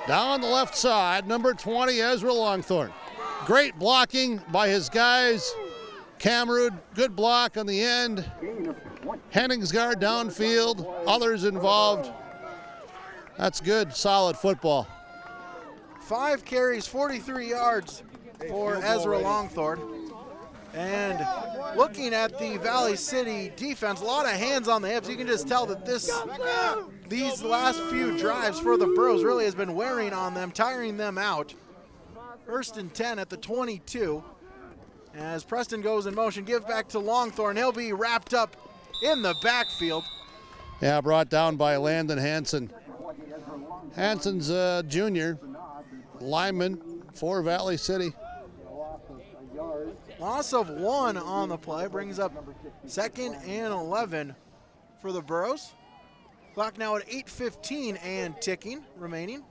Down the left side, number 20, Ezra Longthorn. Great blocking by his guys. Camerud, good block on the end. Henningsgaard downfield, others involved. That's good, solid football. 5 carries, 43 yards for Ezra Longthorn. And looking at the Valley City defense, a lot of hands on the hips. You can just tell that these last few drives for the Burros really has been wearing on them, tiring them out. 1st and 10 at the 22. As Preston goes in motion, give back to Longthorn. He'll be wrapped up in the backfield. Yeah, brought down by Landon Hansen. Hansen's junior, lineman for Valley City. Loss of 1 on the play brings up 2nd and 11 for the Burros. Clock now at 8:15 and ticking remaining.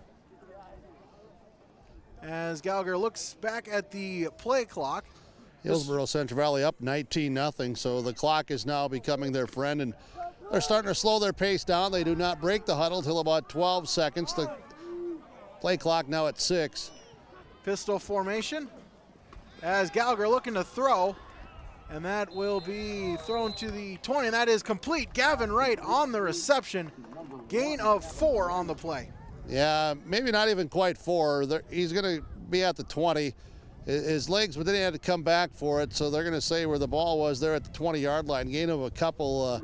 As Gallagher looks back at the play clock. Hillsborough Central Valley up 19-0, so the clock is now becoming their friend, and they're starting to slow their pace down. They do not break the huddle till about 12 seconds. The play clock now at 6. Pistol formation as Gallagher looking to throw, and that will be thrown to the 20, and that is complete. Gavin Wright on the reception. Gain of 4 on the play. Yeah, maybe not even quite 4. He's going to be at the 20. His legs, but then he had to come back for it, so they're going to say where the ball was there at the 20-yard line. Gain of a couple,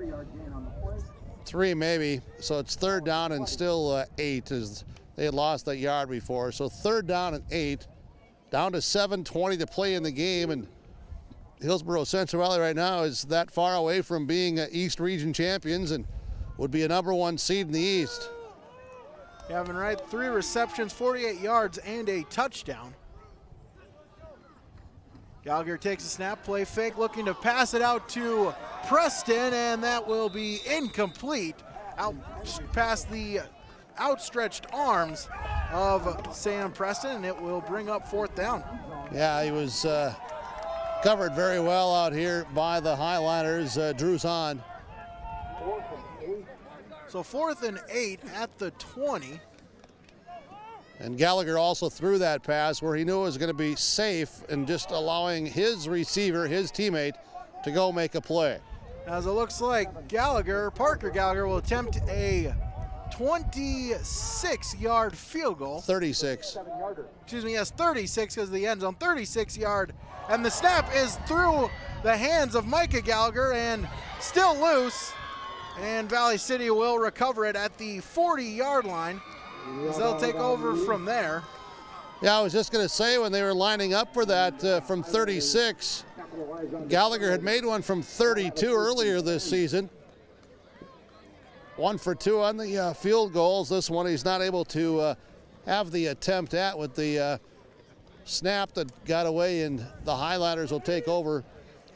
3 maybe. So it's 3rd down and still 8, as they had lost that yard before. So 3rd down and 8, down to 7:20 to play in the game, and Hillsborough Central Valley right now is that far away from being East Region champions and would be a number 1 seed in the East. Gavin Wright, 3 receptions, 48 yards, and a touchdown. Gallagher takes a snap, play fake, looking to pass it out to Preston, and that will be incomplete. Out past the outstretched arms of Sam Preston, and it will bring up 4th down. Yeah, he was covered very well out here by the Highlanders. Drew Zahn. So 4th and 8 at the 20. And Gallagher also threw that pass where he knew it was going to be safe and just allowing his receiver, his teammate, to go make a play. As it looks like Parker Gallagher will attempt a 26-yard field goal. 36. Excuse me, yes, 36 because of the end zone. 36-yard, and the snap is through the hands of Micah Gallagher and still loose. And Valley City will recover it at the 40-yard line. As they'll take over from there. Yeah, I was just going to say when they were lining up for that from 36, Gallagher had made one from 32 earlier this season. 1 for 2 on the field goals. This one he's not able to have the attempt at with the snap that got away, and the Highlanders will take over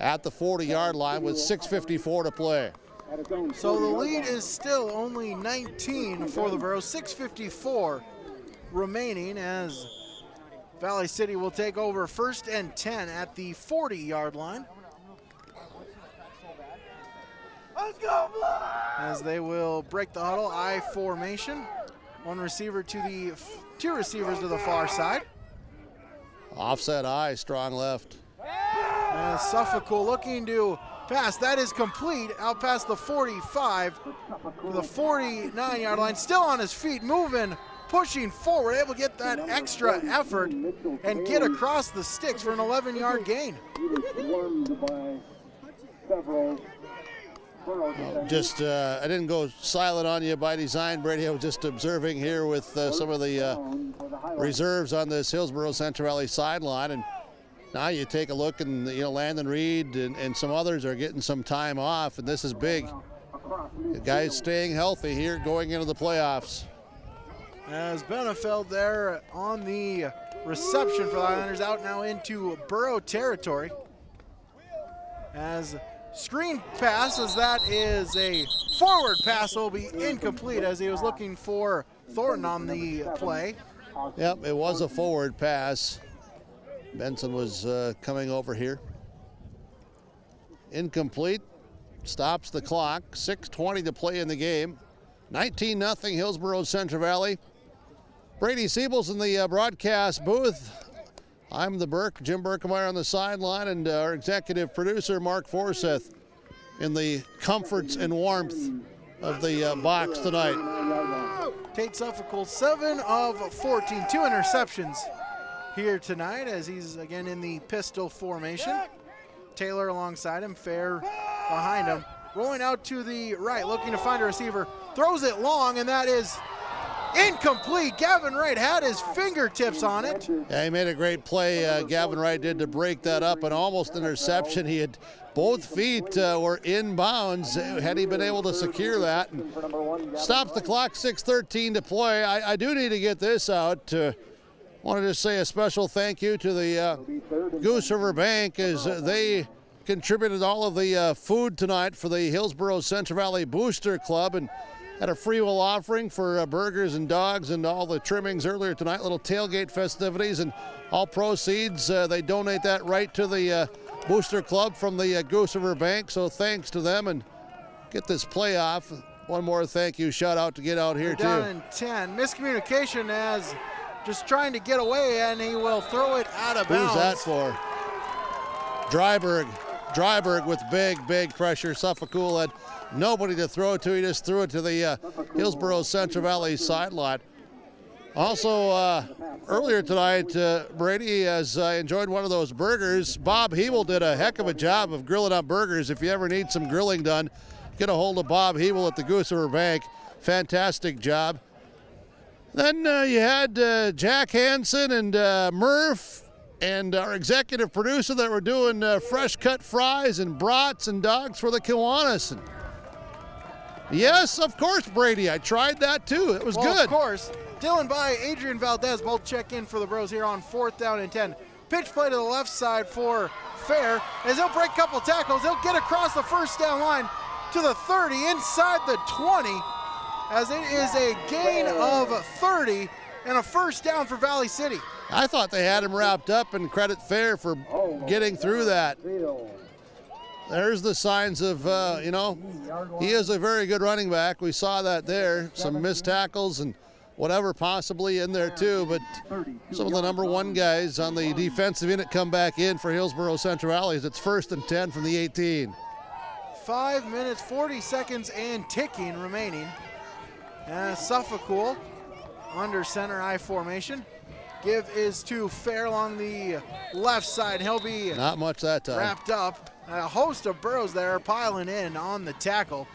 at the 40-yard line with 6:54 to play. So the lead is still only 19 for the Burros, 6:54 remaining as Valley City will take over 1st and 10 at the 40-yard line. Let's go, as they will break the huddle, I formation. 2 receivers to the far side. Offset I, strong left. As Suffolk looking to pass, that is complete out past the 45 to the 49-yard line. Still on his feet, moving, pushing forward, able to get that extra effort and get across the sticks for an 11-yard gain. I didn't go silent on you by design, Brady. I was just observing here with some of the reserves on this Hillsborough Central Valley sideline, and now you take a look, and Landon Reed and some others are getting some time off, and this is big. The guys staying healthy here going into the playoffs. As Benefeld there on the reception for the Highlanders, out now into Burro territory. As screen pass, as that is a forward pass, will be incomplete as he was looking for Thornton on the play. Yep, it was a forward pass. Benson was coming over here. Incomplete. Stops the clock. 6:20 to play in the game. 19-0 Hillsborough Central Valley. Brady Siebel's in the broadcast booth. I'm Jim Berkemeyer on the sideline, and our executive producer, Mark Forsyth, in the comforts and warmth of the box tonight. Tate Suffolk, 7 of 14, 2 interceptions here tonight as he's again in the pistol formation. Taylor alongside him, Fair behind him. Rolling out to the right, looking to find a receiver. Throws it long, and that is incomplete. Gavin Wright had his fingertips on it. Yeah, he made a great play, Gavin Wright did, to break that up, and almost interception. He had both feet were in bounds had he been able to secure that. And stops the clock, 6:13 to play. I do need to get this out. Want to just say a special thank you to the Goose River Bank as they contributed all of the food tonight for the Hillsborough Central Valley Booster Club, and had a free will offering for burgers and dogs and all the trimmings earlier tonight, little tailgate festivities, and all proceeds, they donate that right to the Booster Club from the Goose River Bank, so thanks to them, and get this playoff. One more thank you shout out to get out here, Down too. in 10. Miscommunication as just trying to get away, and he will throw it out of bounds. Who's that for? Dryberg with big pressure. Suffolk had nobody to throw to. He just threw it to the Hillsborough Central Valley sideline. Also, earlier tonight, Brady, as I enjoyed one of those burgers, Bob Hebel did a heck of a job of grilling up burgers. If you ever need some grilling done, get a hold of Bob Hebel at the Goose River Bank. Fantastic job. Then you had Jack Hansen and Murph and our executive producer that were doing fresh cut fries and brats and dogs for the Kiwanis. And yes, of course, Brady. I tried that too. It was good. Of course. Dylan by Adrian Valdez both check in for the Bros here on 4th down and 10. Pitch play to the left side for Fair as he'll break a couple tackles. He'll get across the first down line to the 30, inside the 20, as it is a gain of 30 and a first down for Valley City. I thought they had him wrapped up, and credit Fair for getting through that. There's the signs of, he is a very good running back. We saw that there. Some missed tackles and whatever possibly in there too, but some of the number one guys on the defensive unit come back in for Hillsborough Central Valley. It's 1st and 10 from the 18. 5 minutes, 40 seconds and ticking remaining. Suffolk under center I formation. Give is to Fair along the left side. He'll be not much that time. Wrapped up. A host of Burros there piling in on the tackle.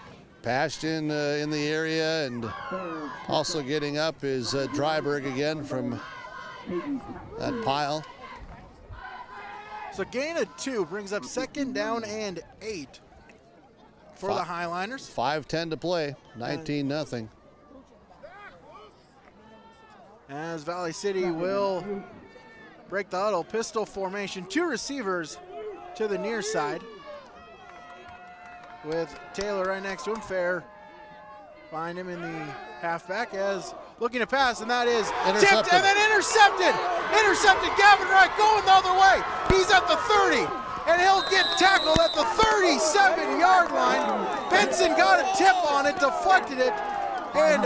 Pashton in the area, and also getting up is Dryberg again from that pile. So gain of 2 brings up 2nd down and 8 for the Highliners. 5:10 to play, 19-0. As Valley City will break the huddle, pistol formation, 2 receivers to the near side with Taylor right next to him. Fair find him in the halfback as looking to pass, and that is tipped and then intercepted. Gavin Wright going the other way. He's at the 30, and he'll get tackled at the 37-yard line. Benson got a tip on it, deflected it, and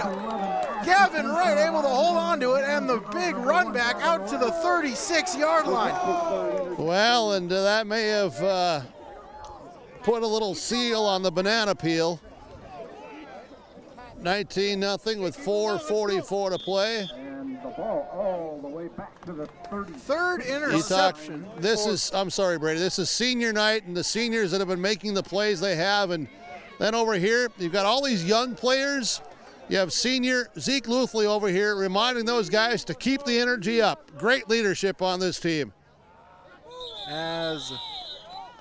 Gavin Wright able to hold on to it, and the big run back out to the 36-yard line. Well, and that may have put a little seal on the banana peel. 19-0 with 4:44 to play. And the ball all the way back to the 30. Third interception. I'm sorry, Brady. This is senior night, and the seniors that have been making the plays they have, and Then over here, you've got all these young players. You have senior Zeke Luthley over here reminding those guys to keep the energy up. Great leadership on this team. As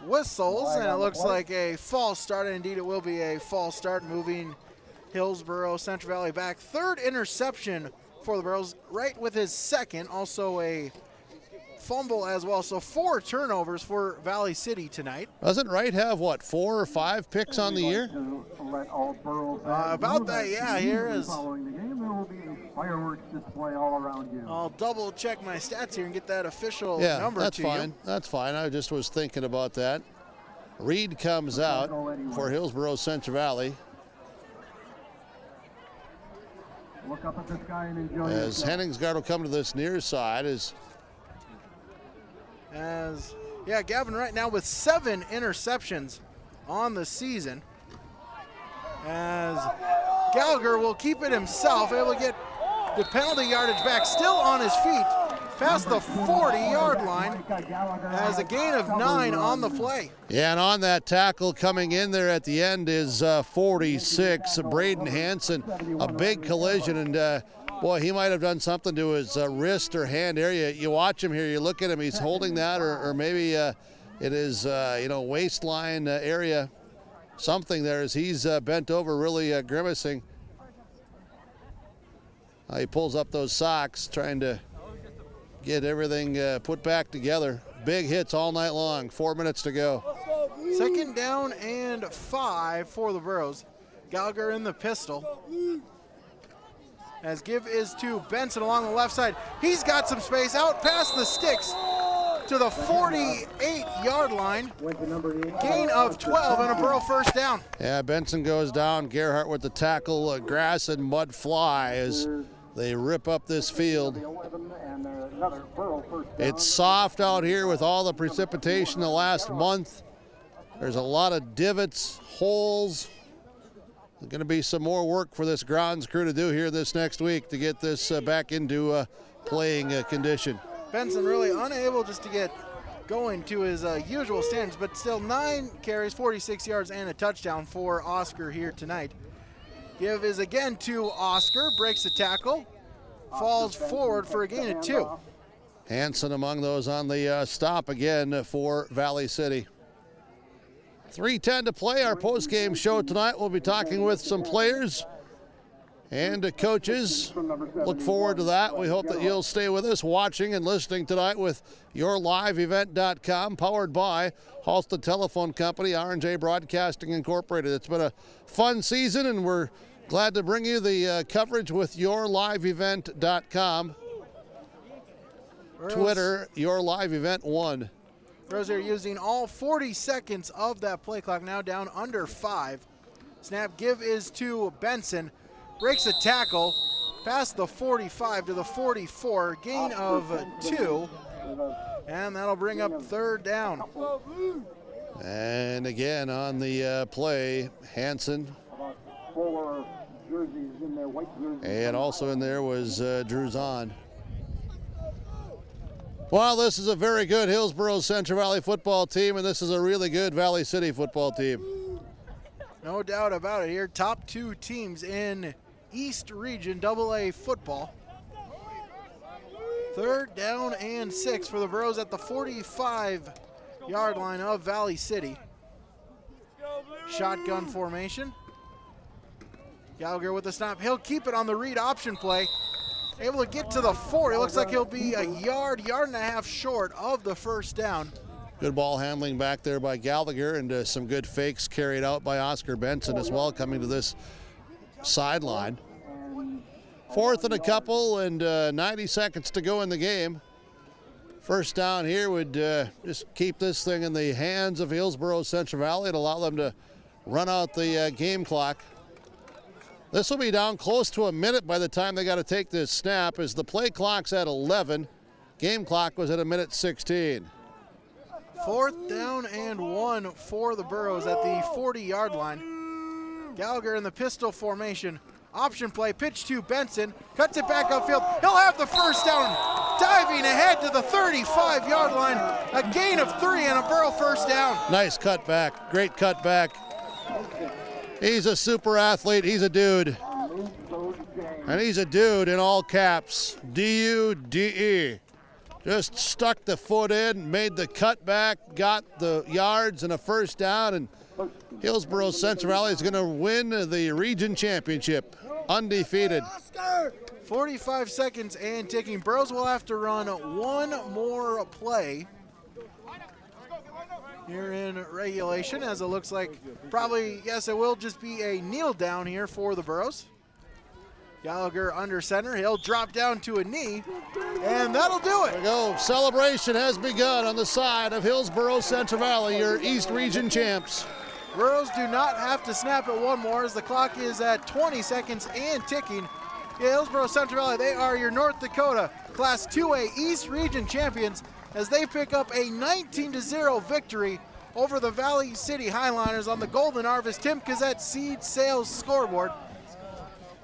whistles, and it looks like a false start. Indeed, it will be a false start, moving Hillsborough Central Valley back. Third interception for the Burros, right with his second. Also a fumble as well. So 4 turnovers for Valley City tonight. Doesn't Wright have, what, 4 or 5 picks on the year? About that, yeah. Here is. Following the game, there will be a fireworks display all around you. I'll double check my stats here and get that official Yeah, number that's to fine. you. That's fine. I just was thinking about that. Reed comes out for Hillsborough Central Valley. Look up at this guy and enjoy As yourself. Henningsgaard will come to this near side. Gavin right now with 7 interceptions on the season. As Gallagher will keep it himself, able to get the penalty yardage back, still on his feet, past the 40-yard line, as a gain of 9 on the play. Yeah, and on that tackle coming in there at the end is 46, Braden Hansen. A big collision, and boy, he might have done something to his wrist or hand area. You watch him here, you look at him, he's holding that, or maybe it is, waistline area, something there as he's bent over, really grimacing. He pulls up those socks, trying to get everything put back together. Big hits all night long, 4 minutes to go. 2nd down and 5 for the Burros. Gallagher in the pistol. As give is to Benson along the left side. He's got some space out past the sticks to the 48-yard line. Gain of 12 and a Burro first down. Yeah, Benson goes down. Gerhardt with the tackle. Grass and mud fly as they rip up this field. It's soft out here with all the precipitation the last month. There's a lot of divots, holes. There's going to be some more work for this grounds crew to do here this next week to get this back into playing condition. Benson really unable just to get going to his usual standards, but still 9 carries, 46 yards, and a touchdown for Oscar here tonight. Give is again to Oscar, breaks the tackle, falls forward for a gain of 2. Hansen among those on the stop again for Valley City. 3:10 to play. Our post-game show tonight. We'll be talking with some players and coaches. Look forward to that. We hope that you'll stay with us watching and listening tonight with yourliveevent.com, powered by Halsted Telephone Company, R&J Broadcasting Incorporated. It's been a fun season, and we're glad to bring you the coverage with yourliveevent.com. Twitter, yourliveevent1. Burros are using all 40 seconds of that play clock, now down under 5. Snap give is to Benson. Breaks a tackle past the 45 to the 44. Gain of 2. And that'll bring up 3rd down. And again on the play, Hansen. And also in there was Drew Zahn. Well, this is a very good Hillsborough Central Valley football team, and this is a really good Valley City football team. No doubt about it here. Top 2 teams in East Region AA football. 3rd down and 6 for the Burros at the 45-yard line of Valley City. Shotgun formation. Gallagher with the snap. He'll keep it on the read option play. Able to get to the 40. Looks like he'll be a yard and a half short of the first down. Good ball handling back there by Gallagher, and some good fakes carried out by Oscar Benson as well, coming to this sideline. 4th and a couple, and 90 seconds to go in the game. First down here would just keep this thing in the hands of Hillsborough Central Valley and allow them to run out the game clock. This will be down close to a minute by the time they got to take this snap, as the play clock's at 11. Game clock was at 1:16. 4th down and 1 for the Burros at the 40-yard line. Gallagher in the pistol formation. Option play, pitch to Benson. Cuts it back upfield. He'll have the first down. Diving ahead to the 35-yard line. A gain of 3 and a Burro first down. Nice cut back. Great cut back. He's a super athlete. He's a dude. And he's a dude in all caps. D-U-D-E. Just stuck the foot in, made the cutback, got the yards and a first down, and Hillsborough Central Valley is going to win the region championship, undefeated. 45 seconds and ticking. Burros will have to run one more play here in regulation, as it looks like probably, yes, it will just be a kneel down here for the Burros. Gallagher under center. He'll drop down to a knee, and that'll do it. There we go. Celebration has begun on the side of Hillsborough Central Valley, your East Region champs. Burros do not have to snap it one more, as the clock is at 20 seconds and ticking. Yeah, Hillsborough Central Valley, they are your North Dakota Class 2A East Region champions, as they pick up a 19-0 victory over the Valley City Highliners on the Golden Harvest Tim Cassette Seed Sales scoreboard.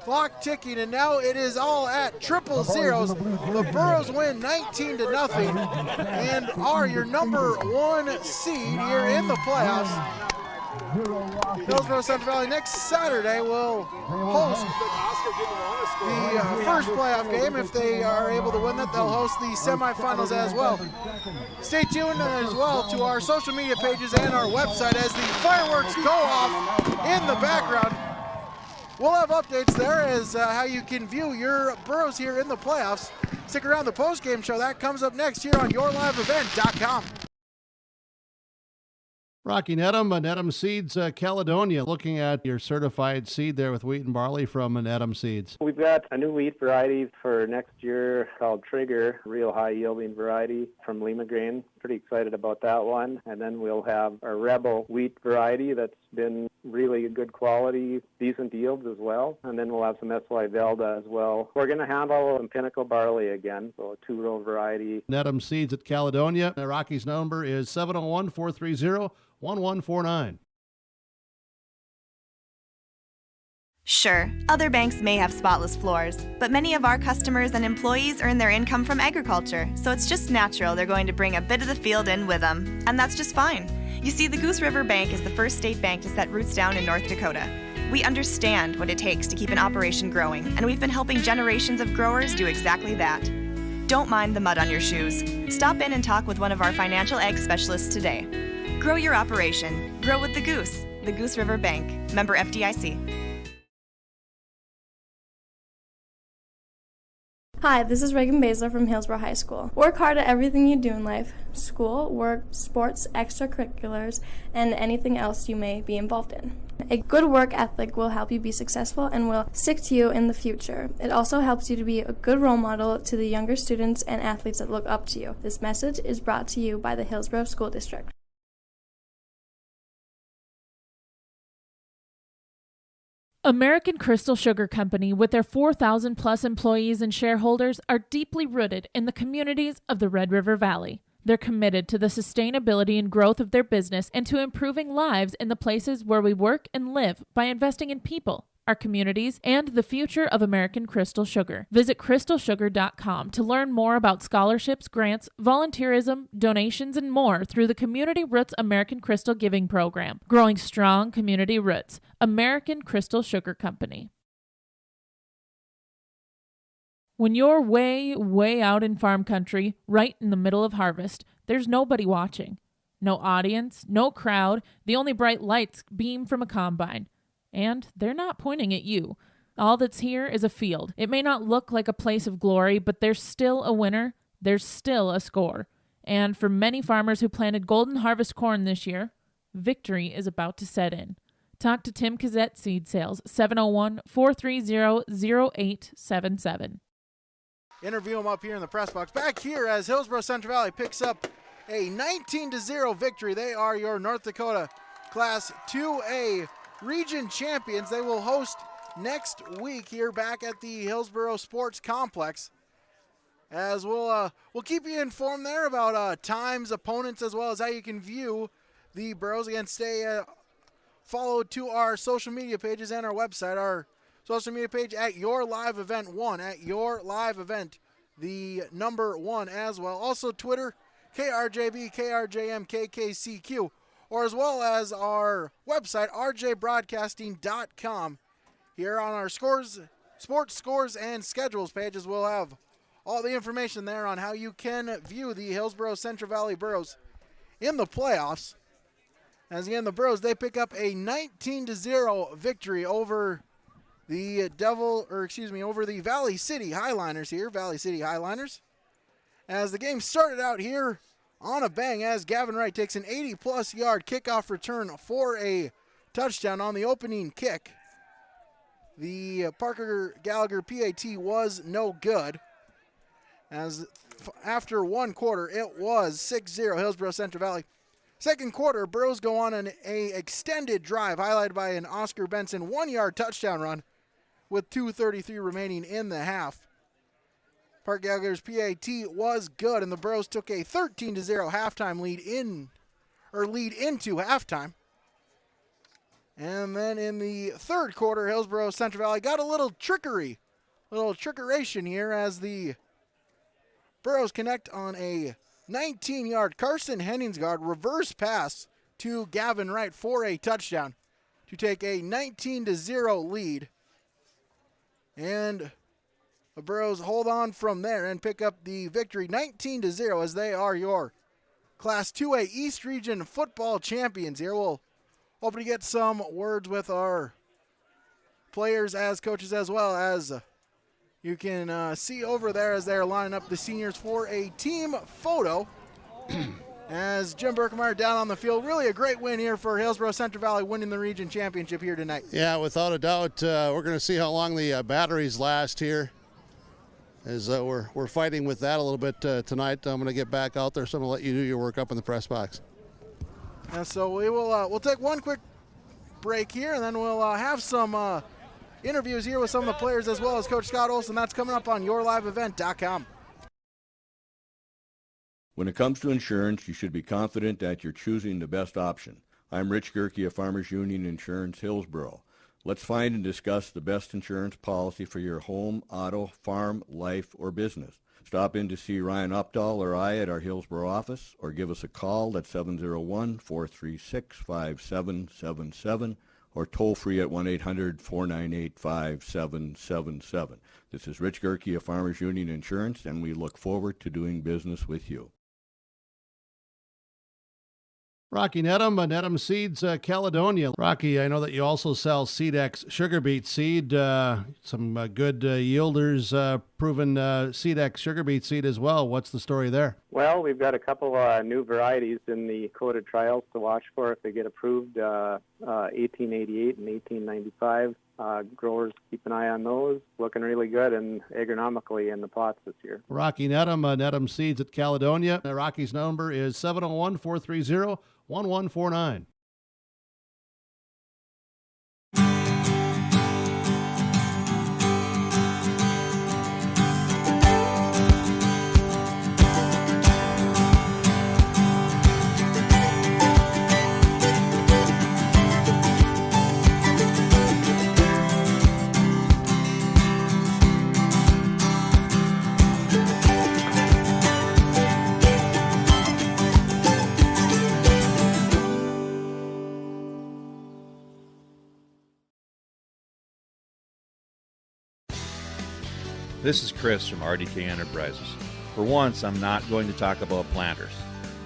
Clock ticking, and now it is all at triple zeros. The Burros win 19-0 and are your number 1 seed here in the playoffs. Hillsborough Central Valley next Saturday will host the first playoff game. If they are able to win that, they'll host the semifinals as well. Stay tuned as well to our social media pages and our website as the fireworks go off in the background. We'll have updates there as how you can view your Burros here in the playoffs. Stick around, the post-game show. That comes up next here on YourLiveEvent.com. Rocky Nedham, Nedham Seeds, Caledonia. Looking at your certified seed there with wheat and barley from Nedham Seeds. We've got a new wheat variety for next year called Trigger, real high-yielding variety from Lima Grain. Pretty excited about that one. And then we'll have a Rebel wheat variety that's been really good quality, decent yields as well. And then we'll have some SY Velda as well. We're going to handle some Pinnacle barley again, so a 2-row variety. Nedham Seeds at Caledonia. Rocky's number is 701-430-1149. Sure, other banks may have spotless floors, but many of our customers and employees earn their income from agriculture, so it's just natural they're going to bring a bit of the field in with them, and that's just fine. You see, the Goose River Bank is the first state bank to set roots down in North Dakota. We understand what it takes to keep an operation growing, and we've been helping generations of growers do exactly that. Don't mind the mud on your shoes. Stop in and talk with one of our financial ag specialists today. Grow your operation. Grow with the Goose River Bank. Member FDIC. Hi, this is Reagan Baszler from Hillsborough High School. Work hard at everything you do in life: school, work, sports, extracurriculars, and anything else you may be involved in. A good work ethic will help you be successful and will stick to you in the future. It also helps you to be a good role model to the younger students and athletes that look up to you. This message is brought to you by the Hillsborough School District. American Crystal Sugar Company, with their 4,000 plus employees and shareholders, are deeply rooted in the communities of the Red River Valley. They're committed to the sustainability and growth of their business and to improving lives in the places where we work and live by investing in people, our communities, and the future of American Crystal Sugar. Visit crystalsugar.com to learn more about scholarships, grants, volunteerism, donations, and more through the Community Roots American Crystal Giving Program. Growing strong community roots. American Crystal Sugar Company. When you're way, way out in farm country, right in the middle of harvest, there's nobody watching. No audience, no crowd, the only bright lights beam from a combine. And they're not pointing at you. All that's here is a field. It may not look like a place of glory, but there's still a winner. There's still a score. And for many farmers who planted golden harvest corn this year, victory is about to set in. Talk to Tim Cassette Seed Sales, 701-430-0877. Interview him up here in the press box. Back here as Hillsborough Central Valley picks up a 19-0 victory. They are your North Dakota Class 2A Region champions. They will host next week here back at the Hillsborough Sports Complex. As we'll keep you informed there about times, opponents, as well as how you can view the Burros. Again, stay followed to our social media pages and our website. Our social media page at Your Live Event 1, at Your Live Event, the number 1 as well. Also Twitter, KRJB, KRJM, KKCQ. or as well as our website, rjbroadcasting.com. Here on our sports scores and schedules pages, we'll have all the information there on how you can view the Hillsborough Central Valley Burros in the playoffs. As again, the Burros, they pick up a 19-0 victory over the over the Valley City Highliners. As the game started out here on a bang, as Gavin Wright takes an 80-plus yard kickoff return for a touchdown on the opening kick. The Parker Gallagher PAT was no good. As after one quarter, it was 6-0 Hillsborough Central Valley. Second quarter, Burros go on an extended drive highlighted by an Oscar Benson 1-yard touchdown run with 2:33 remaining in the half. Park Gallagher's PAT was good, and the Burros took a 13-0 halftime lead into halftime. And then in the third quarter, Hillsborough Central Valley got a little trickeration here as the Burros connect on a 19-yard Carson Henningsgaard reverse pass to Gavin Wright for a touchdown to take a 19-0 lead. And the Burros hold on from there and pick up the victory 19-0 as they are your Class 2A East Region football champions here. We'll hope to get some words with our players as coaches as well, as you can see over there as they're lining up the seniors for a team photo. As Jim Berkemeyer down on the field, really a great win here for Hillsborough Central Valley, winning the region championship here tonight. Yeah, without a doubt. We're going to see how long the batteries last here, as we're fighting with that a little bit tonight. I'm going to get back out there, so I'm going to let you do your work up in the press box. And so we'll take one quick break here, and then we'll have some interviews here with some of the players as well as Coach Scott Olson. That's coming up on yourliveevent.com. When it comes to insurance, you should be confident that you're choosing the best option. I'm Rich Gerke of Farmers Union Insurance, Hillsborough. Let's find and discuss the best insurance policy for your home, auto, farm, life, or business. Stop in to see Ryan Updahl or I at our Hillsborough office, or give us a call at 701-436-5777, or toll free at 1-800-498-5777. This is Rich Gerke of Farmers Union Insurance, and we look forward to doing business with you. Rocky Nedham, Nedham Seeds, Caledonia. Rocky, I know that you also sell Seedex sugar beet seed, some good yielders, proven Seedex sugar beet seed as well. What's the story there? Well, we've got a couple new varieties in the coded trials to watch for if they get approved, 1888 and 1895. Growers, keep an eye on those. Looking really good and agronomically in the plots this year. Rocky Nedham, Nedham Seeds at Caledonia. Rocky's number is 701-430-1149. This is Chris from RDK Enterprises. For once, I'm not going to talk about planters.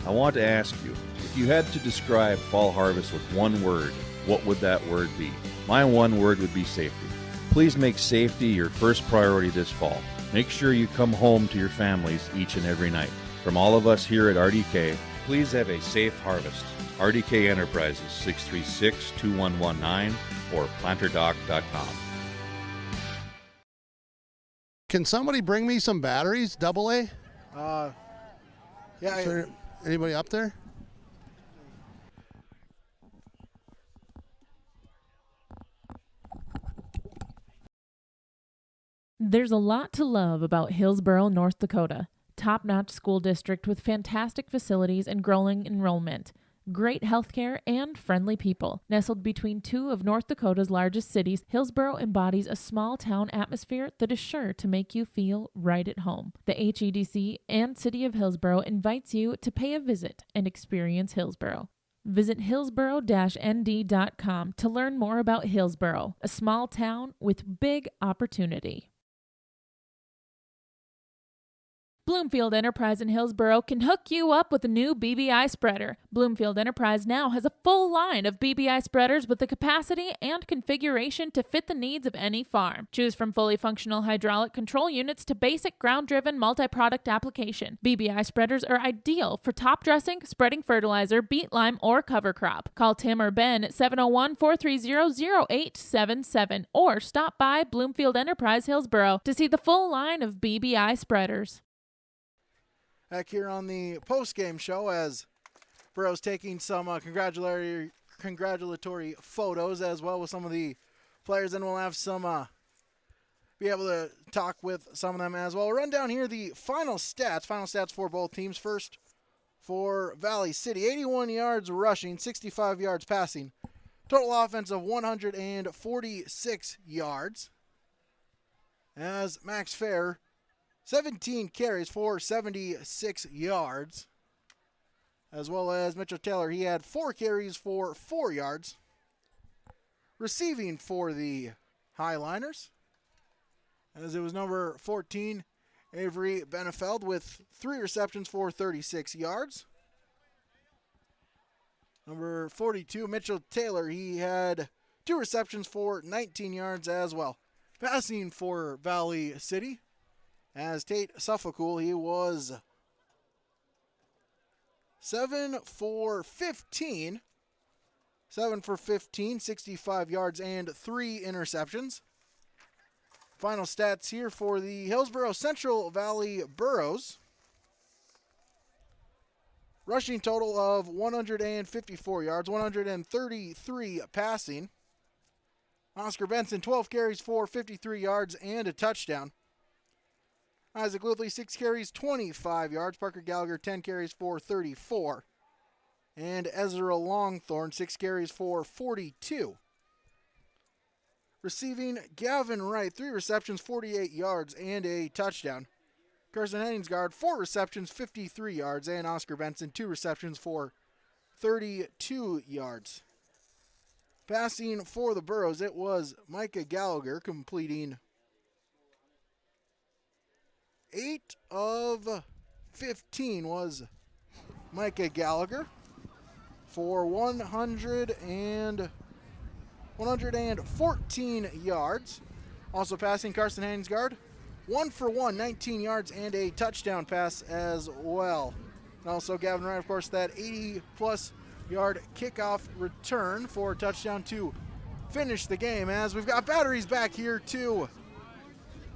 I want to ask you, if you had to describe fall harvest with one word, what would that word be? My one word would be safety. Please make safety your first priority this fall. Make sure you come home to your families each and every night. From all of us here at RDK, please have a safe harvest. RDK Enterprises, 636-2119 or planterdoc.com. Can somebody bring me some batteries, AA? Yeah. Is there anybody up there? There's a lot to love about Hillsborough, North Dakota. Top-notch school district with fantastic facilities and growing enrollment. Great healthcare and friendly people. Nestled between two of North Dakota's largest cities, Hillsborough embodies a small-town atmosphere that is sure to make you feel right at home. The HEDC and City of Hillsborough invites you to pay a visit and experience Hillsborough. Visit hillsboro-nd.com to learn more about Hillsboro, a small town with big opportunity. Bloomfield Enterprise in Hillsboro can hook you up with a new BBI spreader. Bloomfield Enterprise now has a full line of BBI spreaders with the capacity and configuration to fit the needs of any farm. Choose from fully functional hydraulic control units to basic ground-driven multi-product application. BBI spreaders are ideal for top dressing, spreading fertilizer, beet lime, or cover crop. Call Tim or Ben at 701-430-0877 or stop by Bloomfield Enterprise Hillsboro to see the full line of BBI spreaders. Back here on the post-game show as Burros taking some congratulatory photos as well with some of the players, and we'll have some be able to talk with some of them as well. We'll run down here the final stats for both teams. First for Valley City, 81 yards rushing, 65 yards passing, total offense of 146 yards. As Max Fair, 17 carries for 76 yards. As well as Mitchell Taylor, he had 4 carries for 4 yards. Receiving for the Highliners, as it was number 14, Avery Benefeld, with 3 receptions for 36 yards. Number 42, Mitchell Taylor, he had 2 receptions for 19 yards as well. Passing for Valley City, as Tate Suffolcool, he was 7 for 15, 65 yards and 3 interceptions. Final stats here for the Hillsboro Central Valley Burros. Rushing total of 154 yards, 133 passing. Oscar Benson, 12 carries for 53 yards and a touchdown. Isaac Luthley, 6 carries, 25 yards. Parker Gallagher, 10 carries for 34. And Ezra Longthorne, 6 carries for 42. Receiving, Gavin Wright, 3 receptions, 48 yards, and a touchdown. Carson Henningsgaard, 4 receptions, 53 yards, and Oscar Benson, 2 receptions for 32 yards. Passing for the Burros, it was Micah Gallagher completing 8 of 15 was Micah Gallagher for 114 yards. Also passing Carson Henningsgaard, 1 for 1, 19 yards and a touchdown pass as well. And also Gavin Wright, of course, that 80-plus yard kickoff return for a touchdown to finish the game, as we've got batteries back here to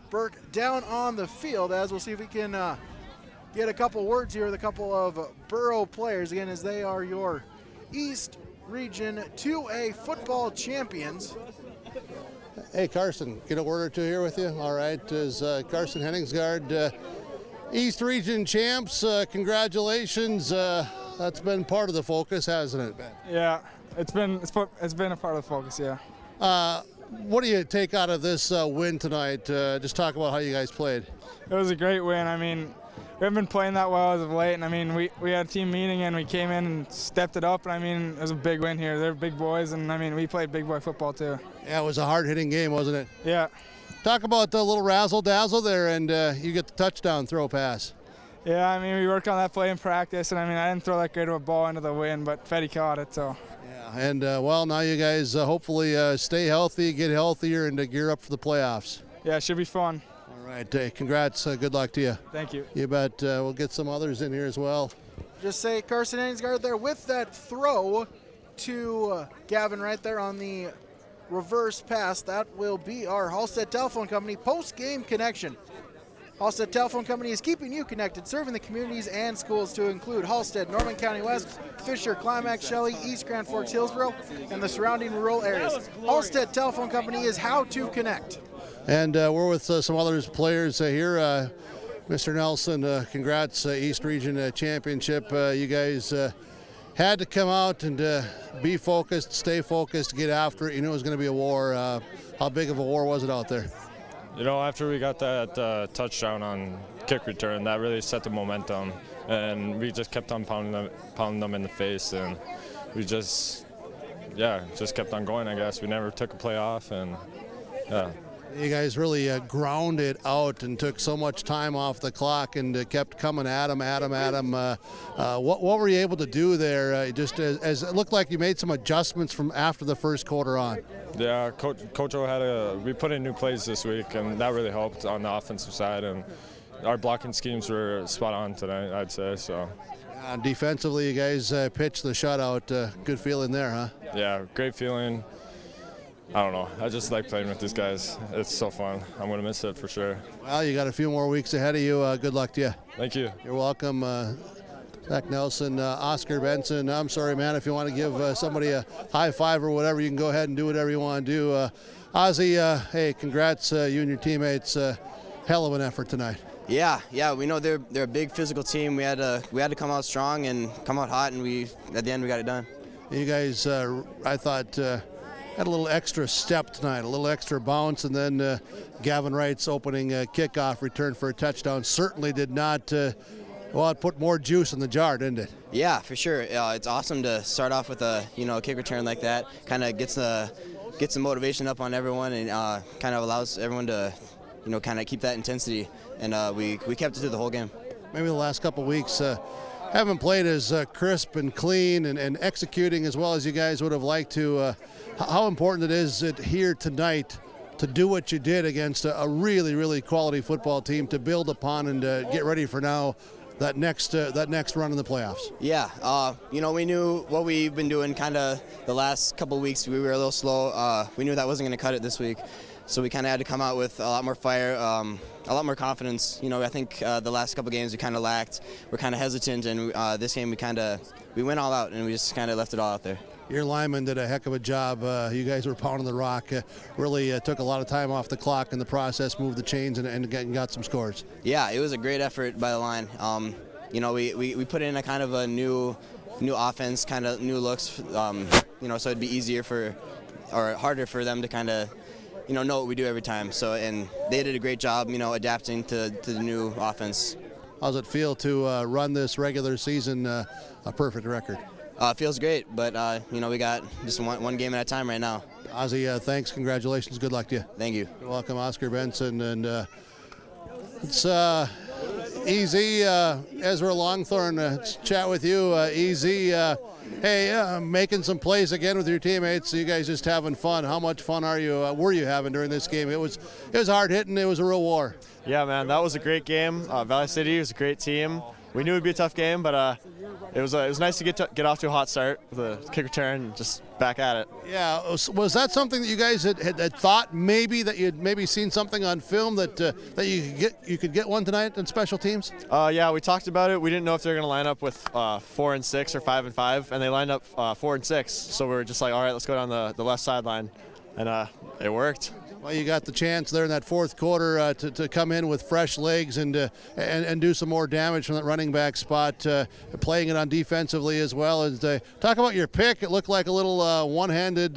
Burke down on the field, as we'll see if we can get a couple words here with a couple of Burro players, again, as they are your East Region 2A football champions. Hey, Carson, get a word or two here with you. All right, is Carson Henningsgaard, East Region champs. Congratulations. That's been part of the focus, hasn't it, Ben? Yeah, it's been a part of the focus, yeah. What do you take out of this win tonight? Just talk about how you guys played. It was a great win. I mean, we haven't been playing that well as of late, and I mean, we had a team meeting and we came in and stepped it up, and I mean, it was a big win here. They're big boys, and I mean, we played big boy football too. Yeah, it was a hard-hitting game, wasn't it? Yeah. Talk about the little razzle-dazzle there, and you get the touchdown throw pass. Yeah, I mean, we worked on that play in practice, and I mean, I didn't throw that great of a ball into the wind, but Fetty caught it, so. Yeah, and well, now you guys hopefully stay healthy, get healthier, and gear up for the playoffs. Yeah, it should be fun. All right, congrats, good luck to you. Thank you. You bet. We'll get some others in here as well. Just say Carson Henningsgaard there with that throw to Gavin right there on the reverse pass. That will be our Halstead Telephone Company post-game connection. Halstead Telephone Company is keeping you connected, serving the communities and schools to include Halstead, Norman County West, Fisher, Climax, Shelley, East Grand Forks, Hillsboro, and the surrounding rural areas. Halstead Telephone Company is how to connect. And we're with some other players here. Mr. Nelson, congrats, East Region Championship. You guys had to come out and be focused, stay focused, get after it. You knew it was going to be a war. How big of a war was it out there? You know, after we got that touchdown on kick return, that really set the momentum, and we just kept on pounding them in the face. And we just kept on going, I guess. We never took a play off, and yeah. You guys really ground it out and took so much time off the clock and kept coming at them. What were you able to do there? Just as it looked like you made some adjustments from after the first quarter on. Yeah, Coach O we put in new plays this week, and that really helped on the offensive side. And our blocking schemes were spot on tonight, I'd say. So. Defensively, you guys pitched the shutout. Good feeling there, huh? Yeah, great feeling. I don't know. I just like playing with these guys. It's so fun. I'm going to miss it for sure. Well, you got a few more weeks ahead of you. Good luck to you. Thank you. You're welcome. Zach Nelson, Oscar Benson. I'm sorry, man. If you want to give somebody a high five or whatever, you can go ahead and do whatever you want to do. Ozzy, hey, congrats, you and your teammates. Hell of an effort tonight. Yeah. We know they're a big physical team. We had to come out strong and come out hot, and at the end we got it done. You guys, I thought. Had a little extra step tonight, a little extra bounce, and then Gavin Wright's opening kickoff return for a touchdown certainly did not, it put more juice in the jar, didn't it? Yeah, for sure. It's awesome to start off with a kick return like that. Kind of gets some motivation up on everyone, and kind of allows everyone to, kind of keep that intensity. And we kept it through the whole game. Maybe the last couple of weeks. Haven't played as crisp and clean and executing as well as you guys would have liked to. How important it is here tonight to do what you did against a really, really quality football team to build upon and get ready for now that next run in the playoffs. Yeah, we knew what we've been doing kind of the last couple of weeks. We were a little slow. We knew that wasn't going to cut it this week. So we kind of had to come out with a lot more fire, a lot more confidence. I think the last couple games we kind of lacked. We're kind of hesitant, and this game we went all out, and we just kind of left it all out there. Your linemen did a heck of a job. You guys were pounding the rock. Really took a lot of time off the clock in the process, moved the chains, and got some scores. Yeah, it was a great effort by the line. We put in a kind of a new offense, kind of new looks. So it'd be easier or harder for them to kind of know what we do every time. So, and they did a great job, adapting to the new offense. How's it feel to run this regular season a perfect record? It feels great, but we got just one game at a time right now. Ozzy, thanks, congratulations, good luck to you. Thank you. You're welcome, Oscar Benson, and it's easy. Ezra Longthorn, chat with you, easy. Making some plays again with your teammates. You guys just having fun. How much fun were you having during this game? It was hard hitting. It was a real war. Yeah, man, that was a great game. Valley City was a great team. We knew it'd be a tough game, but it was nice to get off to a hot start with a kick return and just back at it. Yeah, was that something that you guys had thought maybe that you'd maybe seen something on film that you could get one tonight in special teams? Yeah, we talked about it. We didn't know if they were going to line up with 4 and 6 or 5 and 5, and they lined up 4 and 6. So we were just like, all right, let's go down the left sideline, and it worked. Well, you got the chance there in that fourth quarter to come in with fresh legs and do some more damage from that running back spot, playing it on defensively as well. As talk about your pick, it looked like a little one-handed,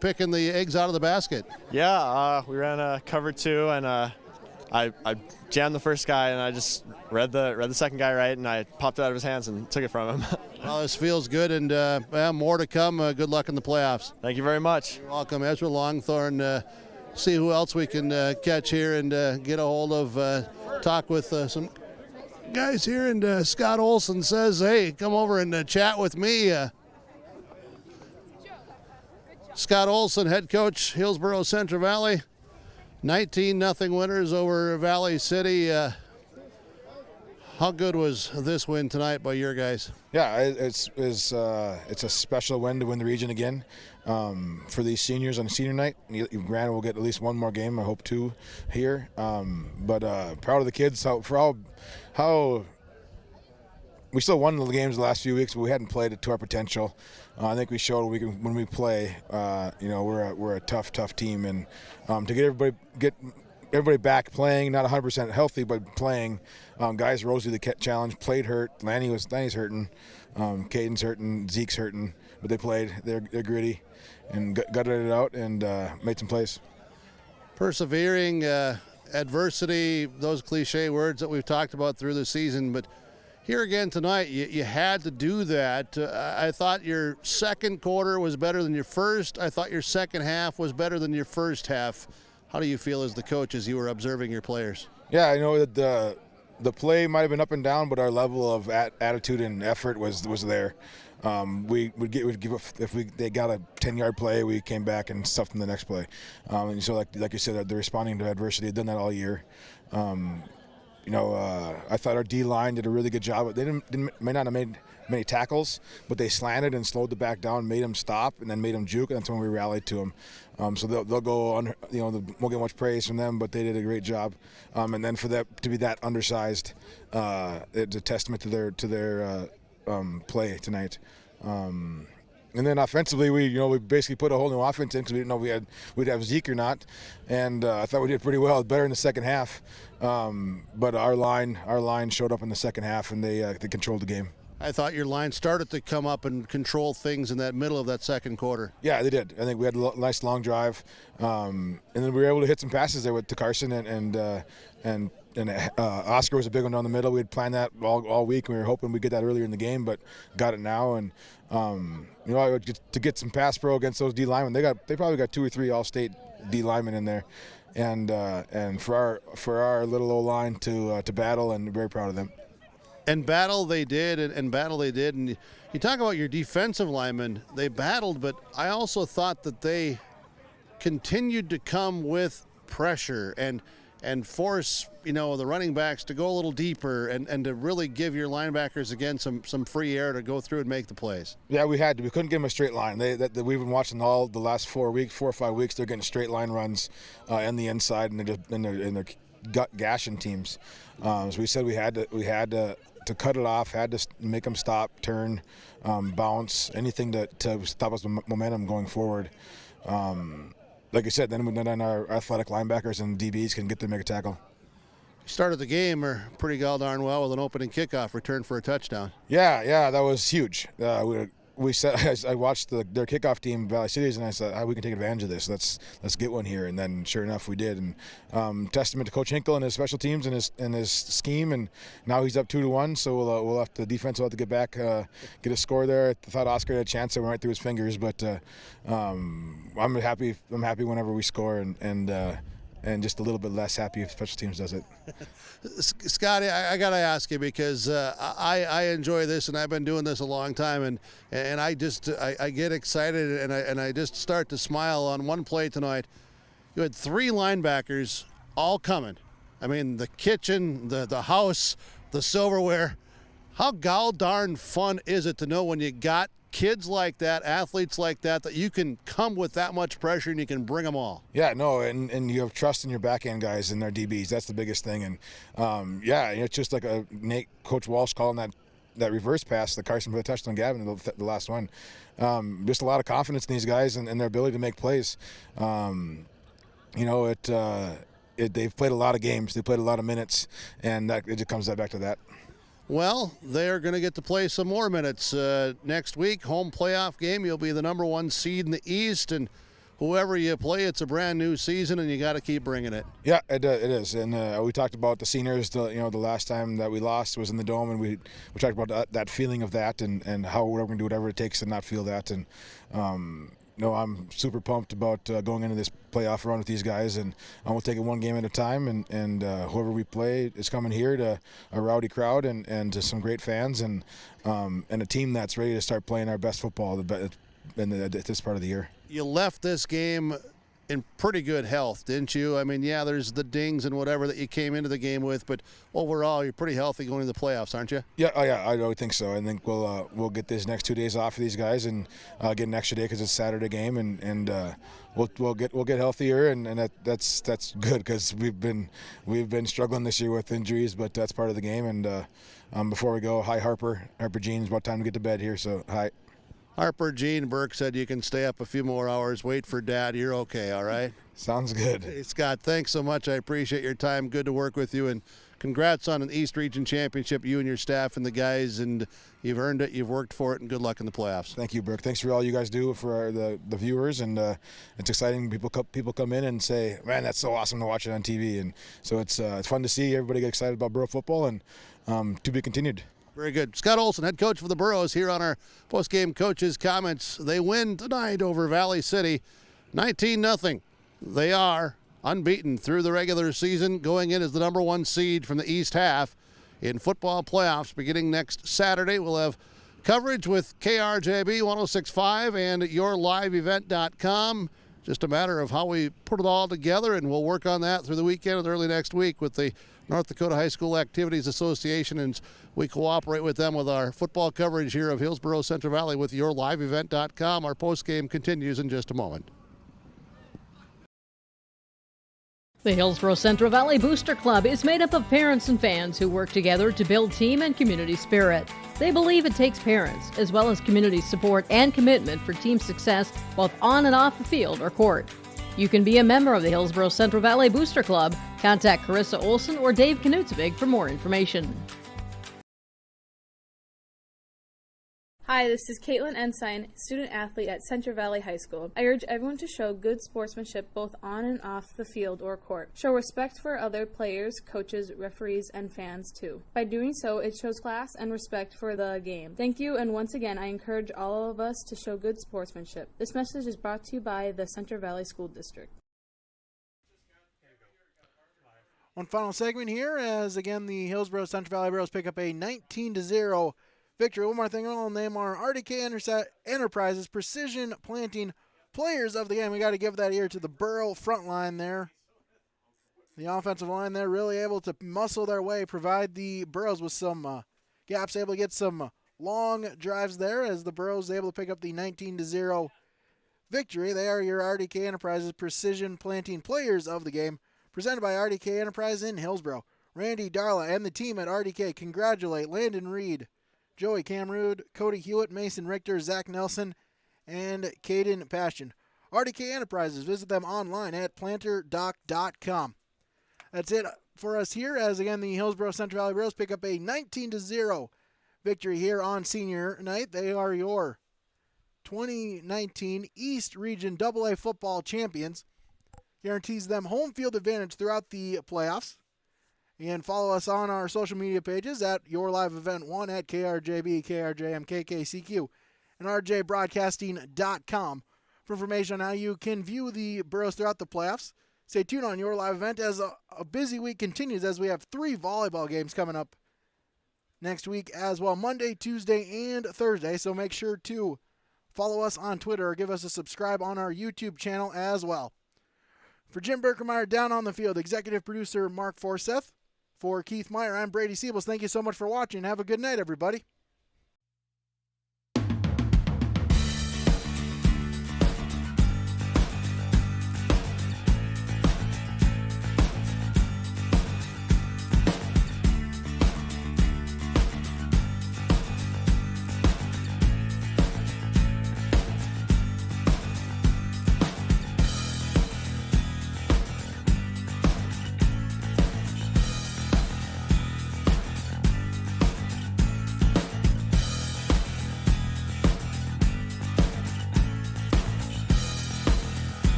picking the eggs out of the basket. Yeah, we ran a cover 2, and I jammed the first guy, and I just read the second guy right, and I popped it out of his hands and took it from him. Well, this feels good, and more to come. Good luck in the playoffs. Thank you very much. You're welcome. Ezra Longthorn. See who else we can catch here and get a hold of, talk with some guys here. And Scott Olson says, hey, come over and chat with me. Scott Olson, head coach, Hillsborough Central Valley. 19-0 winners over Valley City. How good was this win tonight by your guys? Yeah, it's a special win to win the region again. For these seniors on senior night, granted we'll get at least one more game, I hope 2 here. But proud of the kids for how we still won the games the last few weeks, but we hadn't played it to our potential. I think we showed when we play. We're a tough team, and to get everybody back playing, not 100% healthy, but playing. Guys rose to the challenge, played hurt. Lanny's hurting, Caden's hurting, Zeke's hurting, but they played. They're gritty and gutted it out and made some plays. Persevering, adversity, those cliche words that we've talked about through the season, but Here again tonight, you had to do that. I thought your second quarter was better than your first. I thought your second half was better than your first half. How do you feel as the coach as you were observing your players? Yeah, I know that the play might have been up and down, but our level of attitude and effort was there. We would give up if they got a 10-yard play, we came back and stuffed in the next play. And so like you said, they're responding to adversity. They've done that all year. I thought our D-line did a really good job. They may not have made many tackles, but they slanted and slowed the back down, made them stop, and then made them juke, and that's when we rallied to them. So they'll go on, won't get much praise from them, but they did a great job. And then for that to be that undersized, it's a testament to their play tonight. And then offensively, we basically put a whole new offense in because we didn't know we'd have Zeke or not, and I thought we did pretty well, better in the second half. But our line showed up in the second half, and they controlled the game. I thought your line started to come up and control things in that middle of that second quarter. Yeah, they did. I think we had a nice long drive, and then we were able to hit some passes there to Carson and Oscar was a big one down the middle. We had planned that all week, and we were hoping we'd get that earlier in the game, but got it now. And to get some pass pro against those D linemen, they probably got 2 or 3 All-State D linemen in there, and for our little O-line to battle, and very proud of them. And battle they did, and you talk about your defensive linemen, they battled, but I also thought that they continued to come with pressure and force, the running backs to go a little deeper and to really give your linebackers, again, some free air to go through and make the plays. Yeah, we had to. We couldn't give them a straight line. We've been watching all the last 4 or 5 weeks. They're getting straight line runs in the inside, and they're gut gashing teams. So we said we had to cut it off, had to make them stop, turn, bounce, anything to stop us momentum going forward. Like I said, then our athletic linebackers and DBs can get to make a tackle. Started the game pretty darn well with an opening kickoff return for a touchdown. Yeah, that was huge. We said I watched their kickoff team, Valley Cities, and I said, we can take advantage of this. Let's get one here. And then sure enough, we did. And testament to Coach Hinkle and his special teams and his scheme. And now he's up 2-1. So the defense will have to get back, get a score there. I thought Oscar had a chance that went right through his fingers, but I'm happy. I'm happy whenever we score, and just a little bit less happy if special teams does it. Scotty, I got to ask you because I enjoy this, and I've been doing this a long time, and I get excited, and I just start to smile. On one play tonight, you had 3 linebackers all coming. I mean, the kitchen, the house, the silverware. How darn fun is it to know when you got kids like that, athletes like that you can come with that much pressure and you can bring them all? Yeah, no, and you have trust in your back end guys and their DBs. That's the biggest thing. And it's just like Coach Walsh calling that reverse pass, the Carson for the touchdown, Gavin, the last one. Just a lot of confidence in these guys and their ability to make plays. They've played a lot of games, they played a lot of minutes, and it just comes back to that. Well, they're going to get to play some more minutes next week. Home playoff game. You'll be the number 1 seed in the East, and whoever you play, it's a brand new season, and you got to keep bringing it. Yeah, it is. And we talked about the seniors. The last time that we lost was in the Dome, and we talked about that feeling of that and how we're going to do whatever it takes to not feel that. And I'm super pumped about going into this playoff run with these guys, and we'll take it one game at a time, and whoever we play is coming here to a rowdy crowd and to some great fans and a team that's ready to start playing our best football at this part of the year. You left this game in pretty good health, didn't you? I mean, yeah, there's the dings and whatever that you came into the game with, but overall, you're pretty healthy going into the playoffs, aren't you? Yeah, I don't think so. I think we'll get these next 2 days off for these guys and get an extra day because it's a Saturday game, and we'll get healthier, and that's good because we've been struggling this year with injuries, but that's part of the game. And before we go, hi Harper Jean, it's about time to get to bed here, so hi. Harper Jean Burke said you can stay up a few more hours, wait for Dad. You're okay, all right? Sounds good. Hey, Scott, thanks so much. I appreciate your time. Good to work with you, and congrats on an East Region Championship, you and your staff and the guys, and you've earned it, you've worked for it, and good luck in the playoffs. Thank you, Burke. Thanks for all you guys do for the viewers, and it's exciting. People come in and say, man, that's so awesome to watch it on TV, and so it's fun to see everybody get excited about Burro football, and to be continued. Very good. Scott Olson, head coach for the Burros, here on our post-game coaches' comments. They win tonight over Valley City, 19-0. They are unbeaten through the regular season, going in as the number 1 seed from the East half in football playoffs beginning next Saturday. We'll have coverage with KRJB 106.5 and yourliveevent.com. Just a matter of how we put it all together, and we'll work on that through the weekend and early next week with the North Dakota High School Activities Association, and we cooperate with them with our football coverage here of Hillsborough Central Valley with yourliveevent.com. Our postgame continues in just a moment. The Hillsborough Central Valley Booster Club is made up of parents and fans who work together to build team and community spirit. They believe it takes parents, as well as community support and commitment for team success, both on and off the field or court. You can be a member of the Hillsborough Central Valley Booster Club. Contact Carissa Olson or Dave Knutsvig for more information. Hi, this is Caitlin Ensign, student-athlete at Central Valley High School. I urge everyone to show good sportsmanship both on and off the field or court. Show respect for other players, coaches, referees, and fans, too. By doing so, it shows class and respect for the game. Thank you, and once again, I encourage all of us to show good sportsmanship. This message is brought to you by the Central Valley School District. One final segment here as, again, the Hillsborough Central Valley Burros pick up a 19-0 victory. One more thing, I'll name our RDK Enterprises Precision Planting players of the game. We got to give that ear to the Burro front line there. The offensive line there really able to muscle their way, provide the Burros with some gaps, able to get some long drives there as the Burros able to pick up the 19-0 victory. They are your RDK Enterprises Precision Planting players of the game, presented by RDK Enterprise in Hillsborough. Randy Darla and the team at RDK congratulate Landon Reed, Joey Camrood, Cody Hewitt, Mason Richter, Zach Nelson, and Caden Passion. RDK Enterprises, visit them online at planterdoc.com. That's it for us here as, again, the Hillsborough Central Valley Burros pick up a 19-0 victory here on senior night. They are your 2019 East Region AA football champions. Guarantees them home field advantage throughout the playoffs. And follow us on our social media pages at YourLiveEvent1 at KRJB, KRJM, KKCQ, and RJBroadcasting.com for information on how you can view the Burros throughout the playoffs. Stay tuned on Your Live Event as a busy week continues, as we have 3 volleyball games coming up next week as well, Monday, Tuesday, and Thursday. So make sure to follow us on Twitter or give us a subscribe on our YouTube channel as well. For Jim Berkemeyer down on the field, executive producer Mark Forseth. For Keith Meyer, I'm Brady Siebels. Thank you so much for watching. Have a good night, everybody.